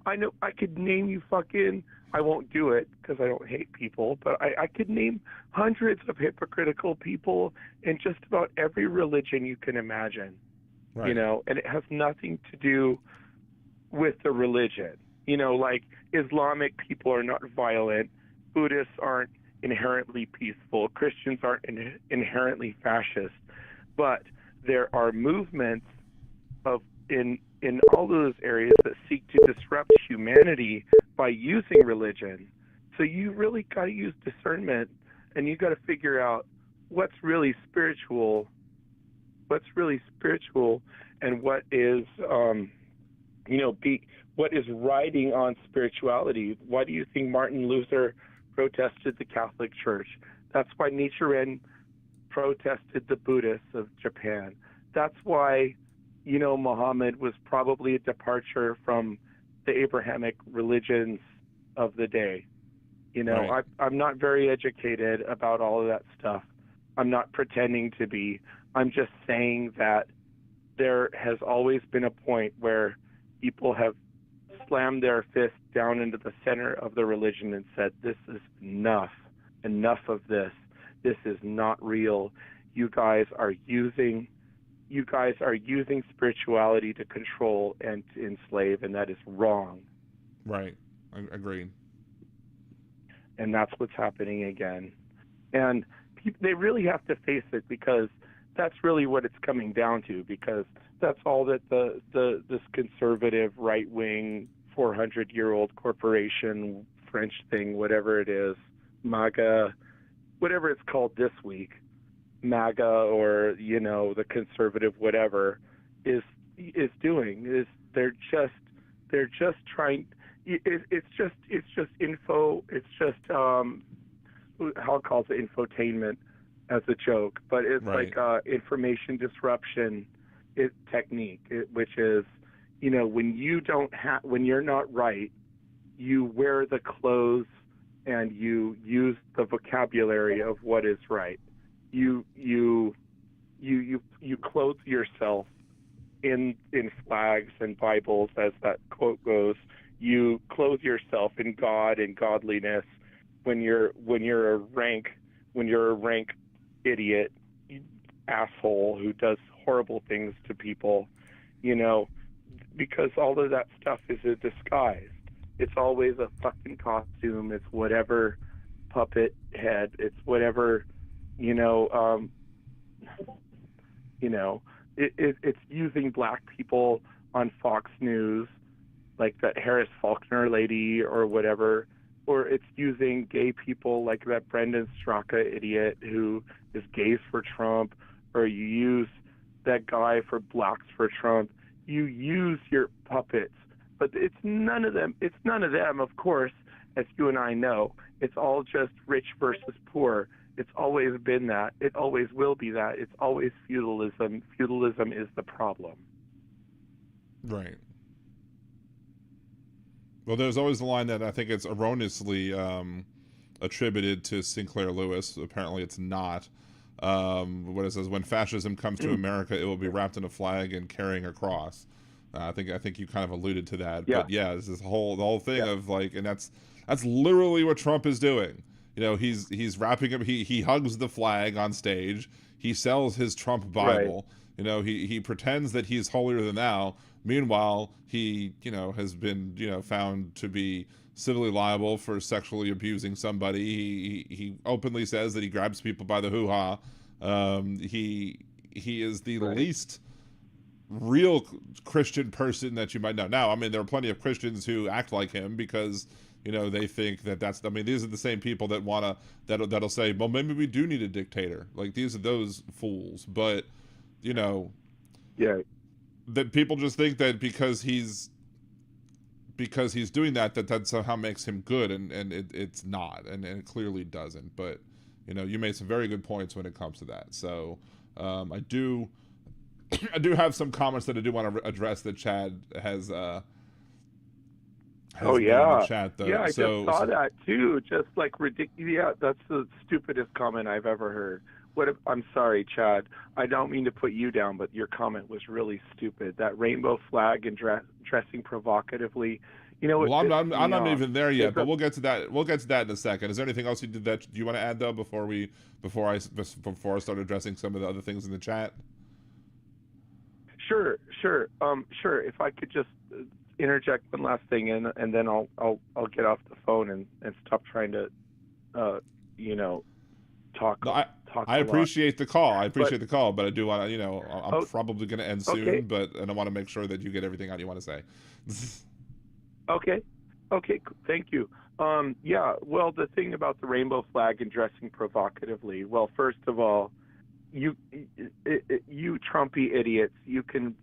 [SPEAKER 6] I could name you fucking, I won't do it because I don't hate people, but I could name hundreds of hypocritical people in just about every religion you can imagine, right. You know, and it has nothing to do with the religion. You know, like Islamic people are not violent, Buddhists aren't inherently peaceful, Christians aren't inherently fascist, but there are movements in all those areas that seek to disrupt humanity by using religion. So you really got to use discernment, and you got to figure out what's really spiritual, spiritual, and what is what is riding on spirituality. Why do you think Martin Luther protested the Catholic Church? That's why Nichiren protested the Buddhists of Japan. That's why, Muhammad was probably a departure from the Abrahamic religions of the day.
[SPEAKER 3] Right.
[SPEAKER 6] I'm not very educated about all of that stuff. I'm not pretending to be. I'm just saying that there has always been a point where people have slammed their fist down into the center of the religion and said, this is enough of this. This is not real. You guys are using spirituality to control and to enslave, and that is wrong.
[SPEAKER 3] Right. Agreed.
[SPEAKER 6] And that's what's happening again. And they really have to face it, because that's really what it's coming down to, because that's all that this conservative right-wing 400-year-old corporation French thing, whatever it is, MAGA, whatever it's called this week, MAGA, or the conservative whatever, is doing, is they're just trying. It's just info. It's just Hal calls it infotainment as a joke, but it's
[SPEAKER 3] right.
[SPEAKER 6] like information disruption technique, which is, when you're not right, you wear the clothes and you use the vocabulary of what is right. You clothe yourself in flags and Bibles, as that quote goes. You clothe yourself in God and godliness when you're a rank idiot, asshole who does horrible things to people, because all of that stuff is a disguise. It's always a fucking costume. It's whatever puppet head. It's whatever, it's using black people on Fox News, like that Harris Faulkner lady or whatever, or it's using gay people like that Brendan Straka idiot who is gays for Trump, or you use that guy for blacks for Trump. You use your puppets, but it's none of them. It's none of them, of course, as you and I know. It's all just rich versus poor. It's always been that. It always will be that. It's always feudalism. Feudalism is the problem.
[SPEAKER 3] Right. Well, there's always the line that I think it's erroneously attributed to Sinclair Lewis. Apparently it's not. What it says, when fascism comes to America, it will be wrapped in a flag and carrying a cross. I think you kind of alluded to that.
[SPEAKER 6] Yeah.
[SPEAKER 3] But yeah, it's the whole thing of like, and that's literally what Trump is doing. He's wrapping up, he hugs the flag on stage. He sells his Trump Bible. Right. He pretends that he's holier than thou. Meanwhile, he, has been, found to be civilly liable for sexually abusing somebody. He openly says that he grabs people by the hoo-ha. He is the
[SPEAKER 6] right.
[SPEAKER 3] least real Christian person that you might know. Now, I mean, there are plenty of Christians who act like him because, they think that's, I mean, these are the same people that that'll say, well, maybe we do need a dictator. Like, these are those fools. But,
[SPEAKER 6] yeah,
[SPEAKER 3] that people just think that because he's doing that somehow makes him good, and it's not, and it clearly doesn't. But you made some very good points when it comes to that. So I do have some comments that I do want to address that Chad has
[SPEAKER 6] oh yeah,
[SPEAKER 3] in the chat, though.
[SPEAKER 6] Yeah, I just saw that too. Just like ridiculous. Yeah, that's the stupidest comment I've ever heard. I'm sorry, Chad. I don't mean to put you down, but your comment was really stupid. That rainbow flag and dressing provocatively.
[SPEAKER 3] Well, I'm not even there yet, but we'll get to that. We'll get to that in a second. Is there anything else you want to add though before I start addressing some of the other things in the chat?
[SPEAKER 6] Sure. If I could just interject one last thing, and then I'll get off the phone and stop trying to, talk.
[SPEAKER 3] No, I appreciate the call. The call, but I do want to, I'm probably going to end soon,
[SPEAKER 6] okay.
[SPEAKER 3] and I want to make sure that you get everything out you want to say.
[SPEAKER 6] Okay, thank you. Yeah, well, the thing about the rainbow flag and dressing provocatively, well, first of all, you Trumpy idiots, you can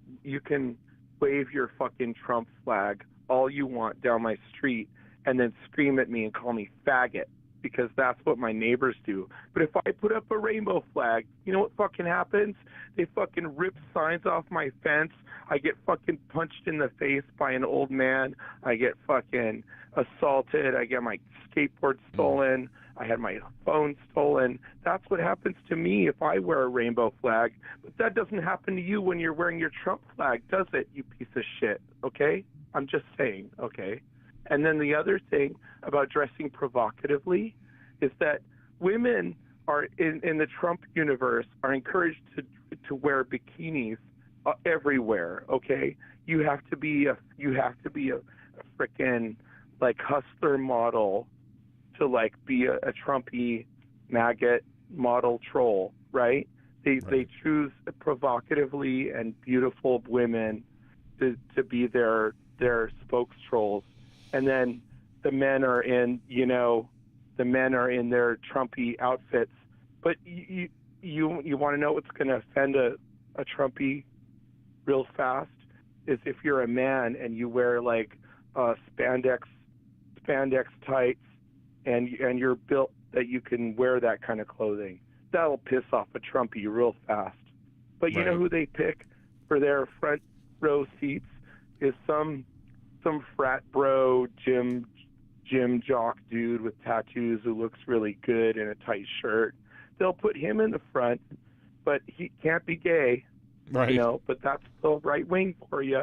[SPEAKER 6] wave your fucking Trump flag all you want down my street and then scream at me and call me faggot, because that's what my neighbors do. But if I put up a rainbow flag, you know what fucking happens? They fucking rip signs off my fence. I get fucking punched in the face by an old man. I get fucking assaulted. I get my skateboard stolen. I had my phone stolen. That's what happens to me if I wear a rainbow flag. But that doesn't happen to you when you're wearing your Trump flag, does it, you piece of shit? Okay? I'm just saying, okay? And then the other thing about dressing provocatively is that women are in the Trump universe are encouraged to wear bikinis everywhere. Okay, you have to be a frickin' like hustler model to like be a Trumpy maggot model troll, right? They choose provocatively and beautiful women to be their spokes trolls. And then the men are in their Trumpy outfits. But you want to know what's going to offend a Trumpy real fast is if you're a man and you wear like spandex tights and you're built that you can wear that kind of clothing. That'll piss off a Trumpy real fast. But you know who they pick for their front row seats is some frat bro gym jock dude with tattoos who looks really good in a tight shirt. They'll put him in the front, but he can't be gay,
[SPEAKER 3] right?
[SPEAKER 6] You know, but that's still right wing for you.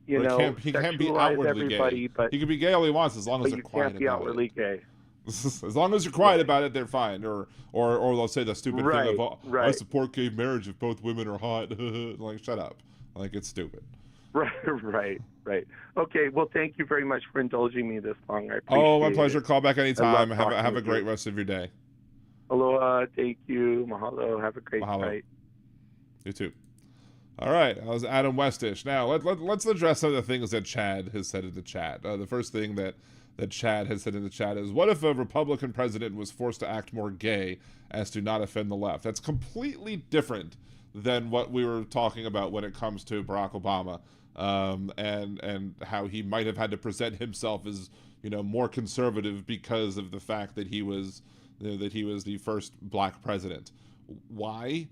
[SPEAKER 6] You know,
[SPEAKER 3] he can't be outwardly gay.
[SPEAKER 6] But
[SPEAKER 3] he can be gay all he wants as long as they're quiet about it.
[SPEAKER 6] You can't be outwardly gay.
[SPEAKER 3] As long as you're quiet about it, they're fine. Or they'll say the stupid thing of, I support gay marriage if both women are hot. Like, shut up. Like, it's stupid.
[SPEAKER 6] Right. Okay, well, thank you very much for indulging me this long. I appreciate it.
[SPEAKER 3] Oh, my pleasure. Call back anytime. Have a great rest of your day.
[SPEAKER 6] Aloha. Thank you. Mahalo. Have a great night.
[SPEAKER 3] You too. All right. That was Adam Westish. Now, let's address some of the things that Chad has said in the chat. The first thing that Chad has said in the chat is, what if a Republican president was forced to act more gay as to not offend the left? That's completely different than what we were talking about when it comes to Barack Obama, and how he might have had to present himself as, more conservative because of the fact that he was the first black president. Why?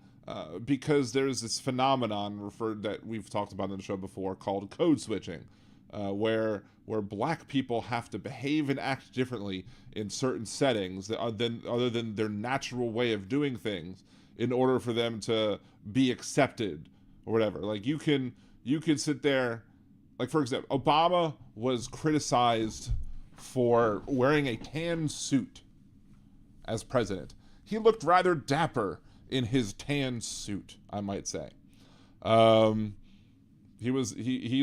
[SPEAKER 3] Because there's this phenomenon that we've talked about on the show before called code switching, where black people have to behave and act differently in certain settings other than their natural way of doing things in order for them to be accepted or whatever. Like you can sit there, like for example, Obama was criticized for wearing a tan suit as president. He looked rather dapper in his tan suit, I might say. He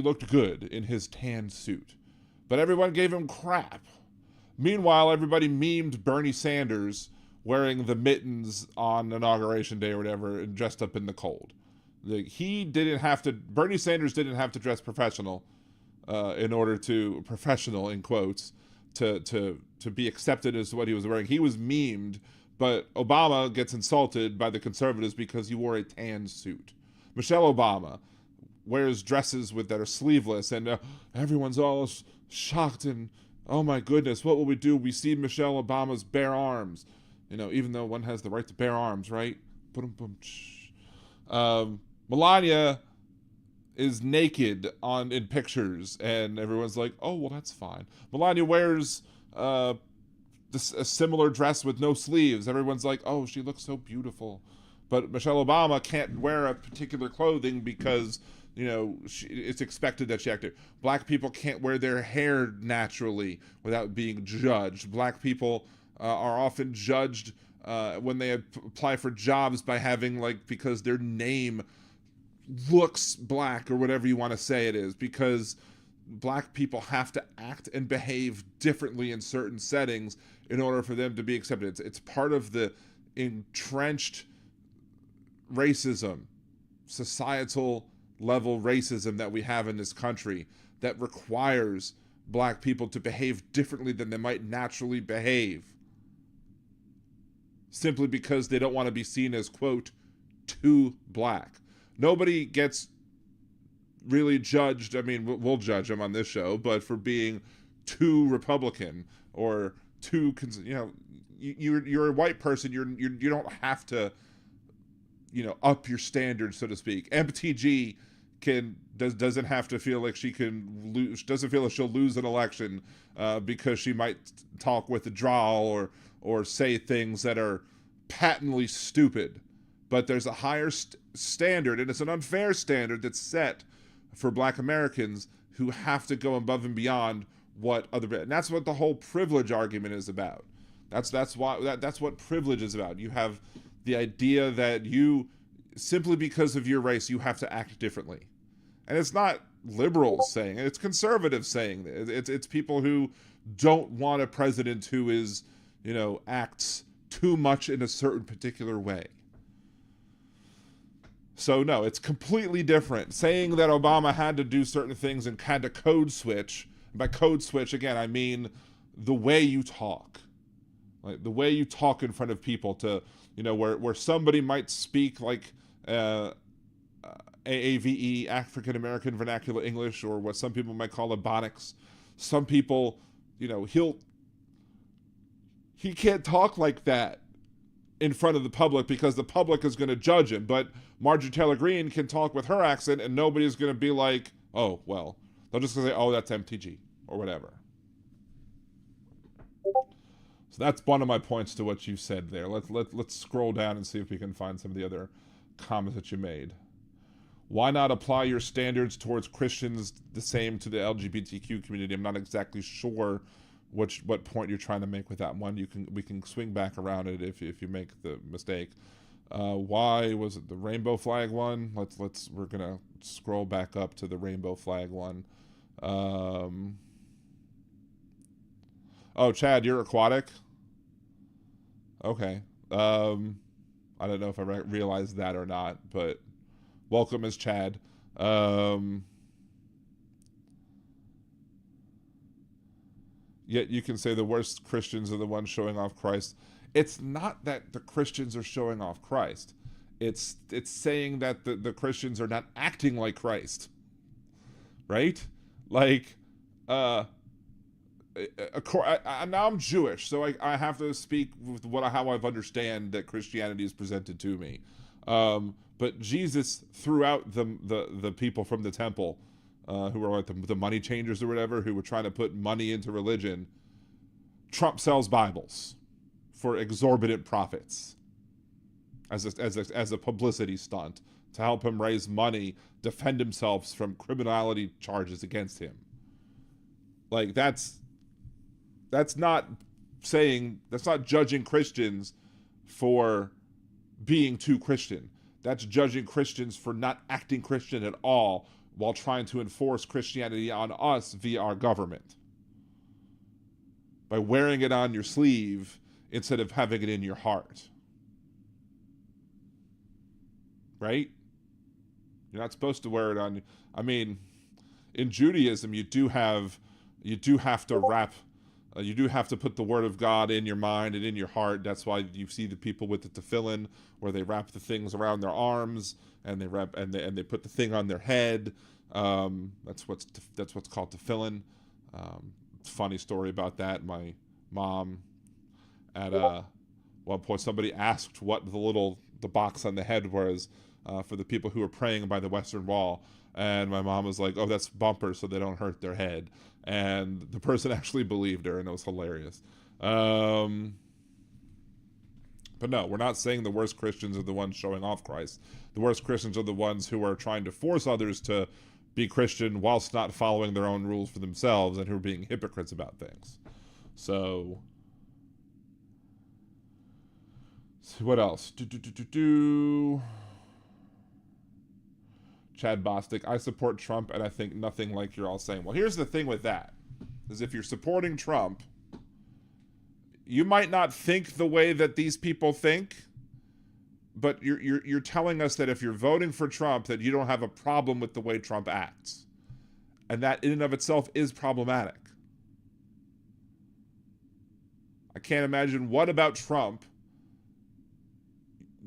[SPEAKER 3] looked good in his tan suit, but everyone gave him crap. Meanwhile, everybody memed Bernie Sanders wearing the mittens on Inauguration Day or whatever and dressed up in the cold. Bernie Sanders didn't have to dress professional professional in quotes, to be accepted as what he was wearing. He was memed, but Obama gets insulted by the conservatives because he wore a tan suit. Michelle Obama wears dresses that are sleeveless, and everyone's all shocked and, oh my goodness, what will we do? We see Michelle Obama's bare arms. Even though one has the right to bear arms, right? Melania is naked in pictures, and everyone's like, oh, well, that's fine. Melania wears a similar dress with no sleeves. Everyone's like, oh, she looks so beautiful. But Michelle Obama can't wear a particular clothing because, it's expected that she acted. Black people can't wear their hair naturally without being judged. Black people are often judged when they apply for jobs by having, because their name looks black or whatever you want to say it is, because black people have to act and behave differently in certain settings in order for them to be accepted. It's part of the entrenched racism, societal level racism that we have in this country that requires black people to behave differently than they might naturally behave, simply because they don't want to be seen as, quote, too black. Nobody gets really judged. I mean, we'll judge them on this show, but for being too Republican or too, you're a white person. You don't have to, up your standards, so to speak. MTG doesn't have to feel like she can lose. Doesn't feel like she'll lose an election because she might talk with a drawl or say things that are patently stupid. But there's a higher standard, and it's an unfair standard that's set for Black Americans who have to go above and beyond what and that's what the whole privilege argument is about. That's what privilege is about. You have the idea that you, simply because of your race, you have to act differently. And it's not liberals saying it, it's conservatives saying it. It's people who don't want a president who is, acts too much in a certain particular way. So no, it's completely different. Saying that Obama had to do certain things and had to code switch. By code switch, again, I mean the way you talk. Like the way you talk in front of people to, where somebody might speak like AAVE, African American Vernacular English, or what some people might call Ebonics. Some people, he can't talk like that in front of the public because the public is going to judge him. But Marjorie Taylor Greene can talk with her accent and nobody's going to be like, oh, well, they'll just say, oh, that's MTG or whatever. So that's one of my points to what you said there. Let's scroll down and see if we can find some of the other comments that you made. Why not apply your standards towards Christians the same to the LGBTQ community? I'm not exactly sure what point you're trying to make with that one. We can swing back around it if you make the mistake. Why was it the rainbow flag one? We're gonna scroll back up to the rainbow flag one. Oh, Chad, you're aquatic? Okay. I don't know if I realized that or not, but welcome as Chad. Yet you can say the worst Christians are the ones showing off Christ. It's not that the Christians are showing off Christ. It's saying that the Christians are not acting like Christ. Right? Like, now I'm Jewish, so I have to speak with how I've understand that Christianity is presented to me. But Jesus threw out the people from the temple, who were like the money changers or whatever, who were trying to put money into religion. Trump sells Bibles for exorbitant profits as a publicity stunt to help him raise money, defend himself from criminality charges against him. Like that's not judging Christians for being too Christian. That's judging Christians for not acting Christian at all while trying to enforce Christianity on us via our government. By wearing it on your sleeve instead of having it in your heart. Right? You're not supposed to wear it on. I mean, in Judaism, you do have to wrap. You do have to put the word of God in your mind and in your heart. That's why you see the people with the tefillin, where they wrap the things around their arms and they put the thing on their head. That's what's called tefillin. Funny story about that. My mom, at one point, somebody asked what the box on the head was for the people who were praying by the Western Wall, and my mom was like, "Oh, that's bumpers, so they don't hurt their head." And the person actually believed her, and it was hilarious. But no, we're not saying the worst Christians are the ones showing off Christ. The worst Christians are the ones who are trying to force others to be Christian whilst not following their own rules for themselves, and who are being hypocrites about things. So, what else? Chad Bostic, I support Trump, and I think nothing like you're all saying. Well, here's the thing with that, is if you're supporting Trump, you might not think the way that these people think, but you're telling us that if you're voting for Trump, that you don't have a problem with the way Trump acts. And that in and of itself is problematic. I can't imagine what about Trump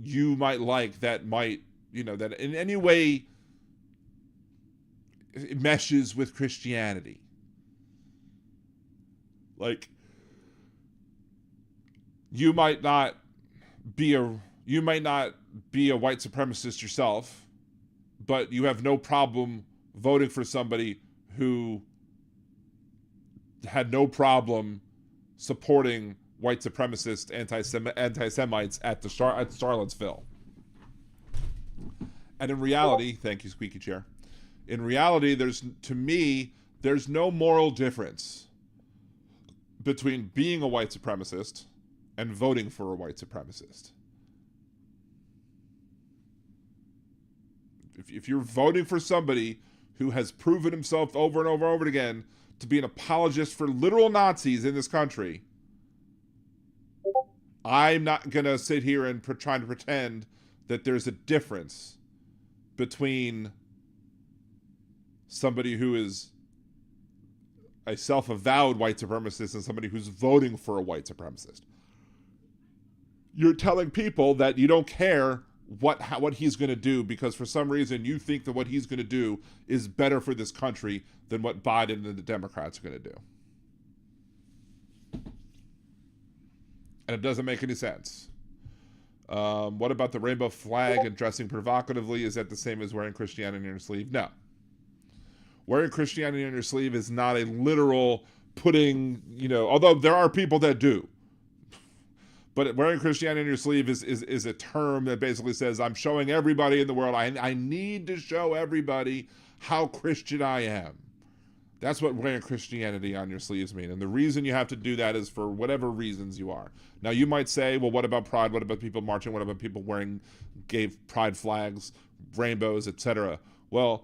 [SPEAKER 3] you might like that might, that in any way it meshes with Christianity. Like, you might not be a white supremacist yourself, but you have no problem voting for somebody who had no problem supporting white supremacist anti-Semites at Charlottesville. And in reality, thank you, squeaky chair. In reality, there's no moral difference between being a white supremacist and voting for a white supremacist. If you're voting for somebody who has proven himself over and over and over again to be an apologist for literal Nazis in this country, I'm not going to sit here and try to pretend that there's a difference between somebody who is a self-avowed white supremacist and somebody who's voting for a white supremacist. You're telling people that you don't care what he's going to do because for some reason you think that what he's going to do is better for this country than what Biden and the Democrats are going to do. And it doesn't make any sense. What about the rainbow flag and dressing provocatively? Is that the same as wearing Christianity on your sleeve? No. Wearing Christianity on your sleeve is not a literal putting, although there are people that do. But wearing Christianity on your sleeve is a term that basically says, I'm showing everybody in the world, I need to show everybody how Christian I am. That's what wearing Christianity on your sleeves mean. And the reason you have to do that is for whatever reasons you are. Now, you might say, well, what about pride? What about people marching? What about people wearing gay pride flags, rainbows, etc.? Well,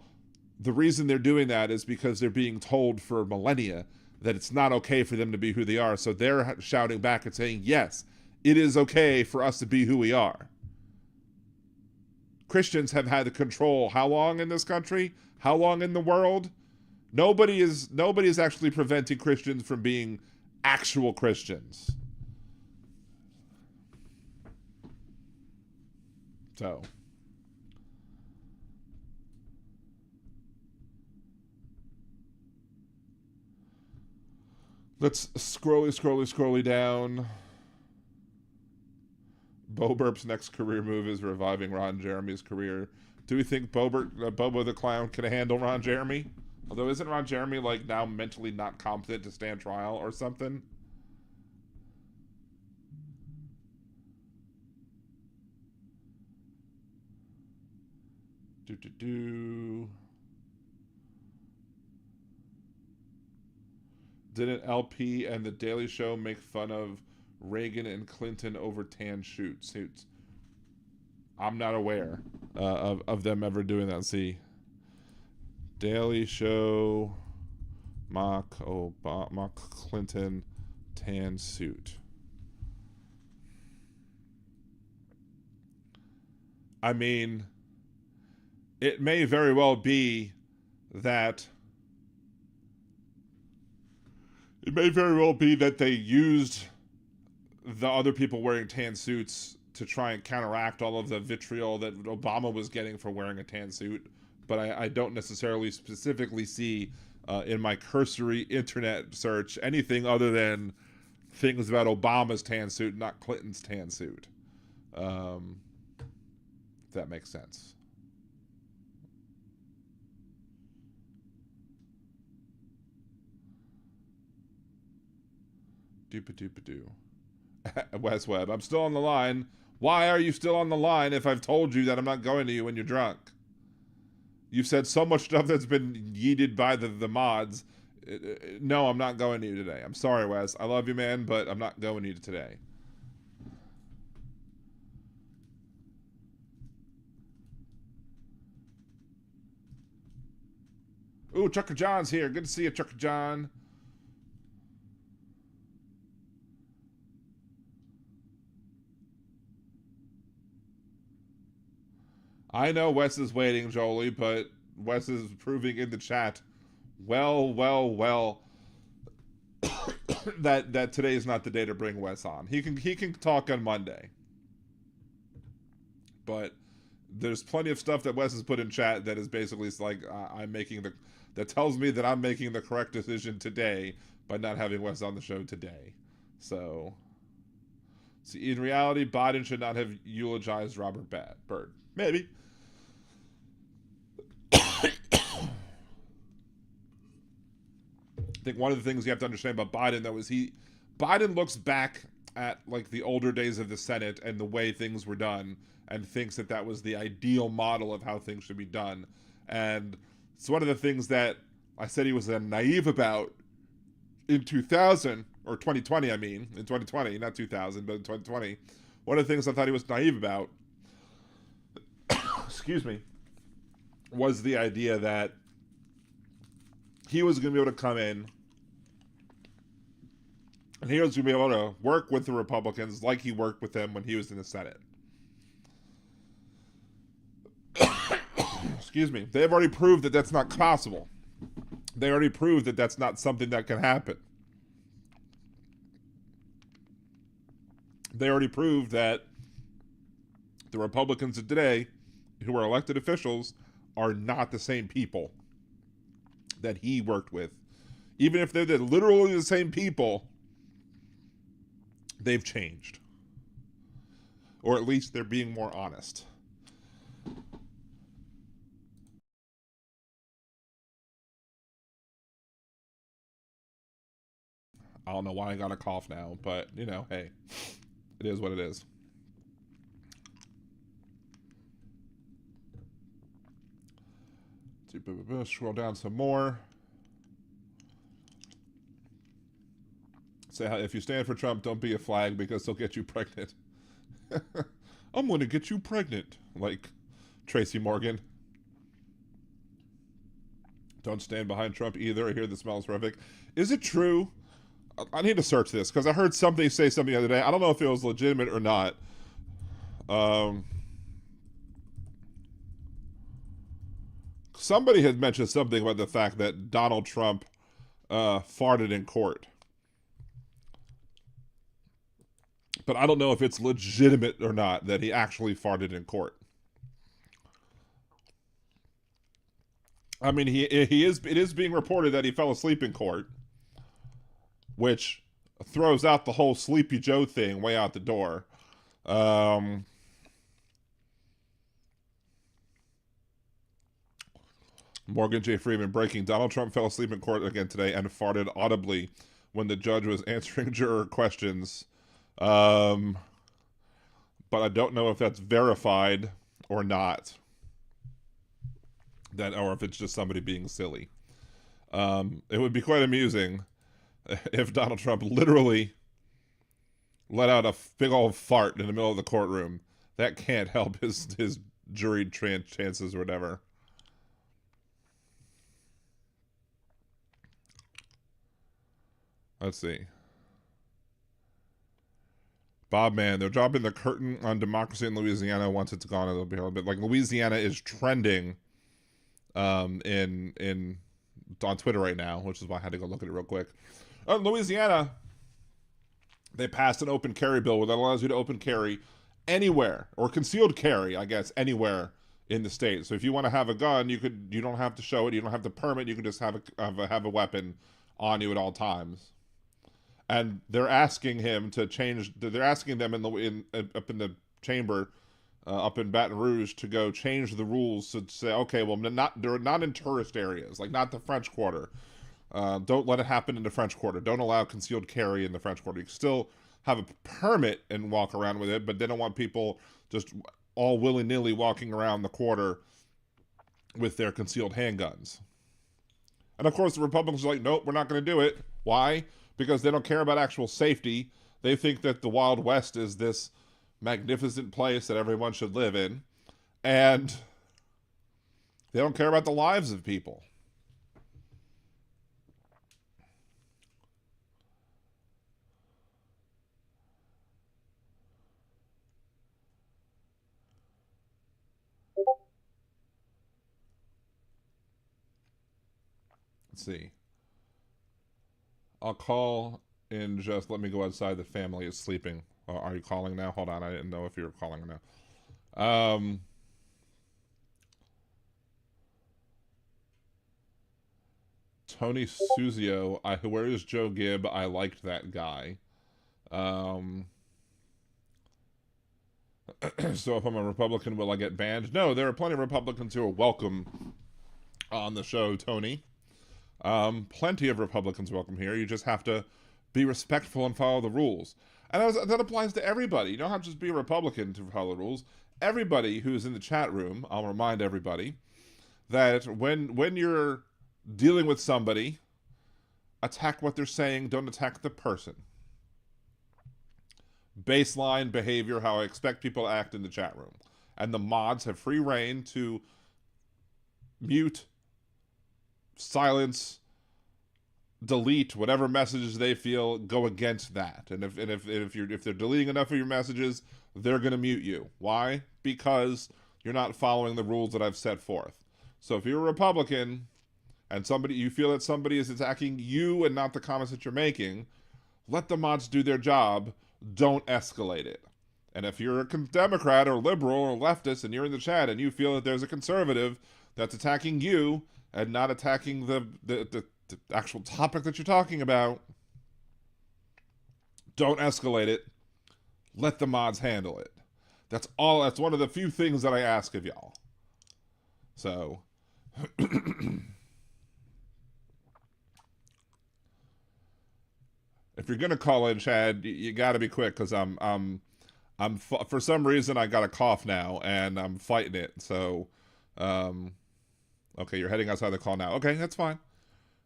[SPEAKER 3] the reason they're doing that is because they're being told for millennia that it's not okay for them to be who they are. So they're shouting back and saying, yes, it is okay for us to be who we are. Christians have had the control how long in this country? How long in the world? Nobody is actually preventing Christians from being actual Christians. So let's scrolly down. Bo Burp's next career move is reviving Ron Jeremy's career. Do we think Bobo the Clown can handle Ron Jeremy? Although, isn't Ron Jeremy, now mentally not competent to stand trial or something? Didn't LP and The Daily Show make fun of Reagan and Clinton over tan suits? I'm not aware of them ever doing that. See, Daily Show mock Clinton tan suit. I mean, it may very well be that they used the other people wearing tan suits to try and counteract all of the vitriol that Obama was getting for wearing a tan suit. But I don't necessarily specifically see in my cursory internet search anything other than things about Obama's tan suit, not Clinton's tan suit. If that makes sense. Doopa-doopa-doo. Wes Webb, I'm still on the line. Why are you still on the line if I've told you that I'm not going to you when you're drunk? You've said so much stuff that's been yeeted by the mods. No, I'm not going to you today. I'm sorry, Wes. I love you, man, but I'm not going to you today. Ooh, Trucker John's here. Good to see you, Trucker John. I know Wes is waiting, Jolie, but Wes is proving in the chat well that today is not the day to bring Wes on. He can talk on Monday. But there's plenty of stuff that Wes has put in chat that is basically like that tells me that I'm making the correct decision today by not having Wes on the show today. So, see, in reality, Biden should not have eulogized Robert Byrd. Maybe. I think one of the things you have to understand about Biden, though, is Biden looks back at like the older days of the Senate and the way things were done and thinks that that was the ideal model of how things should be done. And it's one of the things that I said he was naive about in 2000, or 2020, I mean, in 2020, not 2000, but in 2020. One of the things I thought he was naive about, excuse me, was the idea that he was going to be able to come in and he was going to be able to work with the Republicans like he worked with them when he was in the Senate. Excuse me. They have already proved that that's not possible. They already proved that that's not something that can happen. They already proved that the Republicans of today, who are elected officials, are not the same people that he worked with. Even if they're literally the same people, they've changed. Or at least they're being more honest. I don't know why I got a cough now, but, you know, hey, it is what it is. Scroll down some more. Say, if you stand for Trump, don't be a flag because he'll get you pregnant. I'm going to get you pregnant, like Tracy Morgan. Don't stand behind Trump either. I hear the smell is horrific. Is it true? I need to search this because I heard somebody say something the other day. I don't know if it was legitimate or not. Somebody had mentioned something about the fact that Donald Trump farted in court. But I don't know if it's legitimate or not that he actually farted in court. I mean, it is being reported that he fell asleep in court, which throws out the whole Sleepy Joe thing way out the door. Morgan J. Freeman breaking. Donald Trump fell asleep in court again today and farted audibly when the judge was answering juror questions. But I don't know if that's verified or not. Or if it's just somebody being silly. It would be quite amusing if Donald Trump literally let out a big old fart in the middle of the courtroom. That can't help his jury chances or whatever. Let's see. Bob, man, they're dropping the curtain on democracy in Louisiana. Once it's gone, it'll be a little bit like Louisiana is trending on Twitter right now, which is why I had to go look at it real quick. Louisiana, they passed an open carry bill that allows you to open carry anywhere, or concealed carry, I guess, anywhere in the state. So if you want to have a gun, you don't have to show it, you don't have to permit, you can just have a weapon on you at all times. And they're asking him to change. They're asking them up in the chamber, up in Baton Rouge, to go change the rules to say, okay, well, they're not in tourist areas, like not the French Quarter. Don't let it happen in the French Quarter. Don't allow concealed carry in the French Quarter. You can still have a permit and walk around with it, but they don't want people just all willy-nilly walking around the quarter with their concealed handguns. And of course, the Republicans are like, nope, we're not going to do it. Why? Because they don't care about actual safety. They think that the Wild West is this magnificent place that everyone should live in. And they don't care about the lives of people. Let's see. I'll call in just let me go outside. The family is sleeping. Are you calling now? Hold on. I didn't know if you were calling now. Tony Suzio, where is Joe Gibb? I liked that guy. So if I'm a Republican, will I get banned? No, there are plenty of Republicans who are welcome on the show, Tony. Plenty of Republicans welcome here. You just have to be respectful and follow the rules. And that applies to everybody. You don't have to just be a Republican to follow the rules. Everybody who's in the chat room, I'll remind everybody that when you're dealing with somebody, attack what they're saying, don't attack the person. Baseline behavior, how I expect people to act in the chat room. And the mods have free reign to mute, silence, delete whatever messages they feel go against that. And if they're deleting enough of your messages, they're going to mute you. Why? Because you're not following the rules that I've set forth. So if you're a Republican and you feel that somebody is attacking you and not the comments that you're making, let the mods do their job. Don't escalate it. And if you're a Democrat or liberal or leftist and you're in the chat and you feel that there's a conservative that's attacking you and not attacking the actual topic that you're talking about, don't escalate it. Let the mods handle it. That's all. That's one of the few things that I ask of y'all. So if you're gonna call in, Chad, you got to be quick because I'm for some reason I got a cough now and I'm fighting it. So, okay, you're heading outside the call now. Okay, that's fine.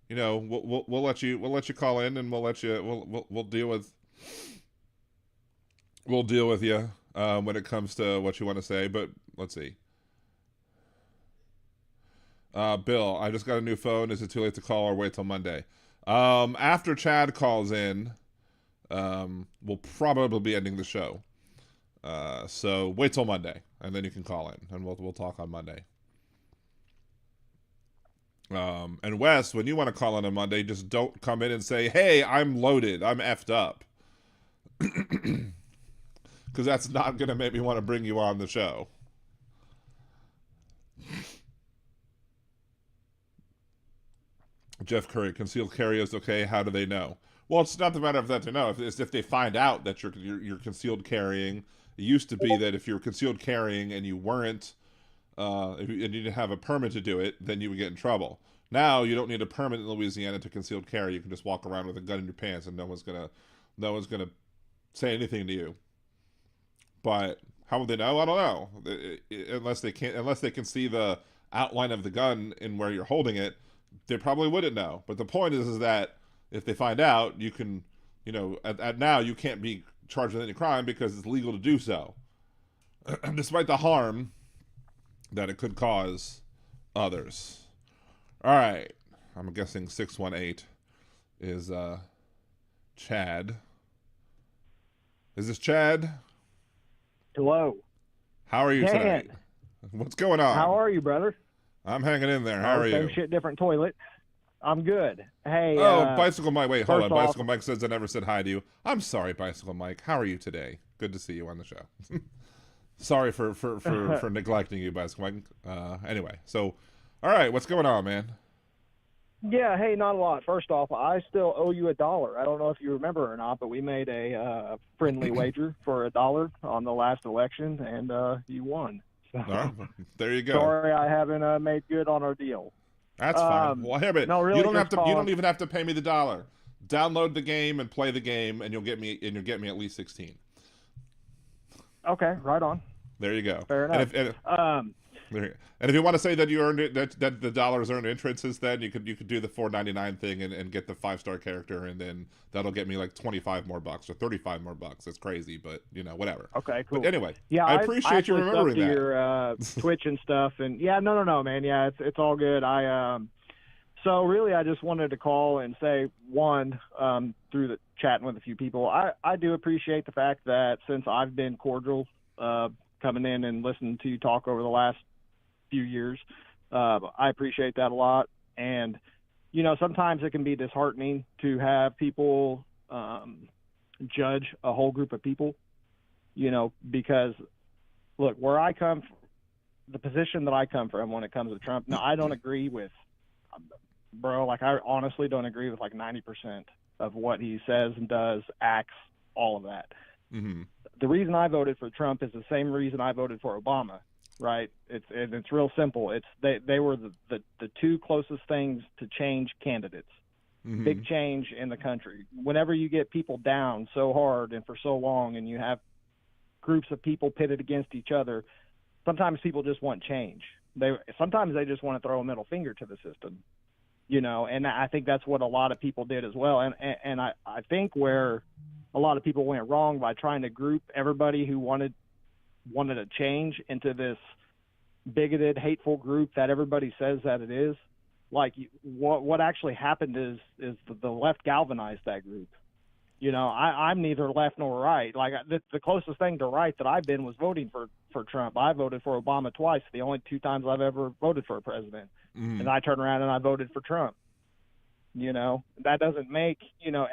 [SPEAKER 3] You know, we'll let you call in and we'll deal with you when it comes to what you want to say. But let's see. Bill, I just got a new phone. Is it too late to call or wait till Monday? After Chad calls in, we'll probably be ending the show. So wait till Monday, and then you can call in, and we'll talk on Monday. And Wes, when you want to call in on Monday, just don't come in and say, "Hey, I'm loaded. I'm effed up," because that's not gonna make me want to bring you on the show. Jeff Curry, concealed carry is okay. How do they know? Well, it's not the matter of that to know. If they find out that you're concealed carrying, it used to be that if you were concealed carrying and you weren't, and you didn't have a permit to do it, then you would get in trouble. Now you don't need a permit in Louisiana to concealed carry. You can just walk around with a gun in your pants, and no one's gonna say anything to you. But how would they know? I don't know. Unless they can see the outline of the gun and where you're holding it, they probably wouldn't know. But the point is that if they find out, you can, at now you can't be charged with any crime because it's legal to do so, despite the harm that it could cause others. All right, I'm guessing 618 is Chad. Is this Chad?
[SPEAKER 7] Hello.
[SPEAKER 3] How are you tonight? What's going on?
[SPEAKER 7] How are you, brother?
[SPEAKER 3] I'm hanging in there. How are you?
[SPEAKER 7] Same shit, different toilet. I'm good. Hey.
[SPEAKER 3] Bicycle Mike. Wait, hold on.
[SPEAKER 7] off,
[SPEAKER 3] Bicycle Mike says I never said hi to you. I'm sorry, Bicycle Mike. How are you today? Good to see you on the show. Sorry for neglecting you, Bicycle Mike. Anyway, so, all right, what's going on, man?
[SPEAKER 7] Yeah, hey, not a lot. First off, I still owe you $1. I don't know if you remember or not, but we made a friendly wager for $1 on the last election, and you won. So,
[SPEAKER 3] there you go.
[SPEAKER 7] Sorry, I haven't made good on our deal.
[SPEAKER 3] That's fine. Well, here,
[SPEAKER 7] no, really,
[SPEAKER 3] you don't even have to pay me the $1. Download the game and play the game, and you'll get me at least 16.
[SPEAKER 7] Okay, right on.
[SPEAKER 3] There you go.
[SPEAKER 7] Fair enough.
[SPEAKER 3] And if you want to say that you earned it, that the $1 earned entrances, then you could do the $4.99 thing and get the 5-star character, and then that'll get me like $25 more bucks or $35 more bucks. It's crazy, but whatever.
[SPEAKER 7] Okay, cool.
[SPEAKER 3] But anyway,
[SPEAKER 7] yeah,
[SPEAKER 3] I appreciate you remembering that.
[SPEAKER 7] Your Twitch and stuff, and no, man. Yeah, it's all good. So really, I just wanted to call and say through the chatting with a few people, I do appreciate the fact that since I've been cordial, coming in and listening to you talk over the last few years, I appreciate that a lot. And sometimes it can be disheartening to have people judge a whole group of people, because look, where I come from, the position that I come from when it comes to Trump, no, I don't agree with, bro, like I honestly don't agree with like 90% of what he says and does, acts, all of that.
[SPEAKER 3] Mm-hmm.
[SPEAKER 7] The reason I voted for Trump is the same reason I voted for Obama, right? It's real simple. They were the two closest things to change candidates.
[SPEAKER 3] Mm-hmm.
[SPEAKER 7] Big change in the country. Whenever you get people down so hard and for so long, and you have groups of people pitted against each other, sometimes people just want change. Sometimes they just want to throw a middle finger to the system, you know. And I think that's what a lot of people did as well. And I think where a lot of people went wrong by trying to group everybody who wanted a change into this bigoted, hateful group that everybody says that it is. Like what actually happened is the left galvanized that group. You know, I'm neither left nor right. Like the closest thing to right that I've been was voting for Trump. I voted for Obama twice, the only two times I've ever voted for a president.
[SPEAKER 3] Mm-hmm.
[SPEAKER 7] And I turned around and I voted for Trump. You know, that doesn't make, you know,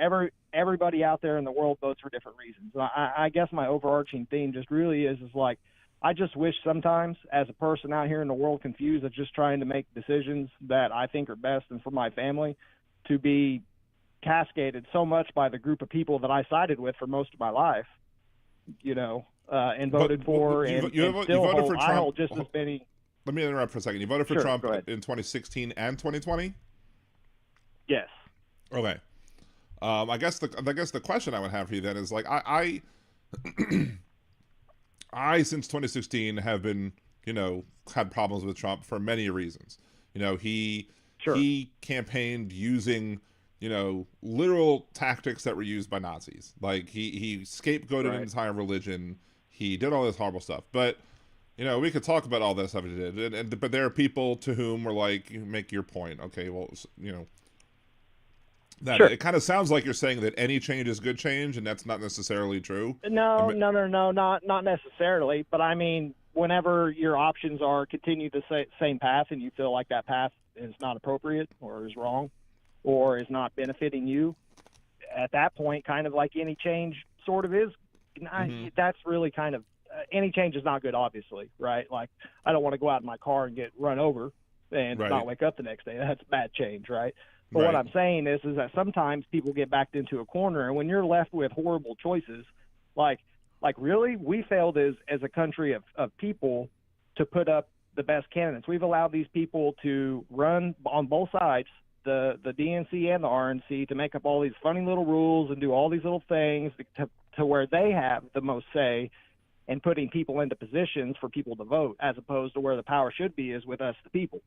[SPEAKER 7] everybody out there in the world votes for different reasons. I guess my overarching theme just really is like, I just wish sometimes as a person out here in the world confused of just trying to make decisions that I think are best and for my family to be cascaded so much by the group of people that I sided with for most of my life, you know, and voted for.
[SPEAKER 3] You voted for Trump.
[SPEAKER 7] I hold just as many.
[SPEAKER 3] Let me interrupt for a second. You voted for
[SPEAKER 7] Sure,
[SPEAKER 3] Trump
[SPEAKER 7] go ahead.
[SPEAKER 3] in 2016 and 2020?
[SPEAKER 7] Yes.
[SPEAKER 3] Okay. I guess the question I would have for you then is like I since 2016 have been, you know, had problems with Trump for many reasons. You know, he campaigned using, you know, literal tactics that were used by Nazis. Like he scapegoated an entire religion. He did all this horrible stuff. But, you know, we could talk about all that stuff he did. But there are people to whom we're like, make your point. Okay, well, you know, that it kind of sounds like you're saying that any change is good change, and that's not necessarily true.
[SPEAKER 7] No, not necessarily. But I mean, whenever your options are continue the same path, and you feel like that path is not appropriate or is wrong, or is not benefiting you, at that point, kind of like any change sort of is. That's really kind of any change is not good, obviously, right? Like I don't want to go out in my car and get run over and not wake up the next day. That's bad change, right? But what I'm saying is that sometimes people get backed into a corner, and when you're left with horrible choices, like really, we failed as a country of people to put up the best candidates. We've allowed these people to run on both sides, the DNC and the RNC, to make up all these funny little rules and do all these little things to where they have the most say in putting people into positions for people to vote, as opposed to where the power should be is with us, the people.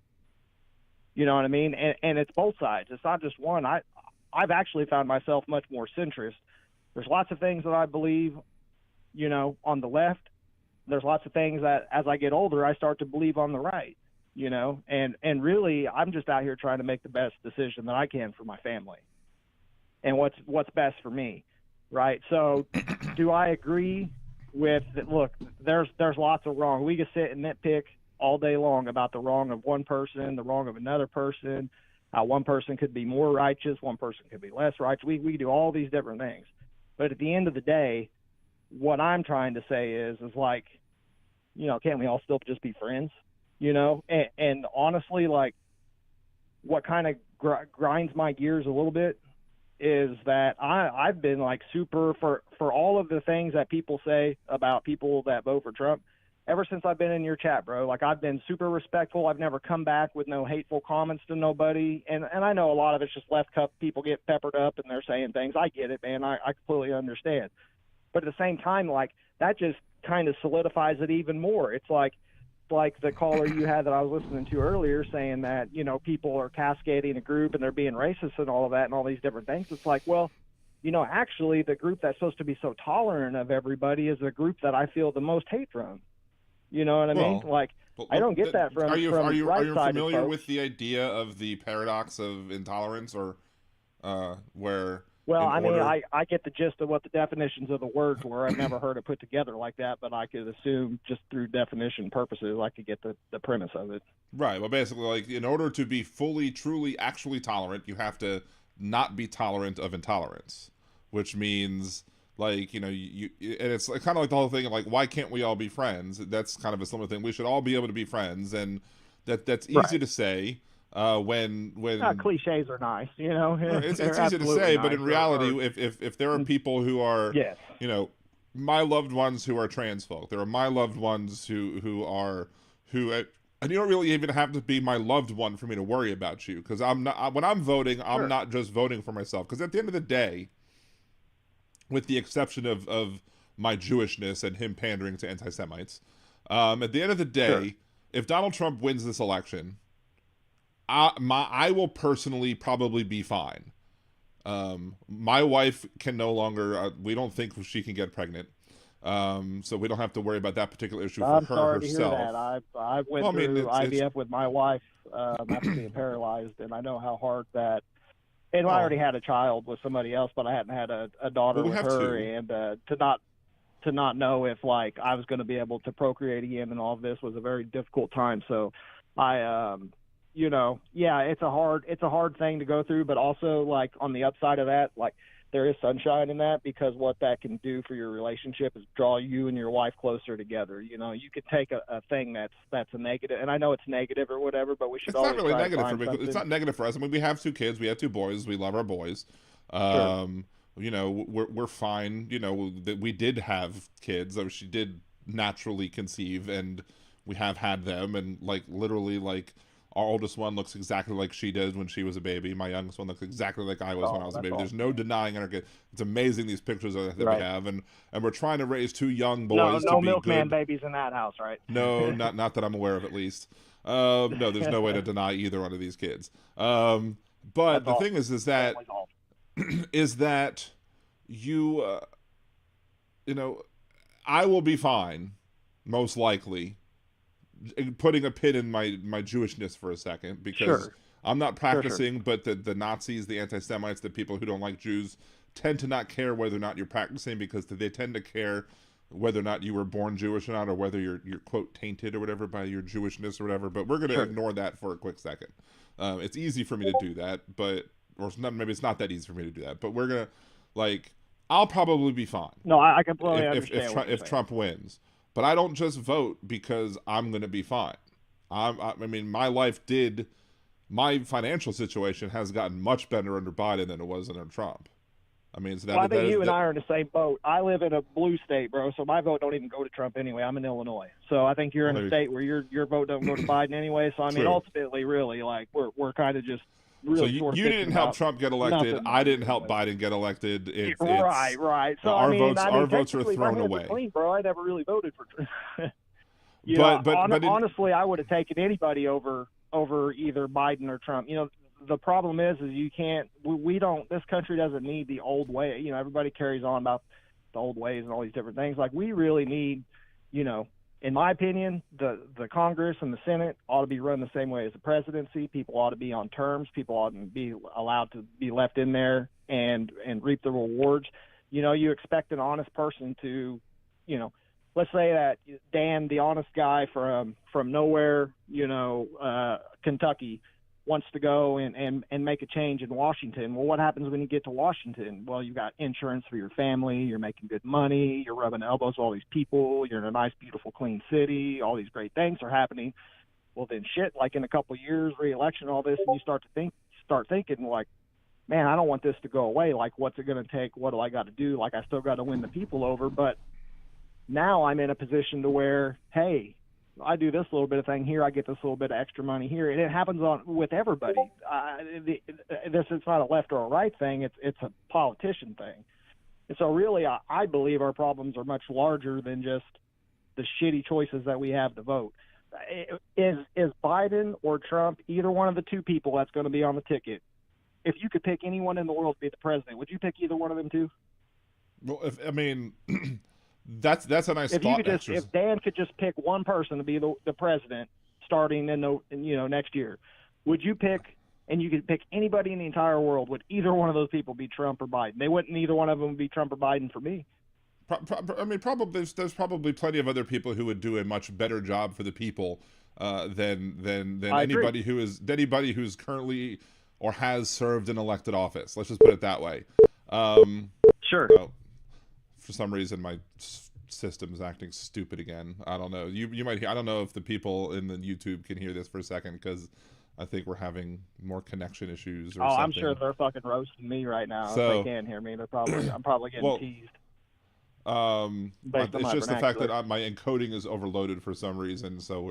[SPEAKER 7] You know what I mean? And it's both sides. It's not just one. I've actually found myself much more centrist. There's lots of things that I believe, you know, on the left. There's lots of things that as I get older, I start to believe on the right, you know, and really I'm just out here trying to make the best decision that I can for my family and what's best for me. Right. So do I agree with that? Look, there's lots of wrong. We can sit and nitpick all day long about the wrong of one person, the wrong of another person, how one person could be more righteous, one person could be less righteous. We do all these different things. But at the end of the day, what I'm trying to say is like, you know, can't we all still just be friends? You know, and honestly, like what kind of grinds my gears a little bit is that I've been like super for all of the things that people say about people that vote for Trump. Ever since I've been in your chat, bro, like I've been super respectful. I've never come back with no hateful comments to nobody. And I know a lot of it's just left cup. People get peppered up and they're saying things. I get it, man. I completely understand. But at the same time, like that just kind of solidifies it even more. It's like the caller you had that I was listening to earlier saying that, you know, people are cascading a group and they're being racist and all of that and all these different things. It's like, well, you know, actually the group that's supposed to be so tolerant of everybody is the group that I feel the most hate from. You know what I mean? Like, I don't get that from. Are you
[SPEAKER 3] familiar with the idea of the paradox of intolerance, or where?
[SPEAKER 7] Well, I mean, I get the gist of what the definitions of the words were. I've never heard it put together like that, but I could assume just through definition purposes, I could get the premise of it.
[SPEAKER 3] Right. Well, basically, like in order to be fully, truly, actually tolerant, you have to not be tolerant of intolerance, which means Like, you know, and it's kind of like the whole thing of like, why can't we all be friends? That's kind of a similar thing. We should all be able to be friends, and that's easy to say. When
[SPEAKER 7] cliches are nice, you know.
[SPEAKER 3] It's easy to say, but in reality, if there are people who are,
[SPEAKER 7] yes,
[SPEAKER 3] you know, my loved ones who are trans folk, there are my loved ones who and you don't really even have to be my loved one for me to worry about you, because I'm not, when I'm voting, I'm not just voting for myself, because at the end of the day, with the exception of my Jewishness and him pandering to anti-Semites, at the end of the day, if Donald Trump wins this election, I will personally probably be fine. My wife can no longer, we don't think she can get pregnant. So we don't have to worry about that particular issue for her herself.
[SPEAKER 7] I'm sorry to hear that. I went through IVF with my wife after being paralyzed, and I know how hard that. And I already had a child with somebody else, but I hadn't had a daughter with her, and to not know if like I was going to be able to procreate again and all of this was a very difficult time. So I you know, yeah, it's a hard thing to go through, but also like on the upside of that, like there is sunshine in that, because what that can do for your relationship is draw you and your wife closer together. You know, you could take a thing that's a negative, and I know it's negative or whatever, but we should always try to find something. It's not really negative for me. It's not negative for us. I mean, we have 2 kids. We have 2 boys. We love our boys. You know, we're fine. You know, that we did have kids. Or she did naturally conceive, and we have had them, and like literally like. Our oldest one looks exactly like she did when she was a baby. My youngest one looks exactly like I was when I was a baby. There's no denying our kid. It's amazing, these pictures that we have, and we're trying to raise 2 young boys. No milkman babies in that house, right?
[SPEAKER 3] No, not that I'm aware of, at least. No, there's no way to deny either one of these kids. But the thing is that is that you know, I will be fine, most likely. Putting a pin in my Jewishness for a second, because I'm not practicing, but the Nazis, the anti-Semites, the people who don't like Jews tend to not care whether or not you're practicing, because they tend to care whether or not you were born Jewish or not, or whether you're quote tainted or whatever by your Jewishness or whatever. But we're going to ignore that for a quick second. It's easy for me to do that, maybe it's not that easy for me to do that, but we're going to, like, I'll probably be fine.
[SPEAKER 7] No, I completely understand
[SPEAKER 3] if Trump wins. But I don't just vote because I'm going to be fine. I mean, my financial situation has gotten much better under Biden than it was under Trump. I mean,
[SPEAKER 7] I think you and I are in the same boat. I live in a blue state, bro, so my vote don't even go to Trump anyway. I'm in Illinois. So I think you're in a state where your vote doesn't go to Biden anyway. So, I mean, ultimately, really, like, we're kind of just really
[SPEAKER 3] so you didn't help Trump get elected.
[SPEAKER 7] Nothing.
[SPEAKER 3] I didn't help Biden get elected.
[SPEAKER 7] Right. So
[SPEAKER 3] our votes are thrown away.
[SPEAKER 7] Clean, bro. I never really voted for Trump.
[SPEAKER 3] But
[SPEAKER 7] honestly, I would have taken anybody over either Biden or Trump. You know, the problem is you can't. We don't. This country doesn't need the old way. You know, everybody carries on about the old ways and all these different things. Like, we really need, you know, in my opinion, the Congress and the Senate ought to be run the same way as the presidency. People ought to be on terms. People ought to be allowed to be left in there and reap the rewards. You know, you expect an honest person to, you know, let's say that Dan, the honest guy from nowhere, you know, Kentucky, wants to go and make a change in Washington. Well, what happens when you get to Washington? Well, you got insurance for your family, you're making good money, you're rubbing elbows with all these people, you're in a nice, beautiful, clean city, all these great things are happening. Well, then shit, like in a couple of years, re-election, all this, and you start thinking like, man, I don't want this to go away. Like, what's it going to take? What do I got to do? Like, I still got to win the people over. But now I'm in a position to where, hey, I do this little bit of thing here, I get this little bit of extra money here, and it happens with everybody. It's not a left or a right thing; it's a politician thing. And so, really, I believe our problems are much larger than just the shitty choices that we have to vote. Is Biden or Trump either one of the 2 people that's going to be on the ticket? If you could pick anyone in the world to be the president, would you pick either one of them 2?
[SPEAKER 3] Well, That's a nice thought.
[SPEAKER 7] If Dan could just pick one person to be the president starting in next year, would you pick? And you could pick anybody in the entire world. Would either one of those people be Trump or Biden? They wouldn't. Either one of them would be Trump or Biden for me.
[SPEAKER 3] I mean, probably there's probably plenty of other people who would do a much better job for the people than anybody who's currently or has served in elected office. Let's just put it that way.
[SPEAKER 7] Sure.
[SPEAKER 3] for some reason my system is acting stupid again. I don't know. You might hear, I don't know if the people in the YouTube can hear this for a second, because I think we're having more connection issues or something.
[SPEAKER 7] I'm sure they're fucking roasting me right now.
[SPEAKER 3] So,
[SPEAKER 7] if they can't hear me, I'm probably getting teased.
[SPEAKER 3] It's just the fact that my encoding is overloaded for some reason. So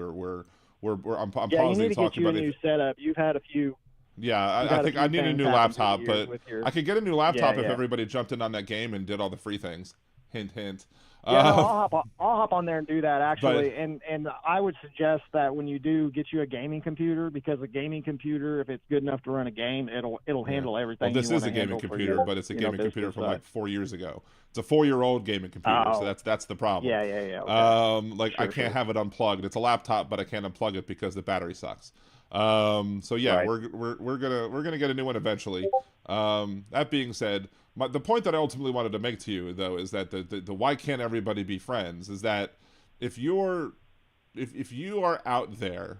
[SPEAKER 3] I'm pausing
[SPEAKER 7] you need to
[SPEAKER 3] talking
[SPEAKER 7] get you
[SPEAKER 3] about
[SPEAKER 7] a new setup. You've had a few.
[SPEAKER 3] Yeah, I think I need a new laptop, but I could get a new laptop if
[SPEAKER 7] yeah.
[SPEAKER 3] everybody jumped in on that game and did all the free things. Hint, hint.
[SPEAKER 7] Yeah, no, I'll hop on there and do that actually. And I would suggest that when you do, get you a gaming computer, because a gaming computer, if it's good enough to run a game, it'll handle everything.
[SPEAKER 3] Well, this is a gaming computer, but it's a gaming computer from like 4 years ago. It's a 4-year-old gaming computer, so that's the problem.
[SPEAKER 7] Yeah. Okay.
[SPEAKER 3] I can't have it unplugged. It's a laptop, but I can't unplug it because the battery sucks. So yeah,
[SPEAKER 7] right.
[SPEAKER 3] we're gonna get a new one eventually. That being said, the point that I ultimately wanted to make to you, though, is that the why can't everybody be friends is that if you are out there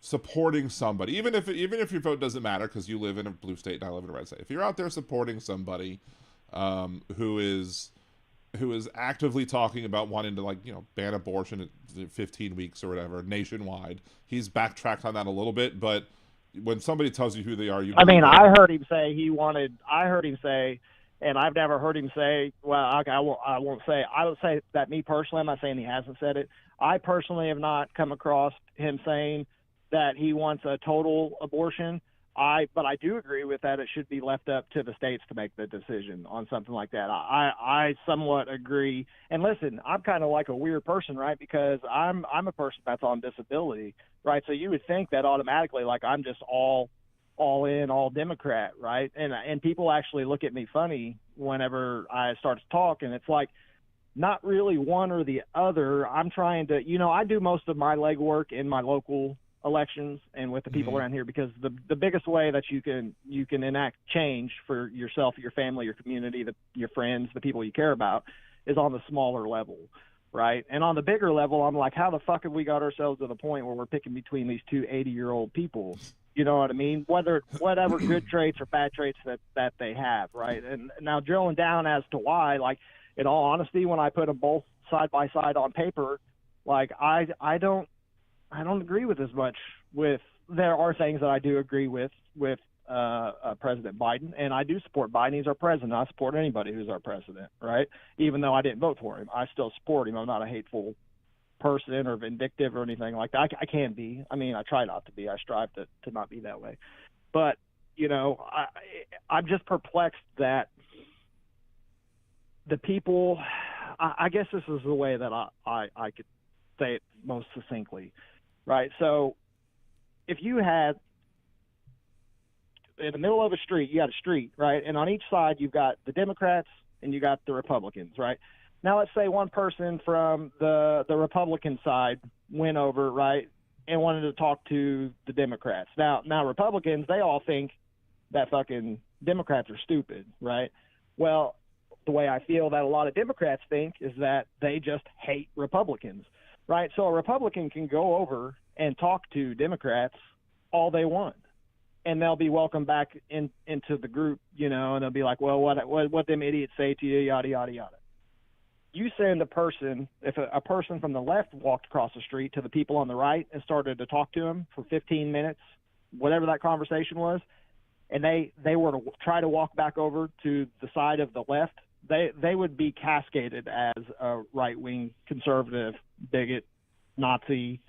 [SPEAKER 3] supporting somebody, even if your vote doesn't matter because you live in a blue state and I live in a red state, if you're out there supporting somebody who is actively talking about wanting to ban abortion at 15 weeks or whatever nationwide, he's backtracked on that a little bit, but when somebody tells you who they are,
[SPEAKER 7] I heard him say, and I've never heard him say, well, I won't say that me personally, I'm not saying he hasn't said it. I personally have not come across him saying that he wants a total abortion. But I do agree with that. It should be left up to the states to make the decision on something like that. I somewhat agree. And listen, I'm kind of like a weird person, right? Because I'm a person that's on disability, right? So you would think that automatically, like, I'm just all in, all Democrat, right? And people actually look at me funny whenever I start to talk, and it's like, not really one or the other. I'm trying to, I do most of my legwork in my local elections and with the people around here, because the biggest way that you can enact change for yourself, your family, your community, your friends, the people you care about, is on the smaller level, right? And on the bigger level, I'm like, how the fuck have we got ourselves to the point where we're picking between these two 80-year-old people? You know what I mean? Whatever good traits or bad traits that they have, right? And now drilling down as to why, like, in all honesty, when I put them both side by side on paper, like, I don't agree with as much with. There are things that I do agree with President Biden, and I do support Biden. He's our president. I support anybody who's our president, right? Even though I didn't vote for him, I still support him. I'm not a hateful person or vindictive or anything like that. I can be. I mean, I try not to be. I strive to not be that way. But, I'm just perplexed that the people, I guess this is the way that I could say it most succinctly. Right, so if you had, in the middle of a street, you got a street, right, and on each side you've got the Democrats and you got the Republicans, right? Now let's say one person from the Republican side went over, right, and wanted to talk to the Democrats. Now Republicans, they all think that fucking Democrats are stupid, right? Well, the way I feel that a lot of Democrats think is that they just hate Republicans. Right, so a Republican can go over and talk to Democrats all they want, and they'll be welcomed back into the group, and they'll be like, well, what them idiots say to you, yada, yada, yada. You send if a person from the left walked across the street to the people on the right and started to talk to them for 15 minutes, whatever that conversation was, and they were to try to walk back over to the side of the left, they would be cascaded as a right-wing conservative, bigot, Nazi,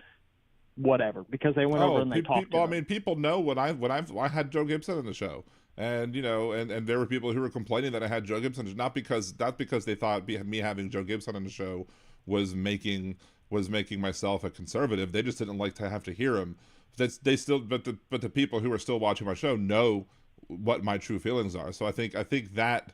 [SPEAKER 7] whatever, because they went over and they talked to them.
[SPEAKER 3] I mean, people know when I had Joe Gibson on the show, and and there were people who were complaining that I had Joe Gibson, not because they thought me having Joe Gibson on the show was making myself a conservative. They just didn't like to have to hear him. But the people who are still watching my show know what my true feelings are. So I think that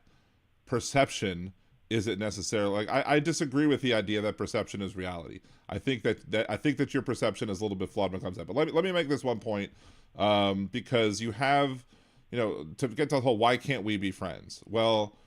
[SPEAKER 3] perception isn't necessarily, like, I disagree with the idea that perception is reality. I think that your perception is a little bit flawed when it comes to that. But let me make this one point, because you have, to get to the whole why can't we be friends? Well,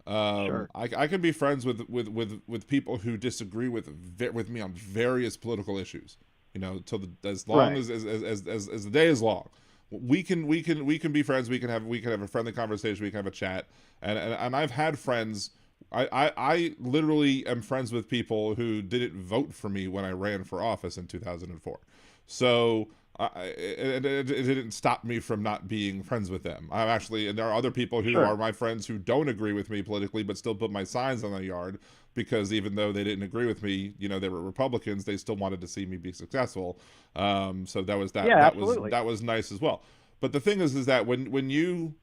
[SPEAKER 7] sure.
[SPEAKER 3] I can be friends with people who disagree with me on various political issues. As long as the day is long. We can be friends. We can have a friendly conversation. We can have a chat. And I've had friends I literally am friends with people who didn't vote for me when I ran for office in 2004. So it didn't stop me from not being friends with them. And there are other people who are my friends who don't agree with me politically, but still put my signs on their yard because even though they didn't agree with me, they were Republicans, they still wanted to see me be successful. So that was that.
[SPEAKER 7] Yeah,
[SPEAKER 3] that
[SPEAKER 7] absolutely.
[SPEAKER 3] that was nice as well. But the thing is that when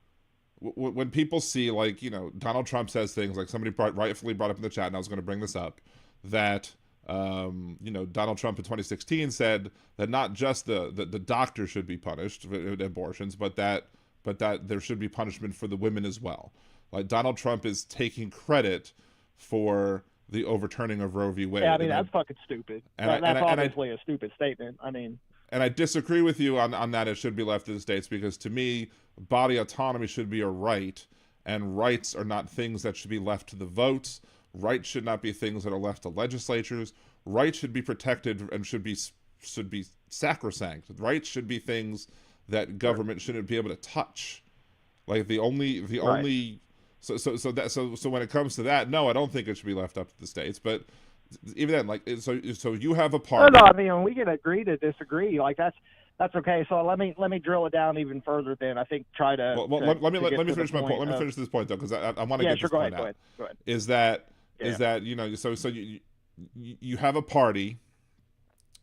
[SPEAKER 3] people see, like, Donald Trump says things like somebody rightfully brought up in the chat, and I was going to bring this up, that Donald Trump in 2016 said that not just the doctor should be punished with abortions, but that there should be punishment for the women as well. Like, Donald Trump is taking credit for the overturning of Roe v. Wade.
[SPEAKER 7] Yeah, I mean, that's fucking stupid. That's obviously a stupid statement. I mean,
[SPEAKER 3] and I disagree with you on that. It should be left to the states, because to me, body autonomy should be a right, and rights are not things that should be left to the votes. Rights should not be things that are left to legislatures. Rights should be protected and should be sacrosanct. Rights should be things that government shouldn't be able to touch. Like so when it comes to that, no, I don't think it should be left up to the states. But even then, like, so you have a party.
[SPEAKER 7] No, I mean, we can agree to disagree. Like, that's okay. So let me drill it down even further. Then I think let me
[SPEAKER 3] finish my point. Let me finish this point though, because I want to get this point out.
[SPEAKER 7] Go ahead.
[SPEAKER 3] Is that so you have a party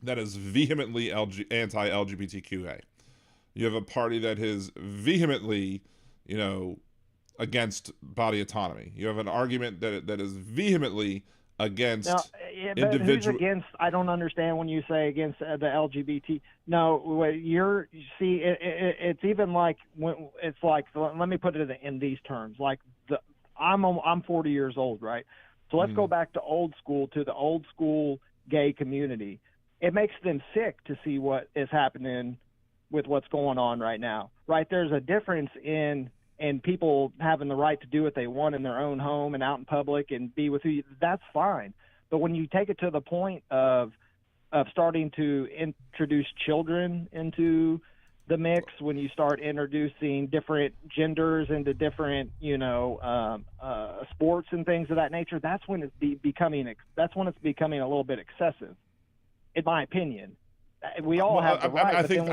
[SPEAKER 3] that is vehemently anti-LGBTQA. You have a party that is vehemently, against body autonomy. You have an argument that is vehemently against individual.
[SPEAKER 7] Who's against? I don't understand when you say against the LGBT. No, it's even like it's like, let me put it in these terms. Like, I'm 40 years old, right? So let's go back to the old school gay community. It makes them sick to see what is happening with what's going on right now, right? There's a difference in people having the right to do what they want in their own home and out in public and be with that's fine. But when you take it to the point of starting to introduce children into the mix, when you start introducing different genders into different, sports and things of that nature, that's when it's becoming a little bit excessive, in my opinion. We all have the right.
[SPEAKER 3] I think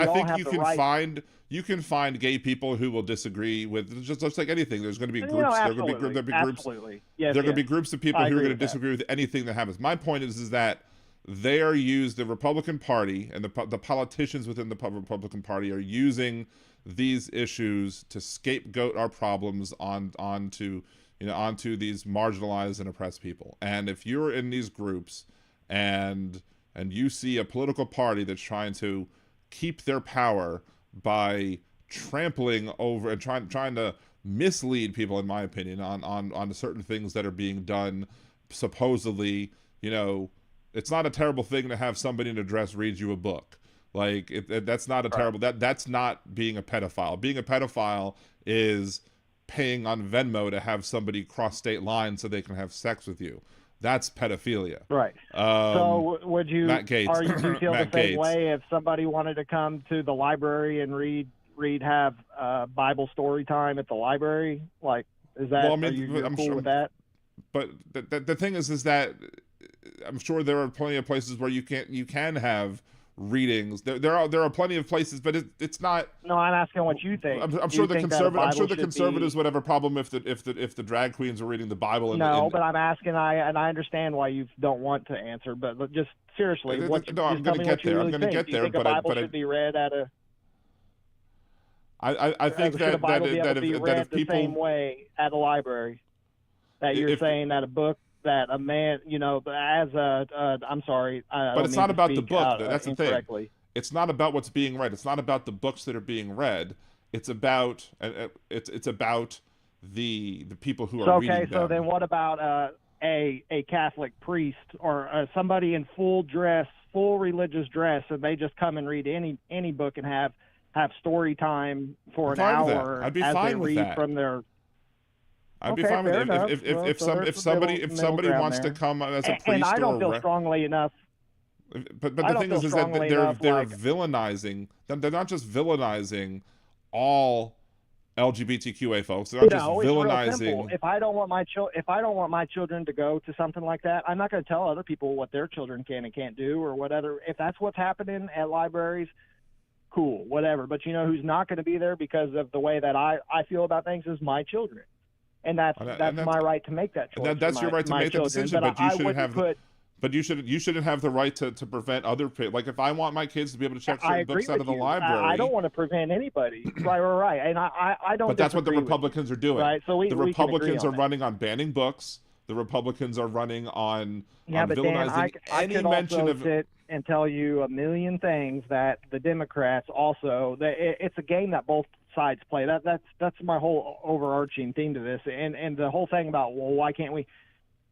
[SPEAKER 3] you can find gay people who will disagree with just like anything. There's going to be groups. There are going to be groups.
[SPEAKER 7] Absolutely. Yes,
[SPEAKER 3] there are going to be groups of people who are going to disagree
[SPEAKER 7] with
[SPEAKER 3] with anything that happens. My point is that they are the Republican Party and the politicians within the Republican Party are using these issues to scapegoat our problems onto these marginalized and oppressed people. And if you're in these groups and you see a political party that's trying to keep their power by trampling over and trying to mislead people, in my opinion, on certain things that are being done, supposedly, it's not a terrible thing to have somebody in a dress read you a book. Like, that's not a terrible, that's not being a pedophile. Being a pedophile is paying on Venmo to have somebody cross state lines so they can have sex with you. That's pedophilia.
[SPEAKER 7] Right. So would you,
[SPEAKER 3] Matt Gaetz.
[SPEAKER 7] Are you feel the same way if somebody wanted to come to the library and have Bible story time at the library? Like, is that, are you cool with that?
[SPEAKER 3] But the thing is that I'm sure there are plenty of places where you can have readings. There are plenty of places, but it's not.
[SPEAKER 7] No, I'm asking what you think.
[SPEAKER 3] I'm sure the conservatives would have a problem if the drag queens were reading the Bible.
[SPEAKER 7] But I'm asking. I understand why you don't want to answer, but just seriously,
[SPEAKER 3] I'm going to get there. I'm going to get there,
[SPEAKER 7] but the Bible should be read at a.
[SPEAKER 3] I think that if people
[SPEAKER 7] the same way at a library, that you're saying that a book. That a man, I'm sorry.
[SPEAKER 3] But it's not about the book. That's the thing. It's not about what's being read. It's not about the books that are being read. It's about the people who are reading them.
[SPEAKER 7] So then what about a Catholic priest or somebody in full religious dress, and they just come and read any book and have story time for an hour
[SPEAKER 3] I'd be
[SPEAKER 7] as
[SPEAKER 3] fine
[SPEAKER 7] they
[SPEAKER 3] with
[SPEAKER 7] read
[SPEAKER 3] that.
[SPEAKER 7] from their.
[SPEAKER 3] I'd be fine with it if somebody wants to come as a priest,
[SPEAKER 7] and I don't feel strongly enough.
[SPEAKER 3] But the thing is that they're villainizing. They're not just villainizing all LGBTQA folks. They're not just
[SPEAKER 7] It's real
[SPEAKER 3] villainizing.
[SPEAKER 7] simple. If I don't want my children to go to something like that, I'm not going to tell other people what their children can and can't do or whatever. If that's what's happening at libraries, cool, whatever. But you know who's not going to be there because of the way that I feel about things is my children, and that's my right to make that choice.
[SPEAKER 3] That's your right to make that decision, but you shouldn't have. But you shouldn't have the right to prevent other, like if I want my kids to be able to check certain books out of the library.
[SPEAKER 7] I don't want to prevent anybody. right. And I don't.
[SPEAKER 3] But that's what the Republicans are doing.
[SPEAKER 7] Right. So
[SPEAKER 3] the Republicans are running on banning books. The Republicans are running on villainizing any mention of.
[SPEAKER 7] Sit and tell you a million things that the Democrats also. It's a game that both sides play. That's my whole overarching theme to this, and the whole thing about, well, why can't we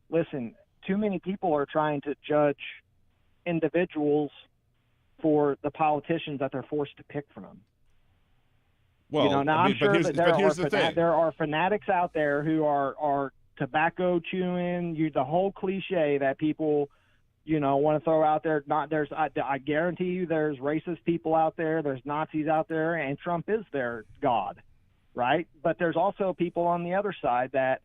[SPEAKER 7] listen? Too many people are trying to judge individuals for the politicians that they're forced to pick from.
[SPEAKER 3] Well,
[SPEAKER 7] now I'm sure that there are fanatics out there who are tobacco chewing, the whole cliche that people, want to throw out there. I guarantee you there's racist people out there, there's Nazis out there, and Trump is their god, right? But there's also people on the other side that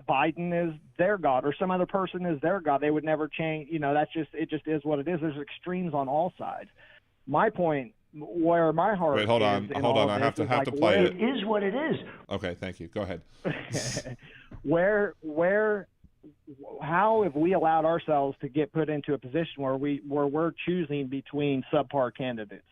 [SPEAKER 7] Biden is their god or some other person is their god. They would never change. It just is what it is. There's extremes on all sides. My point, where my heart
[SPEAKER 3] Wait, hold on. I have to play it.
[SPEAKER 8] It is what it is.
[SPEAKER 3] Okay, thank you. Go ahead.
[SPEAKER 7] How have we allowed ourselves to get put into a position where we're choosing between subpar candidates?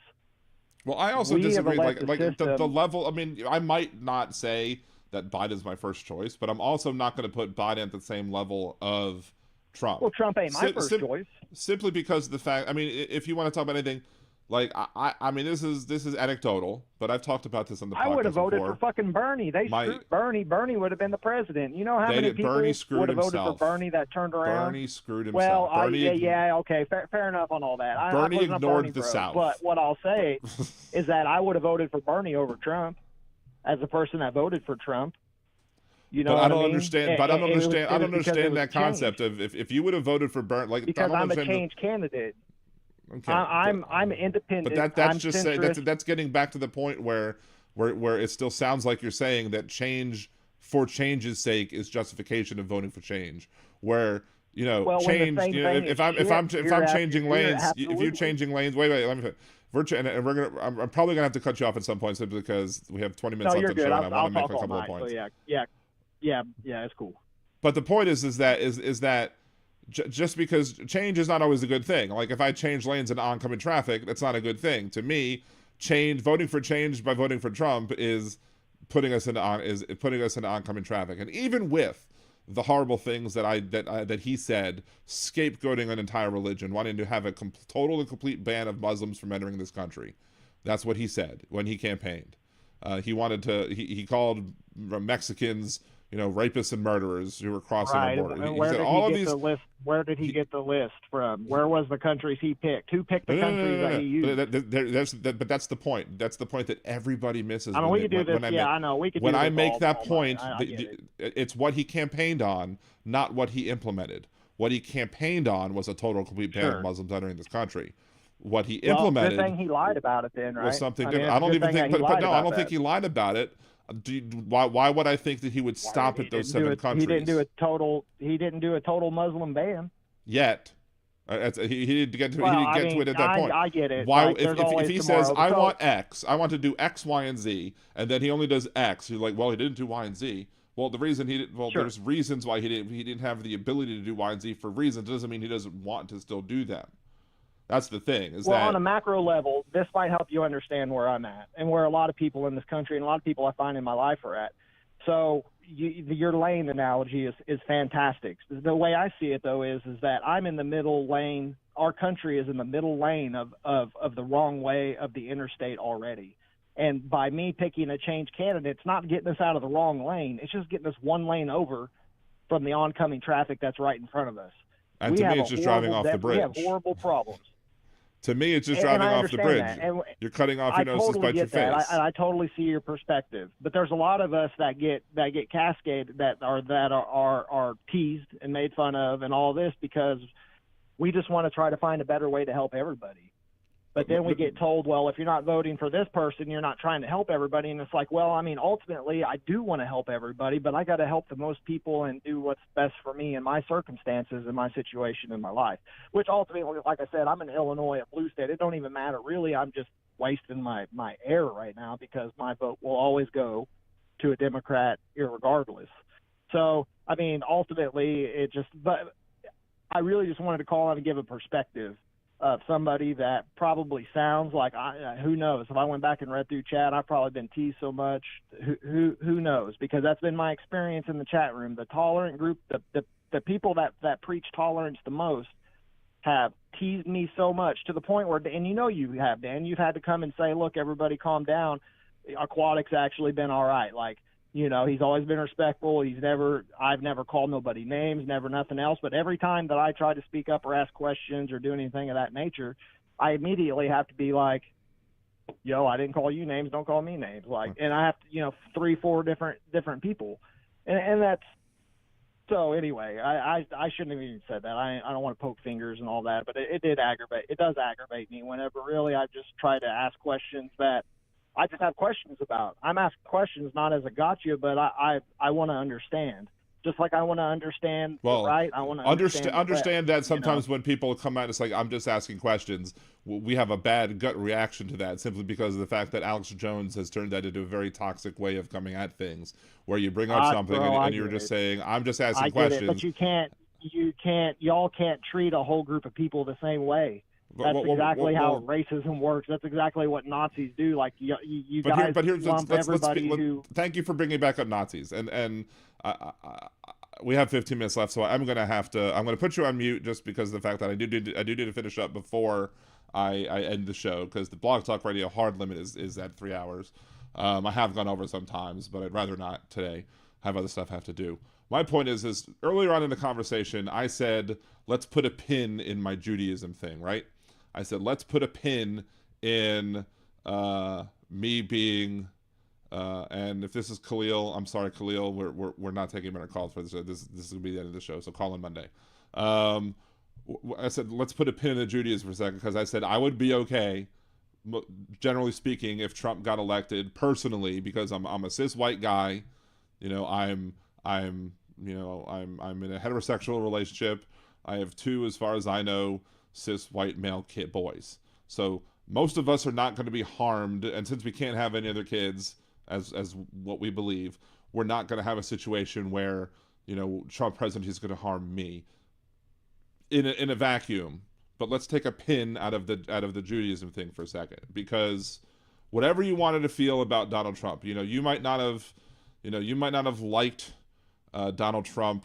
[SPEAKER 3] Well, I also disagree. Like the level. I mean, I might not say that Biden's my first choice, but I'm also not going to put Biden at the same level of Trump.
[SPEAKER 7] Well, Trump ain't my first choice.
[SPEAKER 3] Simply because of the fact, I mean, if you want to talk about anything, like, I mean, this is anecdotal, but I've talked about this on the podcast
[SPEAKER 7] I would have voted
[SPEAKER 3] before.
[SPEAKER 7] for fucking Bernie. Screwed Bernie. Bernie would have been the president. You know how many people would have voted for Bernie that turned around?
[SPEAKER 3] Bernie screwed himself.
[SPEAKER 7] Well, okay, fair enough on all that.
[SPEAKER 3] Bernie ignored
[SPEAKER 7] Bernie
[SPEAKER 3] the South.
[SPEAKER 7] But what I'll say is that I would have voted for Bernie over Trump as a person that voted for Trump. You know,
[SPEAKER 3] but I don't
[SPEAKER 7] mean?
[SPEAKER 3] understand. But I don't understand. I don't understand that concept of if you would have voted for Bernie, like
[SPEAKER 7] because I'm a change candidate. Okay, I'm independent.
[SPEAKER 3] But that's just that's getting back to the point where it still sounds like you're saying that change for change's sake is justification of voting for change. Where change. If I'm changing lanes, if you're changing lanes, wait, let me. I'm probably gonna have to cut you off at some point simply because we have 20 minutes left on the show, and I want to make a couple of points.
[SPEAKER 7] So yeah, it's cool.
[SPEAKER 3] But the point is that just because change is not always a good thing. Like if I change lanes in oncoming traffic, that's not a good thing. To me, voting for change by voting for Trump is putting us into oncoming traffic. And even with the horrible things that he said, scapegoating an entire religion, wanting to have a total and complete ban of Muslims from entering this country. That's what he said when he campaigned. He called Mexicans, rapists and murderers who were crossing the border.
[SPEAKER 7] And where did he get the list from? Where was the countries he picked? Who picked the countries that he used?
[SPEAKER 3] But that's the point. That's the point that everybody misses.
[SPEAKER 7] I know we could do this. I know we could.
[SPEAKER 3] When
[SPEAKER 7] do
[SPEAKER 3] I
[SPEAKER 7] this
[SPEAKER 3] make
[SPEAKER 7] all,
[SPEAKER 3] that
[SPEAKER 7] all
[SPEAKER 3] point,
[SPEAKER 7] it's
[SPEAKER 3] what he campaigned on, not what he implemented. What he campaigned on was a total complete ban of Muslims entering this country. What he implemented.
[SPEAKER 7] Good thing he lied about it then, right?
[SPEAKER 3] Was something different. I don't even think. But no, I don't think he lied about it. Why would I think that he would stop at those 7 countries?
[SPEAKER 7] He didn't do a total Muslim ban
[SPEAKER 3] yet. He didn't get to it at that point.
[SPEAKER 7] I get it.
[SPEAKER 3] Why? If he says I want X, I want to do X, Y, and Z, and then he only does X, you're like, well, he didn't do Y and Z. Well, the reason he didn't. Well, there's reasons why he didn't have the ability to do Y and Z for reasons. It doesn't mean he doesn't want to still do them. That's the thing.
[SPEAKER 7] On a macro level, this might help you understand where I'm at and where a lot of people in this country and a lot of people I find in my life are at. So your lane analogy is fantastic. The way I see it, though, is that I'm in the middle lane. Our country is in the middle lane of the wrong way of the interstate already. And by me picking a change candidate, it's not getting us out of the wrong lane. It's just getting us one lane over from the oncoming traffic that's right in front of us.
[SPEAKER 3] And to me, it's just driving off the bridge.
[SPEAKER 7] We have horrible problems.
[SPEAKER 3] To me, it's just driving off the bridge. You're cutting off your nose to spite your face.
[SPEAKER 7] I totally see your perspective, but there's a lot of us that get cascaded that are teased and made fun of and all this because we just want to try to find a better way to help everybody. But then we get told, well, if you're not voting for this person, you're not trying to help everybody. And it's like, well, I mean, ultimately, I do want to help everybody, but I got to help the most people and do what's best for me in my circumstances and my situation in my life, which ultimately, like I said, I'm in Illinois at blue state. It don't even matter. Really, I'm just wasting my air right now because my vote will always go to a Democrat irregardless. So, I mean, ultimately, but I really just wanted to call on and give a perspective of somebody that probably sounds like, who knows? If I went back and read through chat, I've probably been teased so much. Who knows? Because that's been my experience in the chat room. The tolerant group, the people that preach tolerance the most have teased me so much to the point where, and you have, Dan, you've had to come and say, look, everybody calm down. Aquatic's actually been all right. Like, he's always been respectful. I've never called nobody names, never nothing else. But every time that I try to speak up or ask questions or do anything of that nature, I immediately have to be like, yo, I didn't call you names. Don't call me names. Like, and I have to, 3-4 different people. And that's, so anyway, I shouldn't have even said that. I don't want to poke fingers and all that, but it does aggravate me whenever really I just try to ask questions that I just have questions about. I'm asking questions not as a gotcha, but I want to understand. Just like I want to understand right. I want to
[SPEAKER 3] understand that sometimes when people come out, it's like, I'm just asking questions. We have a bad gut reaction to that simply because of the fact that Alex Jones has turned that into a very toxic way of coming at things, where you bring up something and you're just saying, I'm just asking questions.
[SPEAKER 7] But y'all can't treat a whole group of people the same way. That's exactly how racism works. That's exactly what Nazis do. Like you guys lump everybody who.
[SPEAKER 3] Thank you for bringing back up Nazis, and we have 15 minutes left, so I'm gonna put you on mute just because of the fact that I do need to finish up before I end the show, because the Blog Talk Radio hard limit is at 3 hours. I have gone over sometimes, but I'd rather not today. I have other stuff I have to do. My point is earlier on in the conversation, I said, let's put a pin in my Judaism thing, right? I said, let's put a pin in me being, and if this is Khalil, I'm sorry, Khalil, we're not taking minute calls for this. This is going to be the end of the show, so call in Monday. I said, let's put a pin in the Judaism for a second, because I said I would be okay, generally speaking, if Trump got elected personally, because I'm a cis white guy. I'm in a heterosexual relationship. I have 2, as far as I know, cis white male kid boys. So most of us are not going to be harmed, and since we can't have any other kids, as what we believe, we're not going to have a situation where Trump presidency is going to harm me in a vacuum. But let's take a pin out of the Judaism thing for a second, because whatever you wanted to feel about Donald Trump, you might not have liked Donald Trump,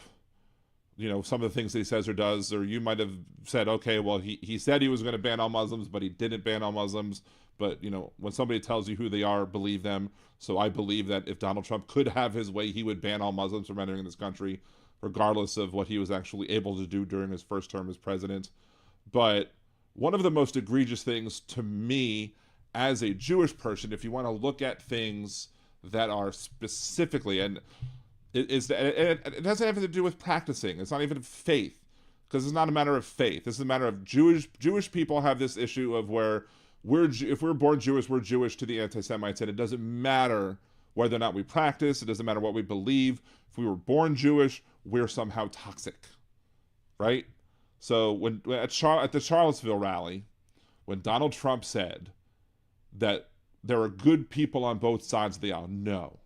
[SPEAKER 3] some of the things that he says or does, or you might have said, okay, well, he said he was going to ban all Muslims, but he didn't ban all Muslims. But, when somebody tells you who they are, believe them. So I believe that if Donald Trump could have his way, he would ban all Muslims from entering this country, regardless of what he was actually able to do during his first term as president. But one of the most egregious things to me as a Jewish person, if you want to look at things that are specifically, and it doesn't have anything to do with practicing. It's not even faith, because it's not a matter of faith. This is a matter of Jewish people have this issue of where if we're born Jewish, we're Jewish to the anti-Semites, and it doesn't matter whether or not we practice. It doesn't matter what we believe. If we were born Jewish, we're somehow toxic, right? So when at the Charlottesville rally, when Donald Trump said that there are good people on both sides of the aisle, no,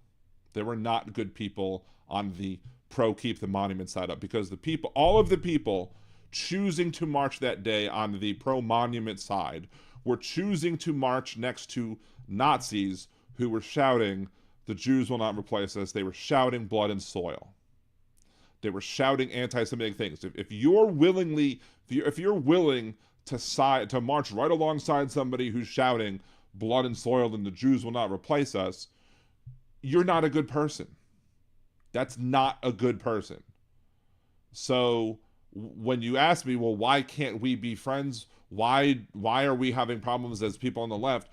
[SPEAKER 3] there were not good people on the pro-keep the monument side up, because all of the people choosing to march that day on the pro-monument side were choosing to march next to Nazis who were shouting, "The Jews will not replace us." They were shouting blood and soil. They were shouting anti-Semitic things. If you're willing to march right alongside somebody who's shouting blood and soil and the Jews will not replace us, you're not a good person. That's not a good person. So when you ask me, well, why can't we be friends? Why are we having problems as people on the left,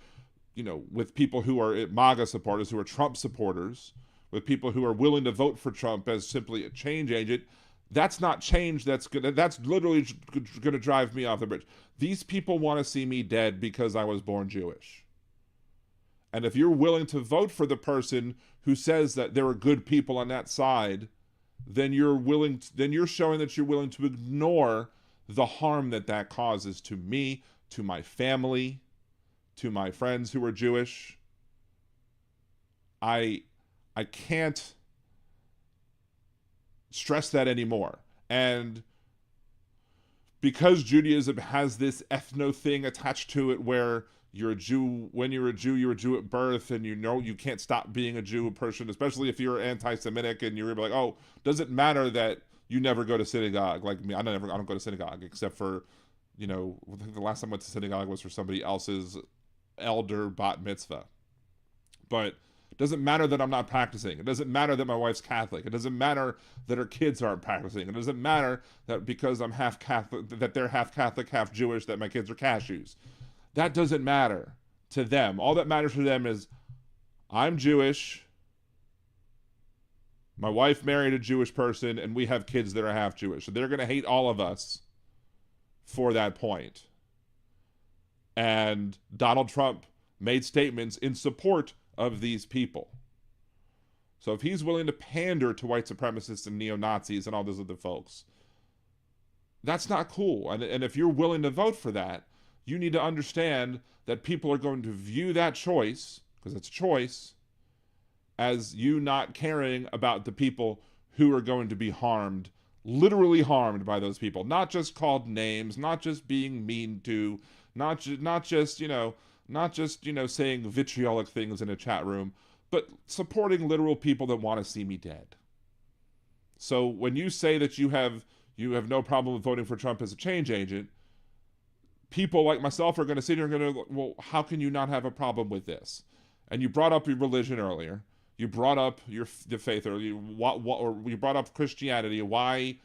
[SPEAKER 3] with people who are MAGA supporters, who are Trump supporters, with people who are willing to vote for Trump as simply a change agent? That's not change. That's literally gonna drive me off the bridge. These people want to see me dead because I was born Jewish. And if you're willing to vote for the person who says that there are good people on that side, then you're showing that you're willing to ignore the harm that causes to me, to my family, to my friends who are Jewish. I can't stress that anymore. And because Judaism has this ethno thing attached to it where you're a Jew, when you're a Jew at birth, and you can't stop being a Jew person, especially if you're anti-Semitic and you're like, oh, does it matter that you never go to synagogue? Like me, I don't go to synagogue except for, the last time I went to synagogue was for somebody else's elder bat mitzvah. But it doesn't matter that I'm not practicing. It doesn't matter that my wife's Catholic. It doesn't matter that her kids aren't practicing. It doesn't matter that because I'm half Catholic, that they're half Catholic, half Jewish, that my kids are cashews. That doesn't matter to them. All that matters to them is I'm Jewish, my wife married a Jewish person, and we have kids that are half Jewish. So they're going to hate all of us for that point. And Donald Trump made statements in support of these people. So if he's willing to pander to white supremacists and neo-Nazis and all those other folks, that's not cool. And if you're willing to vote for that, you need to understand that people are going to view that choice, because it's a choice, as you not caring about the people who are going to be harmed, literally harmed by those people. Not just called names, not just being mean to, not just saying vitriolic things in a chat room, but supporting literal people that want to see me dead. So when you say that you have no problem with voting for Trump as a change agent, people like myself are going to sit here and going to, well, how can you not have a problem with this? And you brought up your religion earlier. You brought up the faith earlier. Or you brought up Christianity. Why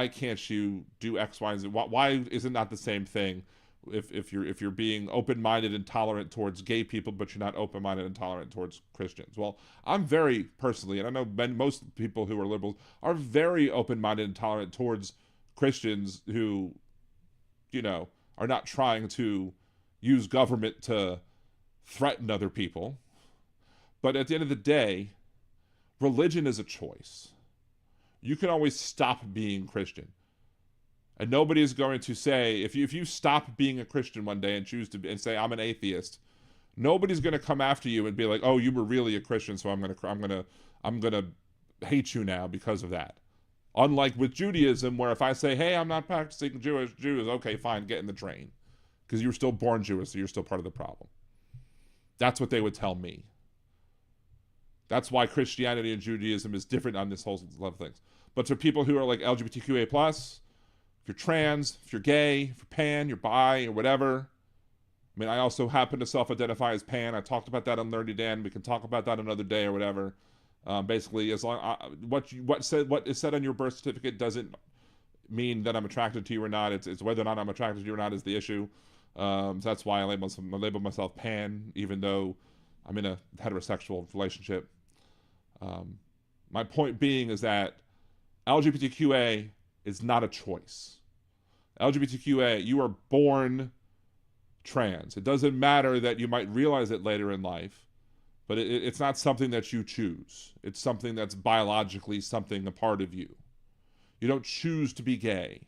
[SPEAKER 3] can't you do X, Y, and Z? Why isn't that the same thing? If you're being open-minded and tolerant towards gay people, but you're not open-minded and tolerant towards Christians. Well, I'm very personally, and I know most people who are liberals are very open-minded and tolerant towards Christians who, are not trying to use government to threaten other people. But at the end of the day, religion is a choice. You can always stop being Christian. And nobody is going to say, if you stop being a Christian one day and choose to and say I'm an atheist, nobody's going to come after you and be like, "Oh, you were really a Christian, so I'm gonna hate you now because of that." Unlike with Judaism, where if I say, "Hey, I'm not practicing Jews," okay, fine, get in the train, because you were still born Jewish, so you're still part of the problem. That's what they would tell me. That's why Christianity and Judaism is different on this whole level of things. But for people who are like LGBTQA+, if you're trans, if you're gay, if you're pan, you're bi, or whatever. I mean, I also happen to self-identify as pan. I talked about that on Nerdy Dan. We can talk about that another day or whatever. Basically, as long what is said on your birth certificate doesn't mean that I'm attracted to you or not. It's whether or not I'm attracted to you or not is the issue. So that's why I label myself pan, even though I'm in a heterosexual relationship. My point being is that LGBTQA is not a choice. LGBTQA, you are born trans. It doesn't matter that you might realize it later in life, but it's not something that you choose. It's something that's biologically a part of you. You don't choose to be gay.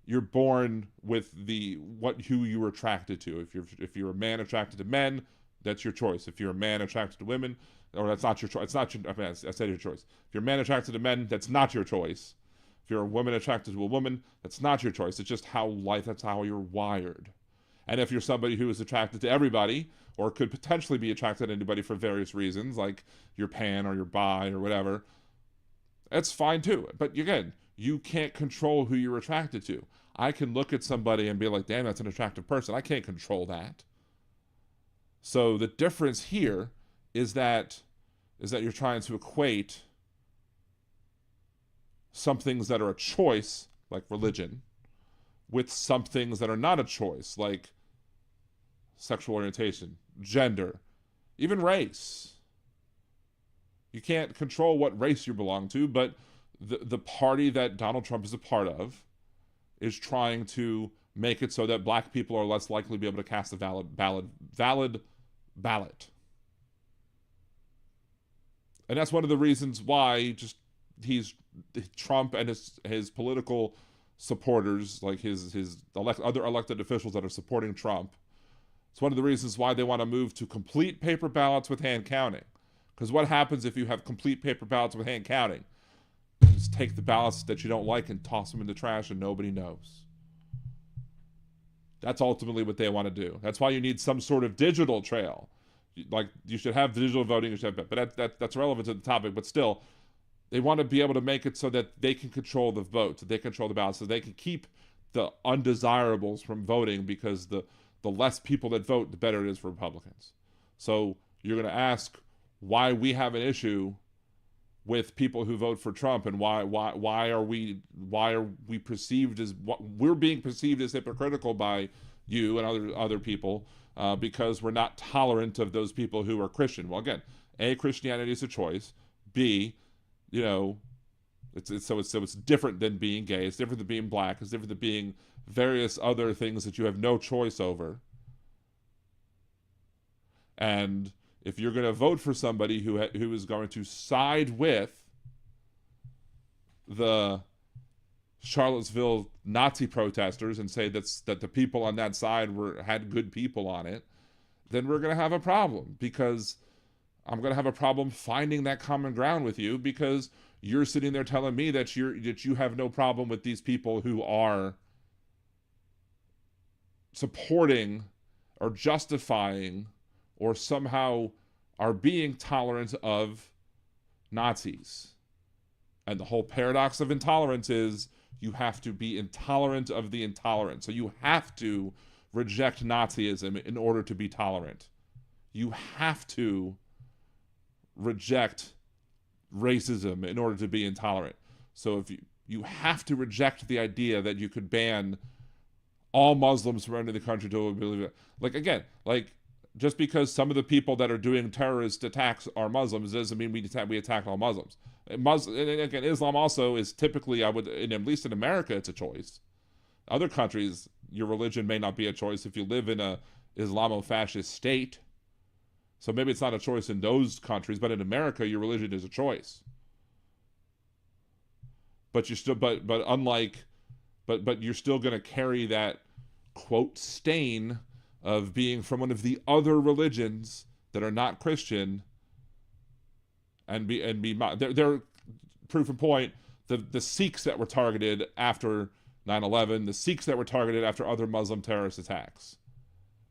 [SPEAKER 3] You're born with who you're attracted to. If you're a man attracted to men, that's your choice. If you're a man attracted to women, or that's not your choice. It's not your. I said your choice. If you're a man attracted to men, that's not your choice. If you're a woman attracted to a woman, that's not your choice. It's just that's how you're wired. And if you're somebody who is attracted to everybody, or could potentially be attracted to anybody for various reasons, like you're pan or you're bi or whatever, that's fine too. But again, you can't control who you're attracted to. I can look at somebody and be like, damn, that's an attractive person. I can't control that. So the difference here is that you're trying to equate some things that are a choice, like religion, with some things that are not a choice, like sexual orientation, gender, even race. You can't control what race you belong to, but the party that Donald Trump is a part of is trying to make it so that black people are less likely to be able to cast a valid ballot. And that's one of the reasons why Trump and his political supporters, like his other elected officials that are supporting Trump, it's one of the reasons why they want to move to complete paper ballots with hand counting. Because what happens if you have complete paper ballots with hand counting? You just take the ballots that you don't like and toss them in the trash and nobody knows. That's ultimately what they want to do. That's why you need some sort of digital trail. Like, you should have digital voting, but that's relevant to the topic. But still, they want to be able to make it so that they can control the vote, so they control the ballots, so they can keep the undesirables from voting, because the less people that vote, the better it is for Republicans. So you're going to ask why we have an issue with people who vote for Trump, and why are we perceived as, we're being perceived as hypocritical by you and other people, because we're not tolerant of those people who are Christian. Well, again, A, Christianity is a choice. B, it's different than being gay. It's different than being black. It's different than being various other things that you have no choice over. And if you're going to vote for somebody who is going to side with the Charlottesville Nazi protesters and say that the people on that side had good people on it, then we're going to have a problem, because I'm going to have a problem finding that common ground with you, because you're sitting there telling me that you have no problem with these people who are supporting or justifying or somehow are being tolerant of Nazis. And the whole paradox of intolerance is you have to be intolerant of the intolerant. So you have to reject Nazism in order to be tolerant. You have to reject racism in order to be intolerant. So if you have to reject the idea that you could ban all Muslims from entering the country to believe it. Like, just because some of the people that are doing terrorist attacks are Muslims doesn't mean we attack all Muslims. And again, Islam also is typically, at least in America, it's a choice. Other countries, your religion may not be a choice if you live in a Islamo-fascist state. So maybe it's not a choice in those countries, but in America, your religion is a choice. But you're still, but you're still going to carry that, quote, stain of being from one of the other religions that are not Christian, and they're proof in point, the Sikhs that were targeted after 9/11, the Sikhs that were targeted after other Muslim terrorist attacks.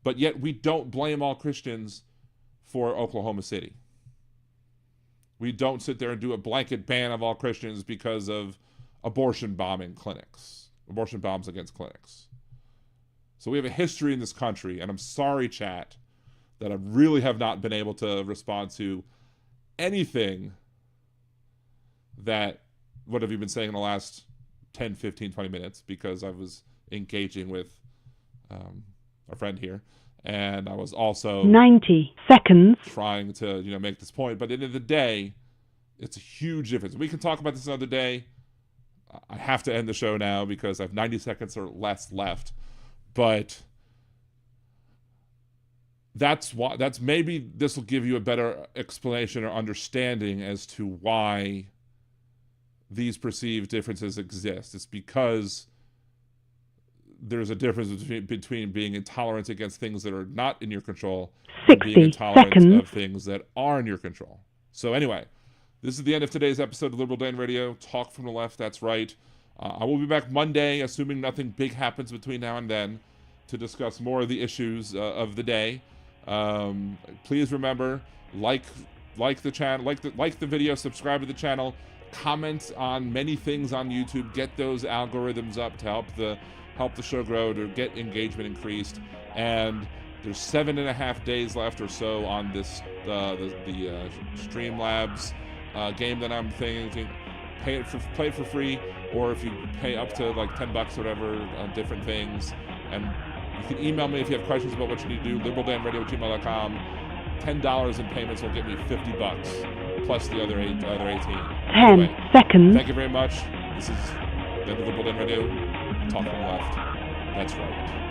[SPEAKER 3] But yet we don't blame all Christians for Oklahoma City. We don't sit there and do a blanket ban of all Christians because of abortion bombs against clinics. So we have a history in this country, and I'm sorry, chat, that I really have not been able to respond to anything that, what have you been saying in the last 10, 15, 20 minutes, because I was engaging with a friend here, and I was also
[SPEAKER 1] 90 seconds
[SPEAKER 3] trying to make this point. But at the end of the day, it's a huge difference. We can talk about this another day. I have to end the show now because I have 90 seconds or less left. But that's maybe this will give you a better explanation or understanding as to why these perceived differences exist. It's because there's a difference between being intolerant against things that are not in your control and being intolerant of things that are in your control. So anyway, this is the end of today's episode of Liberal Dan Radio. Talk from the left, that's right. I will be back Monday, assuming nothing big happens between now and then, to discuss more of the issues of the day. Please remember, like the channel, like the video, subscribe to the channel, comment on many things on YouTube, get those algorithms up to help the show grow, to get engagement increased. And there's 7.5 days left or so on this the Streamlabs game that I'm thinking. Play it for free, or if you pay up to like $10 or whatever on different things. And you can email me if you have questions about what you need to do, liberaldanradio@gmail.com. $10 in payments will get me $50. plus the other 18.
[SPEAKER 1] 10 seconds.
[SPEAKER 3] Thank you very much. This is the Liberal Den Radio. Talk from left. That's right.